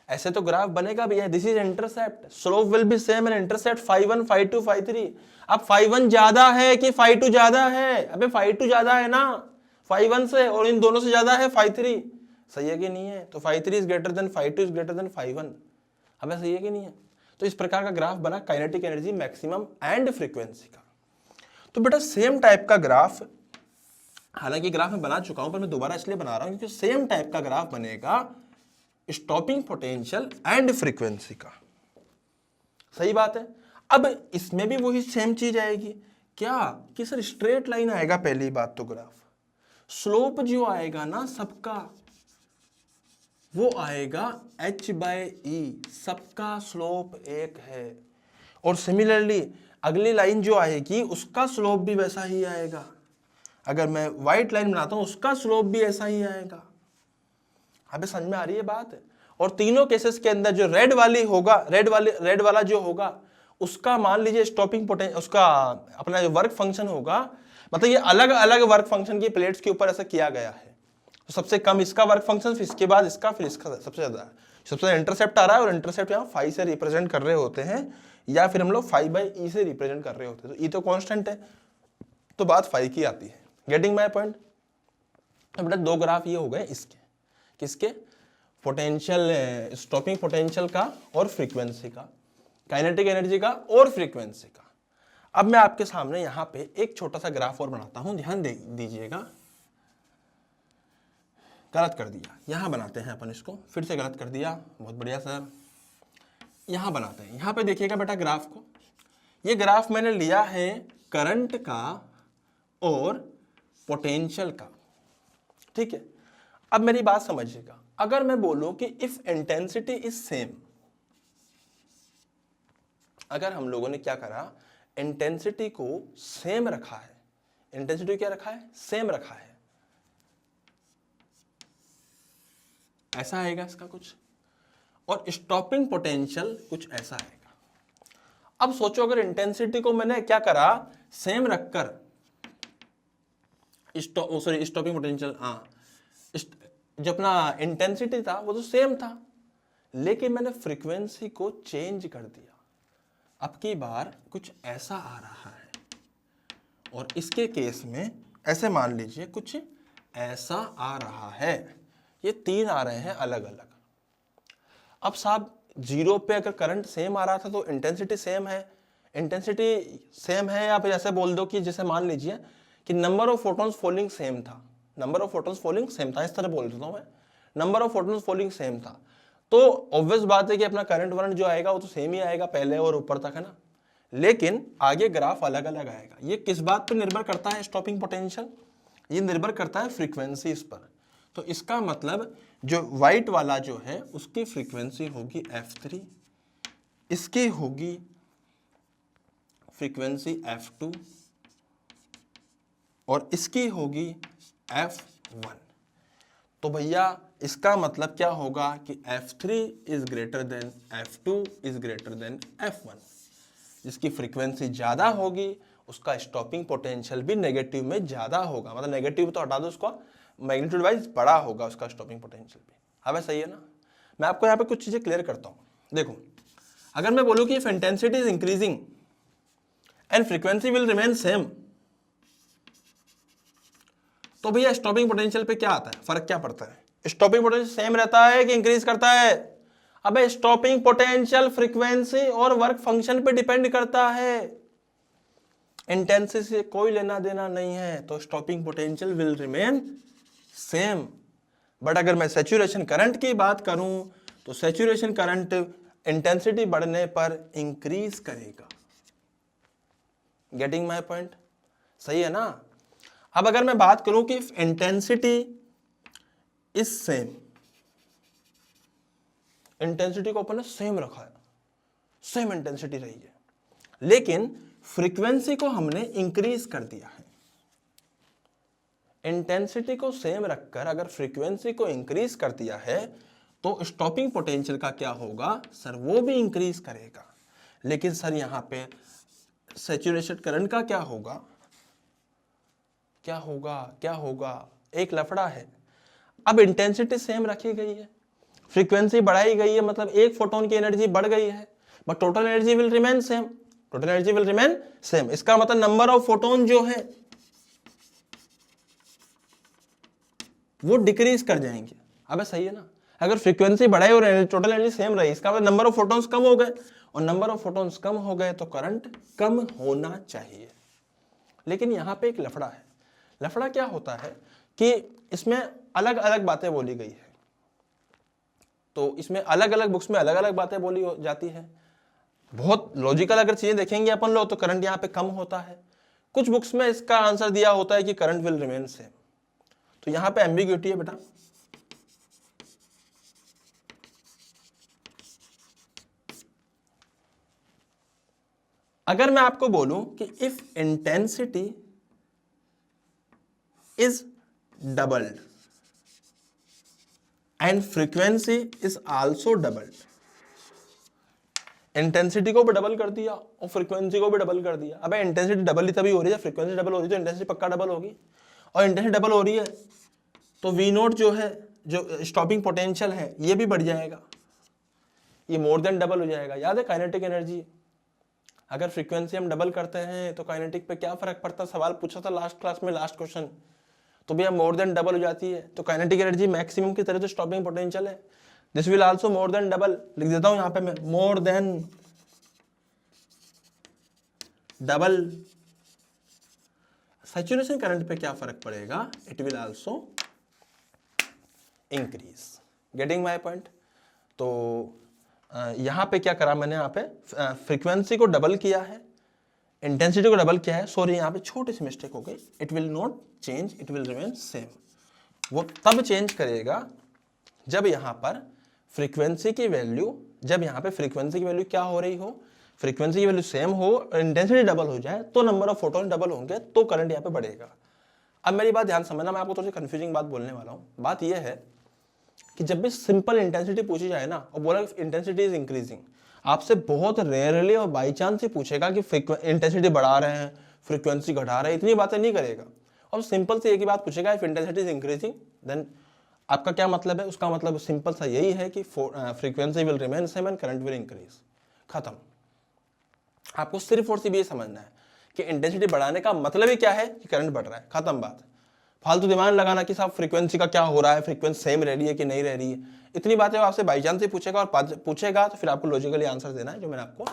ऐसे तो ग्राफ बनेगा भैया। This is intercept, slope will be same and intercept φ1 φ2 φ3। अब φ1 ज्यादा है कि φ2 ज्यादा है? अबे φ2 ज्यादा है ना φ1 से, और इन दोनों से ज्यादा है φ3। सही है कि नहीं है? तो φ3 is greater than φ2 is greater than φ1। हमें सही है कि नहीं है? तो इस प्रकार का ग्राफ बना kinetic energy maximum and frequency का। तो बेटा सेम टाइप का ग्राफ, हालांकि ग्राफ में बना चुका हूं पर मैं दोबारा इसलिए बना रहा हूं क्योंकि सेम टाइप का ग्राफ बनेगा स्टॉपिंग पोटेंशियल एंड फ्रीक्वेंसी का। सही बात है? अब इसमें भी वही सेम चीज आएगी क्या? कि सर स्ट्रेट लाइन आएगा पहली बात तो ग्राफ, स्लोप जो आएगा ना सबका वो आएगा H बाय ई। सबका स्लोप एक है। और सिमिलरली अगली लाइन जो आएगी उसका स्लोप भी वैसा ही आएगा। अगर मैं व्हाइट लाइन बनाता हूं उसका स्लोप भी ऐसा ही आएगा। अबे समझ में आ रही है बात? और तीनों केसेस के अंदर जो रेड वाली होगा, रेड वाला जो होगा उसका मान लीजिए स्टॉपिंग पोटेंशियल, उसका अपना जो वर्क फंक्शन होगा, मतलब ये अलग अलग वर्क फंक्शन की प्लेट्स के ऊपर ऐसा किया गया है। तो सबसे कम इसका वर्क फंक्शन, फिर इसके बाद इसका, फिर इसका सबसे ज्यादा इंटरसेप्ट आ रहा है, और इंटरसेप्ट यहाँ फाई से रिप्रेजेंट कर रहे होते हैं, या फिर हम लोग फाई बाई ई से रिप्रेजेंट कर रहे होते हैं। तो ई तो कांस्टेंट है, तो बात फाई की आती है। Getting my point? तो बेटा दो ग्राफ ये हो गए इसके, किसके? पोटेंशियल, स्टॉपिंग पोटेंशियल का और फ्रीक्वेंसी का, काइनेटिक एनर्जी का और फ्रीक्वेंसी का। अब मैं आपके सामने यहां पे एक छोटा सा ग्राफ और बनाता हूं, ध्यान दीजिएगा। गलत कर दिया, यहां बनाते हैं अपन इसको, फिर से गलत कर दिया, बहुत बढ़िया सर। यहां बनाते हैं, यहां पे देखिएगा बेटा ग्राफ को। ये ग्राफ मैंने लिया है करंट का और पोटेंशियल का, ठीक है। अब मेरी बात समझिएगा, अगर मैं बोलूं कि इफ इंटेंसिटी इज सेम, अगर हम लोगों ने क्या करा, इंटेंसिटी को सेम रखा है, इंटेंसिटी क्या रखा है? सेम रखा है, ऐसा आएगा इसका कुछ, और स्टॉपिंग पोटेंशियल कुछ ऐसा आएगा। अब सोचो अगर इंटेंसिटी को मैंने क्या करा, सेम रखकर, स्टॉपिंग पोटेंशियल, हाँ, जो अपना इंटेंसिटी था वो तो सेम था, लेकिन मैंने फ्रीक्वेंसी को चेंज कर दिया। अब की बार कुछ ऐसा आ रहा है, और इसके केस में ऐसे मान लीजिए कुछ ऐसा आ रहा है। ये तीन आ रहे हैं अलग अलग। अब साहब जीरो पे अगर करंट सेम आ रहा था तो इंटेंसिटी सेम है, इंटेंसिटी सेम है, या फिर ऐसे बोल दो कि जैसे मान लीजिए कि number of photons falling same था, number of photons falling same था, इस तरह बोल देता हूं मैं, number of photons falling same था, तो ऑब्वियस बात है कि अपना करंट वरंट जो आएगा वो तो सेम ही आएगा पहले और ऊपर तक, है ना। लेकिन आगे ग्राफ अलग अलग आएगा। ये किस बात पर निर्भर करता है स्टॉपिंग पोटेंशियल? ये निर्भर करता है फ्रीक्वेंसी इस पर। तो इसका मतलब जो व्हाइट वाला जो है उसकी फ्रीक्वेंसी होगी f3, इसकी होगी फ्रीक्वेंसी f2, और इसकी होगी f1। तो भैया इसका मतलब क्या होगा कि f3 is greater then f2 is greater then f1। जिसकी फ्रीक्वेंसी ज्यादा होगी उसका स्टॉपिंग पोटेंशियल भी नेगेटिव में ज्यादा होगा, मतलब नेगेटिव तो हटा दो, उसका मैग्नीट्यूड वाइज बड़ा होगा उसका स्टॉपिंग पोटेंशियल भी। हाँ सही है ना। मैं आपको यहाँ पे कुछ चीजें क्लियर करता हूँ। देखो अगर मैं बोलूँ कि if intensity is increasing and frequency will remain same, तो भैया स्टॉपिंग पोटेंशियल पे क्या आता है, फर्क क्या पड़ता है? स्टॉपिंग पोटेंशियल सेम रहता है कि इंक्रीज करता है? अबे स्टॉपिंग पोटेंशियल फ्रीक्वेंसी और वर्क फंक्शन पे डिपेंड करता है, इंटेंसिटी से कोई लेना देना नहीं है, तो stopping potential will remain same. But अगर मैं सैचुरेशन करंट की बात करूं तो सैचुरेशन करंट इंटेंसिटी बढ़ने पर इंक्रीज करेगा। Getting my point? सही है ना। अब अगर मैं बात करूं कि इंटेंसिटी इज सेम, इंटेंसिटी को अपन ने सेम रखा है, सेम इंटेंसिटी रही है, लेकिन फ्रीक्वेंसी को हमने इंक्रीज कर दिया है। इंटेंसिटी को सेम रखकर अगर फ्रीक्वेंसी को इंक्रीज कर दिया है तो स्टॉपिंग पोटेंशियल का क्या होगा सर, वो भी इंक्रीज करेगा। लेकिन सर यहां पे सैचुरेशन करंट का क्या होगा, क्या होगा, क्या होगा? एक लफड़ा है। अब इंटेंसिटी सेम रखी गई है, फ्रीक्वेंसी बढ़ाई गई है, मतलब एक फोटोन की एनर्जी बढ़ गई है, but total energy will remain same, total energy will remain same. इसका मतलब नंबर ऑफ फोटोन जो है वो डिक्रीज कर जाएंगे। अबे सही है ना। अगर फ्रीक्वेंसी बढ़ाई और टोटल एनर्जी सेम रही, इसका मतलब नंबर ऑफ फोटॉन्स कम हो गए, और नंबर ऑफ फोटॉन्स कम हो गए तो करंट कम होना चाहिए। लेकिन यहां पे एक लफड़ा है। लफड़ा क्या होता है कि इसमें अलग अलग बातें बोली गई है, तो इसमें अलग अलग बुक्स में अलग अलग बातें बोली जाती है। बहुत लॉजिकल अगर चीजें देखेंगे अपन लोग तो करंट यहाँ पे कम होता है। कुछ बुक्स में इसका आंसर दिया होता है कि करंट विल रिमेन सेम। तो यहां पे एम्बिग्यूटी है बेटा। अगर मैं आपको बोलूं कि if intensity is doubled and frequency is also doubled, intensity को भी डबल कर दिया और फ्रीक्वेंसी को भी डबल कर दिया। अबे इंटेंसिटी डबल ही तभी हो रही है, फ्रीक्वेंसी डबल हो रही है तो इंटेंसिटी पक्का डबल होगी, और इंटेंसिटी डबल हो रही है तो वी नोट जो है, जो स्टॉपिंग पोटेंशियल है, ये भी बढ़ जाएगा, ये मोर देन डबल हो जाएगा। याद है काइनेटिक एनर्जी, अगर फ्रीक्वेंसी हम डबल करते हैं तो काइनेटिक पे क्या फर्क पड़ता है, सवाल पूछा था लास्ट क्लास में, लास्ट क्वेश्चन, तो भैया मोर देन डबल हो जाती है तो काइनेटिक एनर्जी मैक्सिमम की तरह जो स्टॉपिंग पोटेंशियल है, this will also more than double, लिख देता हूं यहां पे मैं, more than double. Saturation current पे क्या फर्क पड़ेगा, it will also increase. Getting my point. तो यहां पे क्या करा मैंने, यहाँ पे फ्रीक्वेंसी को डबल किया है, इंटेंसिटी को डबल किया है, सॉरी यहाँ पे छोटी सी मिस्टेक हो गई, it will not change, it will remain same. वो तब चेंज करेगा जब यहाँ पर फ्रीक्वेंसी की वैल्यू, जब यहाँ पे फ्रीक्वेंसी की वैल्यू क्या हो रही हो, फ्रीक्वेंसी की वैल्यू सेम हो, इंटेंसिटी डबल हो जाए, तो नंबर ऑफ फोटोन डबल होंगे, तो करंट यहाँ पे बढ़ेगा। अब मेरी बात ध्यान समझना, मैं आपको थोड़ी सी कंफ्यूजिंग बात बोलने वाला हूँ। बात यह है कि जब भी सिंपल इंटेंसिटी पूछी जाए ना और बोला इंटेंसिटी इज इंक्रीजिंग, आपसे बहुत रेयरली और बाई चांस ही पूछेगा कि इंटेंसिटी बढ़ा रहे हैं, फ्रीक्वेंसी घटा रहे हैं, इतनी बातें नहीं करेगा। और सिंपल से एक ही बात पूछेगा, if intensity is increasing then आपका क्या मतलब है, उसका मतलब सिंपल सा यही है कि frequency will remain same and current will increase. खत्म। आपको सिर्फ और सिर्फ ये समझना है कि इंटेंसिटी बढ़ाने का मतलब ही क्या है कि करंट बढ़ रहा है, खत्म बात। फालतू दिमाग लगाना कि साहब फ्रीक्वेंसी का क्या हो रहा है, फ्रीक्वेंसी सेम रह रही है कि नहीं रह रही है, इतनी बातें आपसे बाई चांस से पूछेगा, और पूछेगा तो फिर आपको लॉजिकली आंसर देना है, जो मैंने आपको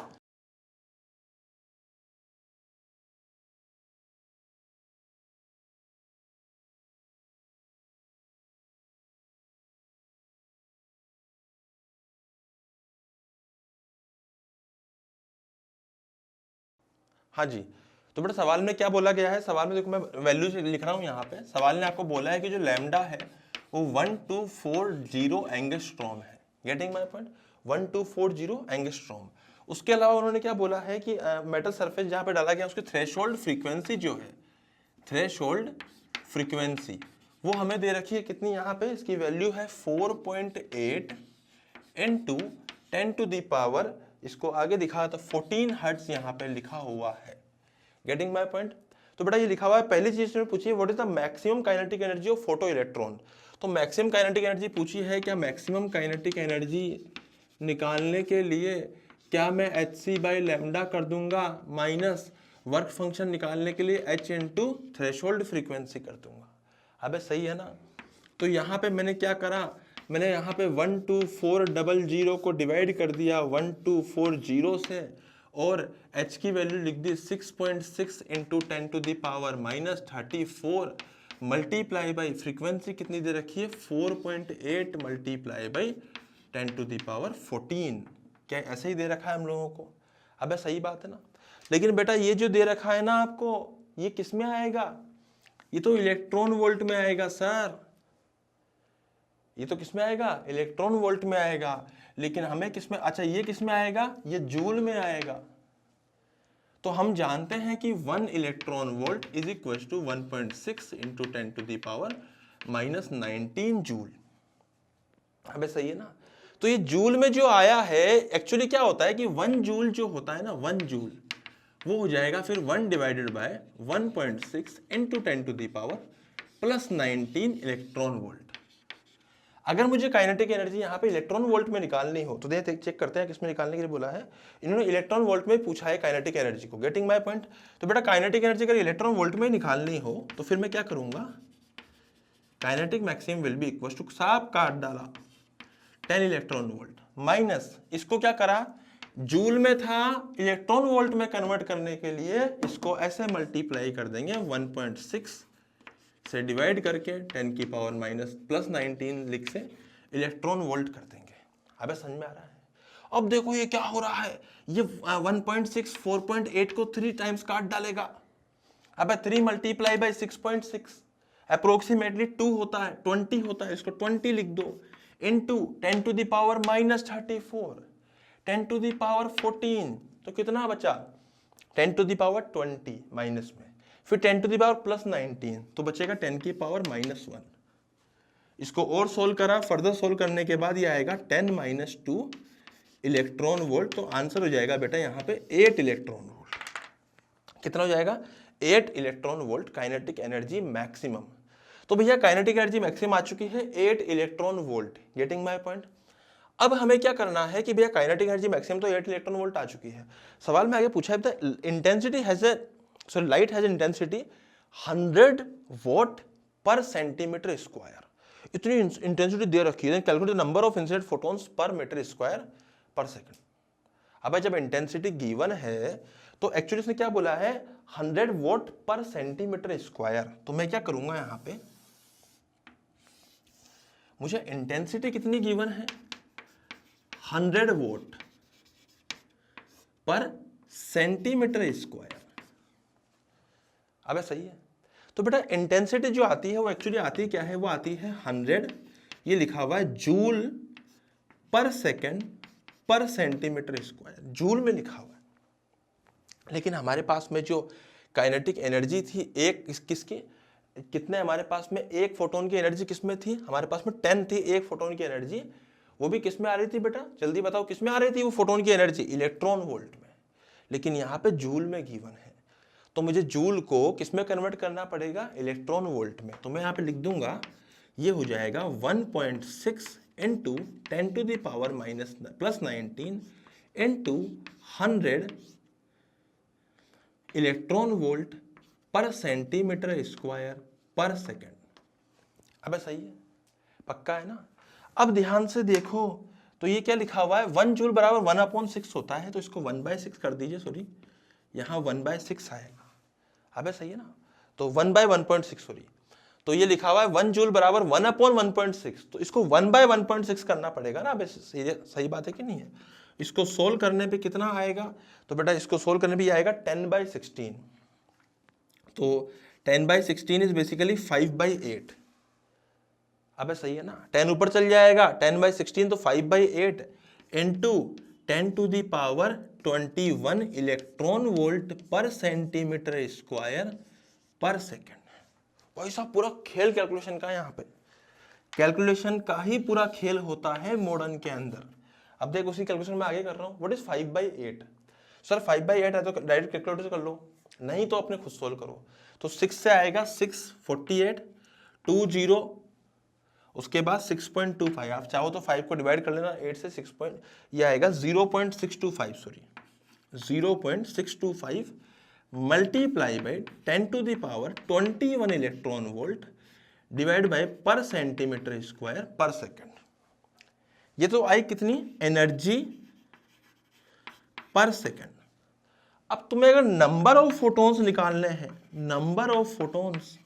हाँ जी। तो बेटा सवाल में क्या बोला गया है, सवाल में देखो मैं वैल्यू लिख रहा हूँ यहाँ पे। सवाल ने आपको बोला है कि जो लैम्डा है वो 1240 एंगस्ट्रॉम है। Getting my point, 1240 angstrom. उसके अलावा उन्होंने क्या बोला है कि मेटल सरफेस जहाँ पे डाला गया उसकी थ्रेशोल्ड फ्रीक्वेंसी जो है, थ्रेशोल्ड फ्रीक्वेंसी वो हमें दे रखी है कितनी, यहाँ पे इसकी वैल्यू है 4.8 इंटू 10 टू द पावर, इसको आगे दिखा तो 14 हर्ट्ज यहाँ पे लिखा हुआ है। Getting my point. तो बेटा ये लिखा हुआ है, पहली चीज में पूछी है what is the maximum kinetic energy of photo electron. तो मैक्सिमम काइनेटिक एनर्जी पूछी है, क्या मैक्सिमम काइनेटिक एनर्जी निकालने के लिए क्या मैं hc बाई लैम्डा कर दूंगा माइनस वर्क फंक्शन निकालने के लिए h इंटू थ्रेशोल्ड फ्रीक्वेंसी कर दूंगा। अबे सही है ना। तो यहाँ पे मैंने क्या करा, मैंने यहाँ पे 12400 को डिवाइड कर दिया 1240 से, और h की वैल्यू लिख दी 6.6 into 10 to the power minus 34 multiply by frequency कितनी दे रखी है 4.8 multiply by 10 to the power 14। क्या ऐसे ही दे रखा है हम लोगों को? अबे सही बात है ना। लेकिन बेटा ये जो दे रखा है ना आपको, ये किस में आएगा, ये तो इलेक्ट्रॉन वोल्ट में आएगा सर, ये तो किस में आएगा, इलेक्ट्रॉन वोल्ट में आएगा। लेकिन हमें किस में, अच्छा ये किस में आएगा, ये जूल में आएगा। तो हम जानते हैं कि 1 electron volt is equal to 1.6 into 10 to the power minus 19 joule. अबे सही है ना। तो ये जूल में जो आया है, एक्चुअली क्या होता है कि 1 जूल जो होता है ना, 1 जूल वो हो जाएगा फिर 1 divided by 1.6 into 10 to the power plus 19 electron volt. अगर मुझे काइनेटिक एनर्जी यहाँ पे इलेक्ट्रॉन वोल्ट में निकालनी हो तो देखिए चेक करते हैं किसमें निकालने के लिए बोला है। इन्होंने इलेक्ट्रॉन वोल्ट में पूछा है काइनेटिक एनर्जी को। Getting my point. तो बेटा काइनेटिक एनर्जी अगर इलेक्ट्रॉन वोल्ट में निकालनी हो तो फिर मैं क्या करूंगा, kinetic maximum will be equal to, साफ काट डाला 10 इलेक्ट्रॉन वोल्ट माइनस, इसको क्या करा, जूल में था, इलेक्ट्रॉन वोल्ट में कन्वर्ट करने के लिए इसको ऐसे मल्टीप्लाई कर देंगे 1.6 से डिवाइड करके 10 की पावर माइनस प्लस 19 लिख से इलेक्ट्रॉन वोल्ट कर देंगे। अबे समझ में आ रहा है? अब देखो ये क्या हो रहा है, ये 1.6 4.8 को 3 टाइम्स काट डालेगा। अबे 3 मल्टीप्लाई बाई 6.6 अप्रोक्सीमेटली 2 होता है, 20 होता है, इसको 20 लिख दो into 10 to the power minus 34 10 to the power 14, तो कितना बचा 10 टू दी पावर 20 माइनस में, फिर 10 टू दी पावर प्लस 19, तो बचेगा 10 की पावर -1। इसको और सोल्व करा, फर्दर सोल्व करने के बाद ये आएगा 10 - 2 इलेक्ट्रॉन वोल्ट। तो आंसर हो जाएगा बेटा यहाँ पे 8 इलेक्ट्रॉन वोल्ट। कितना हो जाएगा? 8 electron volt kinetic energy maximum. तो भैया काइनेटिक एनर्जी मैक्सिमम आ चुकी है 8 electron volt. Getting my point? अब हमें क्या करना है कि भैया काइनेटिक एनर्जी मैक्सिमम तो 8 इलेक्ट्रॉन वोल्ट आ चुकी है। सवाल में आगे पूछा है intensity has a sorry light has intensity 100 watt per centimetre square. इतनी इंटेंसिटी दे रखी है, calculate number of incident photons per metre square per second. अब जब इंटेंसिटी गिवन है तो एक्चुअली इसने क्या बोला है 100 वॉट पर सेंटीमीटर स्क्वायर। तो मैं क्या करूंगा यहां पे, मुझे इंटेंसिटी कितनी गिवन है 100 वॉट पर सेंटीमीटर स्क्वायर। अब सही है। तो बेटा इंटेंसिटी जो आती है वो एक्चुअली आती क्या है, वो आती है 100, ये लिखा हुआ है जूल पर सेकंड पर सेंटीमीटर स्क्वायर, जूल में लिखा हुआ है। लेकिन हमारे पास में जो काइनेटिक एनर्जी थी एक किसकी, कितने हमारे पास में एक फोटोन की एनर्जी किसमें थी, हमारे पास में 10 थी एक फोटोन की एनर्जी। वो भी किसमें आ रही थी बेटा, जल्दी बताओ किसमें आ रही थी वो फोटोन की एनर्जी, इलेक्ट्रॉन वोल्ट में। लेकिन यहाँ पे जूल में गिवन है, तो मुझे जूल को किसमें कन्वर्ट करना पड़ेगा, इलेक्ट्रॉन वोल्ट में। तो मैं यहाँ पे लिख दूंगा, ये हो जाएगा 1.6 into 10 to the power +19 into 100 electron volt per centimetre square per second. अब सही है, पक्का है ना। अब ध्यान से देखो, तो ये क्या लिखा हुआ है 1 जूल बराबर 1/6 होता है, तो इसको 1/6 कर दीजिए, सॉरी यहाँ 1/6 आएगा। अब सही है ना, तो 1/1.6 सॉरी, तो ये लिखा हुआ है 1 जूल बराबर 1/1.6, तो इसको 1/1.6 करना पड़ेगा ना। अब सही बात है कि नहीं है। इसको सोल्व करने पे कितना आएगा, तो बेटा इसको सोल्व करने पे आएगा 10/16। तो 10/16 इज बेसिकली 5/8। अब सही है ना, 10 ऊपर चल जाएगा, 10/16 तो 5/8 into 10 to the power 21 electron volt per centimetre square per second. वैसा पूरा खेल कैलकुलेशन का, यहाँ पे कैलकुलेशन का ही पूरा खेल होता है मॉडर्न के अंदर। अब देख उसी कैलकुलेशन में आगे कर रहा हूँ, व्हाट इज 5/8। सर 5/8 है तो डायरेक्ट कैलकुलेटर से कर लो, नहीं तो अपने खुद सोल्व करो। तो 6 से आएगा 648 20, उसके बाद 6.25, आप चाहो तो 5 को डिवाइड कर लेना 8 से 6 ये आएगा 0.625 sorry 0.625 multiply by 10 to the power 21 electron volt divide by per centimetre square per second. ये तो आई कितनी एनर्जी पर सेकेंड। अब तुम्हें अगर नंबर ऑफ फोटॉन्स निकालने हैं, number of photons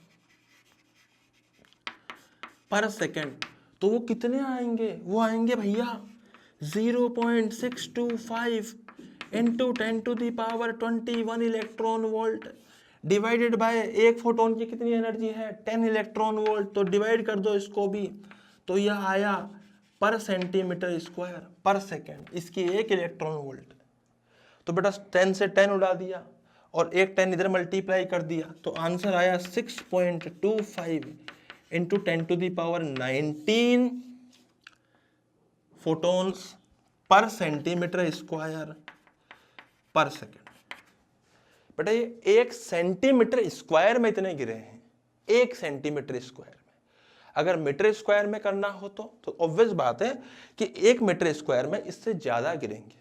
per second, तो वो कितने आएंगे, वो आएंगे भैया 0.625 into 10 to the power 21 electron volt divided by एक फोटोन की कितनी एनर्जी है 10 इलेक्ट्रॉन वोल्ट, तो डिवाइड कर दो इसको भी, तो यह आया पर सेंटीमीटर स्क्वायर पर सेकेंड, इसकी एक इलेक्ट्रॉन वोल्ट। तो बेटा 10 से 10 उड़ा दिया और एक 10 इधर मल्टीप्लाई कर दिया, तो आंसर आया 6.25 into 10 to the power 19 photons per centimetre square per second. बेटा ये 1 सेंटीमीटर स्क्वायर में इतने गिरे हैं, 1 सेंटीमीटर स्क्वायर में। अगर मीटर स्क्वायर में करना हो तो ऑब्वियस बात है कि 1 मीटर स्क्वायर में इससे ज्यादा गिरेंगे।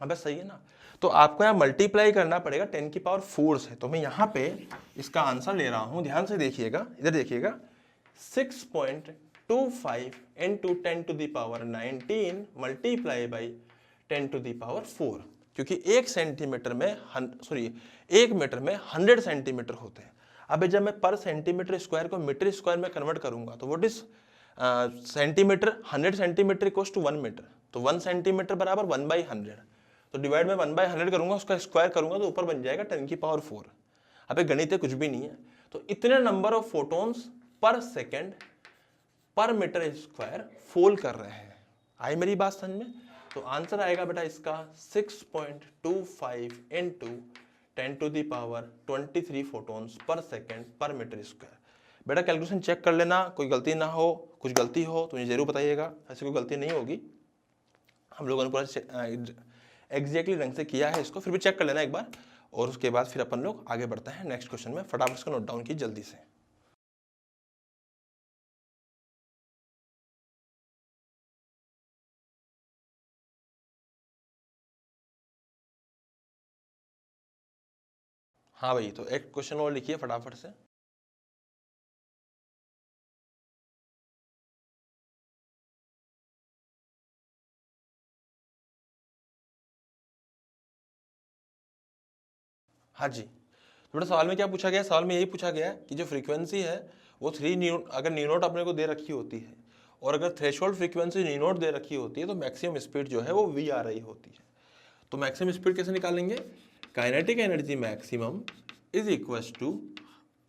अब सही है ना, तो आपको यहाँ मल्टीप्लाई करना पड़ेगा 10 की पावर 4 से। तो मैं यहाँ पे इसका आंसर ले रहा हूं, ध्यान से देखिएगा, इधर देखिएगा 6.25 into 10 to the power 19 multiply by 10 to the power 4, क्योंकि 1 सेंटीमीटर में 1 मीटर में 100 सेंटीमीटर होते हैं। अब जब मैं पर सेंटीमीटर स्क्वायर को मीटर स्क्वायर में कन्वर्ट करूंगा तो what is centimetre, 100 centimetre equals to 1 metre, तो 1 सेंटीमीटर बराबर 1/100, तो डिवाइड में 1/100 करूंगा, उसका स्क्वायर करूंगा तो ऊपर बन जाएगा 10 की पावर 4। अब गणित कुछ भी नहीं है, तो इतने number of photons per second पर मीटर स्क्वायर फॉल कर रहे हैं। आई मेरी बात समझ में? तो आंसर आएगा बेटा इसका 6.25 इंटू 10⁻23 फोटॉन्स पर सेकेंड पर मीटर स्क्वायर। बेटा कैलकुलेशन चेक कर लेना, कोई गलती ना हो, कुछ गलती हो तो मुझे जरूर बताइएगा, ऐसी कोई गलती नहीं होगी। हम लोगों ने पूरा एग्जैक्टली ढंग से किया है इसको, फिर भी चेक कर लेना एक बार, और उसके बाद फिर अपन लोग आगे बढ़ते हैं नेक्स्ट क्वेश्चन में। फटाफट इसको नोट डाउन की जल्दी से। हाँ भाई, तो एक क्वेश्चन और लिखिए फटाफट से। हाँ जी, तो बेटा सवाल में क्या पूछा गया? सवाल में यही पूछा गया कि जो फ्रीक्वेंसी है वो 3 न्यू, अगर न्यू नोट अपने को दे रखी होती है और अगर थ्रेशोल्ड फ्रीक्वेंसी न्यू नोट दे रखी होती है तो मैक्सिमम स्पीड जो है वो वी आ रही होती है। तो मैक्सिमम स्पीड कैसे निकालेंगे? Kinetic energy maximum is equal to,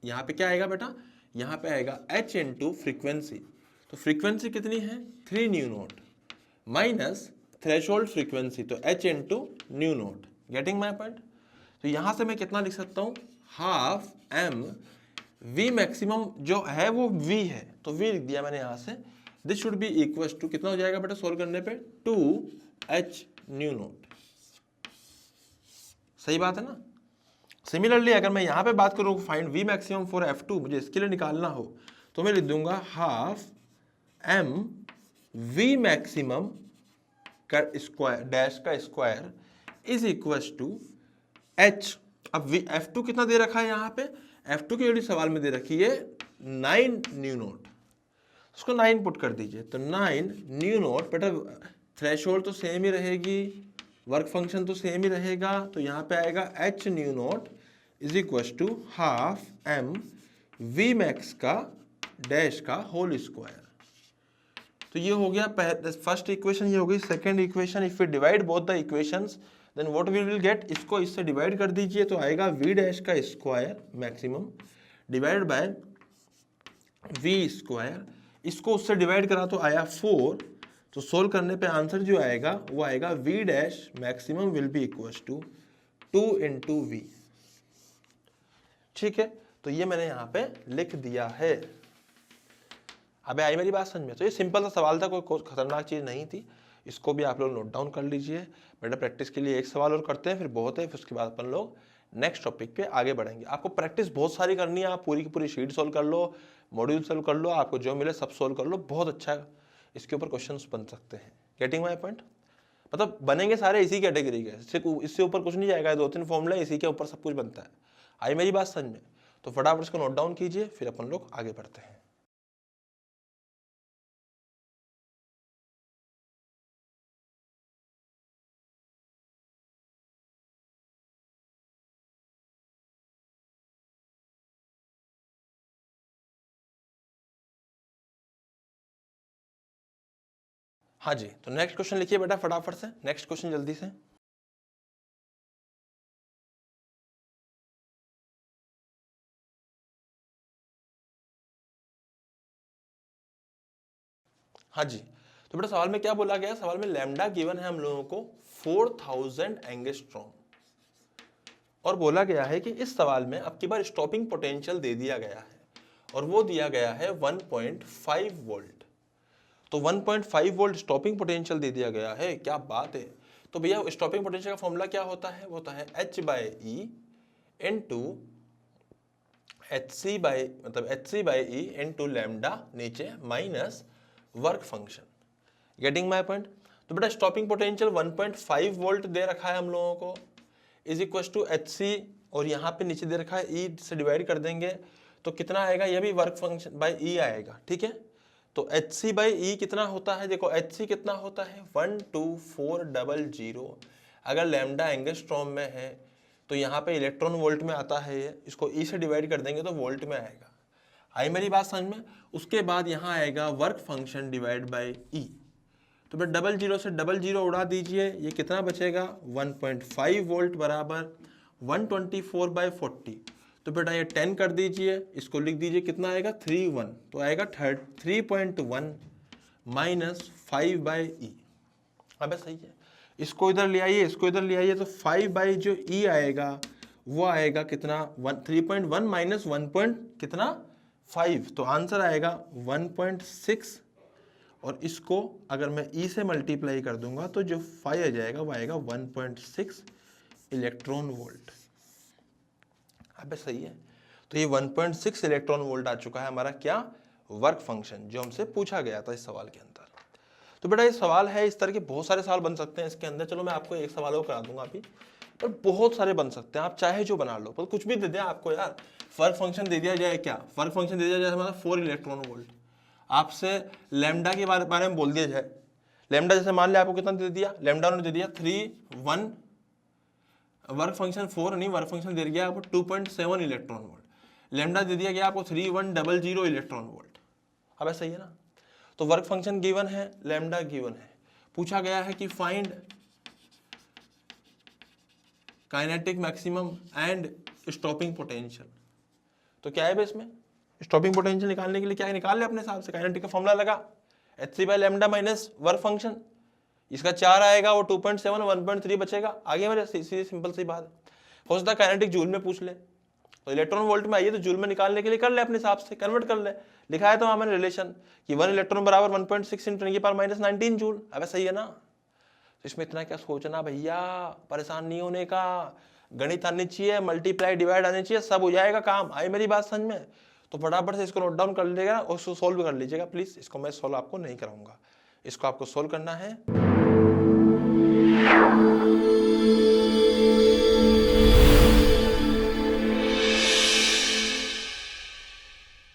यहाँ पे क्या आएगा बेटा? यहाँ पे आएगा h इंटू फ्रीक्वेंसी। तो फ्रीक्वेंसी कितनी है? 3 nu naught minus threshold frequency, तो h into nu naught. Getting my point? तो यहां से मैं कितना लिख सकता हूं? हाफ m v मैक्सिमम जो है वो v है, तो v लिख दिया मैंने यहां से। This should be equal to कितना हो जाएगा बेटा सोल्व करने पे? 2h new note. सही बात है ना? सिमिलरली अगर मैं यहां पे बात करूं find v maximum for f2, मुझे इसके लिए निकालना हो तो मैं लिख दूंगा हाफ m v मैक्सिमम का स्क्वायर डैश का square is equal to h। अब f2 कितना दे रखा है यहाँ पे? f2 की सवाल में दे रखी है 9 न्यू नोट, उसको 9 पुट कर दीजिए, तो 9 न्यू नोट। बेटा थ्रेशोल्ड तो सेम ही रहेगी, वर्क फंक्शन तो सेम ही रहेगा, तो यहाँ पे आएगा h nu naught is equal to half m v max का डैश का होल स्क्वायर। तो ये हो गया फर्स्ट इक्वेशन, ये हो गई second equation. If we divide both the equations then what we will get? इसको इससे डिवाइड कर दीजिए तो आएगा v डैश का square maximum divide by v square. इसको उससे डिवाइड करा तो आया 4, तो सोल्व करने पे आंसर जो आएगा वो आएगा v dash maximum will be equal to 2 into v. ठीक है, तो ये मैंने यहाँ पे लिख दिया है। अबे आई मेरी बात समझ में? तो ये सिंपल सा सवाल था, कोई खतरनाक चीज नहीं थी। इसको भी आप लोग नोट डाउन कर लीजिए। बेटा प्रैक्टिस के लिए एक सवाल और करते हैं, फिर बहुत है, फिर उसके बाद अपन लोग नेक्स्ट टॉपिक पे आगे बढ़ेंगे। आपको प्रैक्टिस बहुत सारी करनी है, आप पूरी की पूरी शीट सोल्व कर लो, मॉड्यूल सोल्व कर लो, आपको जो मिले सब सोल्व कर लो, बहुत अच्छा इसके ऊपर क्वेश्चन बन सकते हैं। Getting my point? मतलब बनेंगे सारे इसी कैटेगरी के, इससे ऊपर कुछ नहीं जाएगा। 2-3 फॉर्मूला इसी के ऊपर सब कुछ बनता है। आई मेरी बात समझ में? तो फटाफट इसको नोट डाउन कीजिए, फिर अपन लोग आगे बढ़ते हैं। हाँ जी, तो नेक्स्ट क्वेश्चन लिखिए बेटा फटाफट से, नेक्स्ट क्वेश्चन जल्दी से। हाँ जी, तो बेटा सवाल में क्या बोला गया? सवाल में लैम्डा गिवन है हम लोगों को 4000 एंगस्ट्रॉम, और बोला गया है कि इस सवाल में अब की बार स्टॉपिंग पोटेंशियल दे दिया गया है, और वो दिया गया है 1.5 वोल्ट। तो 1.5 वोल्ट स्टॉपिंग पोटेंशियल दे दिया गया है, क्या बात है। तो भैया स्टॉपिंग पोटेंशियल का फॉर्मूला क्या होता है? वो होता है h/e into hc/e into lambda नीचे minus work function. Getting my point? तो बेटा स्टॉपिंग पोटेंशियल 1.5 वोल्ट दे रखा है हम लोगों को, इज इक्वल टू hc, और यहाँ पे नीचे दे रखा है e से डिवाइड कर देंगे तो कितना आएगा? यह भी वर्क फंक्शन बाय e आएगा। ठीक है, तो hc/e कितना होता है? देखो hc कितना होता है? 12400। अगर लैम्डा एंगस्ट्रॉम में है तो यहाँ पे इलेक्ट्रॉन वोल्ट में आता है, इसको e से डिवाइड कर देंगे तो वोल्ट में आएगा। आई मेरी बात समझ में? उसके बाद यहाँ आएगा work function divide by e। तो फिर 00 से 00 उड़ा दीजिए, ये कितना बचेगा? 1.5 वोल्ट बराबर 124/40। तो बेटा ये 10 कर दीजिए, इसको लिख दीजिए, कितना आएगा? 31, तो आएगा 3.1 माइनस 5/e। अब सही है, इसको इधर ले आइए, इसको इधर ले आइए, तो 5 बाई जो e आएगा वो आएगा कितना 3.1 माइनस 1 कितना 5, तो आंसर आएगा 1.6 और इसको अगर मैं E से मल्टीप्लाई कर दूंगा तो जो 5 आ जाएगा वो आएगा 1.6 इलेक्ट्रॉन वोल्ट। अब सही है, तो ये 1.6 इलेक्ट्रॉन वोल्ट आ चुका है हमारा क्या वर्क फंक्शन, जो हमसे पूछा गया था इस सवाल के अंदर। तो बेटा ये सवाल है, इस तरह के बहुत सारे सवाल बन सकते हैं इसके अंदर। चलो मैं आपको एक सवाल और करा दूंगा अभी, पर बहुत सारे बन सकते हैं, आप चाहे जो बना लो, पर कुछ भी दे दिया आपको यार, वर्क फंक्शन दे दिया जाए, क्या वर्क फंक्शन दे दिया जाए हमारा 4 इलेक्ट्रॉन वोल्ट, आपसे लैम्डा के बारे में बोल दिया जाए, लैम्डा जैसे मान लिया आपको कितना दे दिया, लैम्डा उन्होंने दे दिया 3.1, वर्क फंक्शन 4 नहीं, वर्क फंक्शन दे दिया आपको 2.7 इलेक्ट्रॉन वोल्ट, लैम्डा दे दिया गया आपको 3100 इलेक्ट्रॉन वोल्ट। अब ऐसा ही है ना, तो वर्क फंक्शन गिवन है, लैम्डा गिवन है, पूछा गया है कि find kinetic maximum and stopping potential. तो क्या है इसमें, स्टॉपिंग पोटेंशियल निकालने के लिए क्या है, निकाल ले अपने हिसाब से, काइनेटिक का फॉर्मूला लगा h3 by lambda minus work function, इसका 4 आएगा, वो 2.7 1.3 बचेगा, आगे मेरे सीधी सिंपल सी बात। हो सकता है काइनेटिक जूल में पूछ ले, तो इलेक्ट्रॉन वोल्ट में आइए तो जूल में निकालने के लिए कर ले अपने हिसाब से, कन्वर्ट कर ले, लिखा है तो वहां मैंने रिलेशन कि 1 इलेक्ट्रॉन बराबर 1.6 × 10⁻⁻19 जूल। अब सही है ना, तो इसमें इतना क्या सोचना भैया, परेशान नहीं होने का, गणित आनी चाहिए, मल्टीप्लाई डिवाइड आनी चाहिए, सब हो जाएगा काम। आई मेरी बात समझ में, तो फटाफट से इसको नोट डाउन कर लीजिएगा और उसको सोल्व कर लीजिएगा प्लीज। इसको मैं सोल्व आपको नहीं कराऊंगा, इसको आपको सोल्व करना है।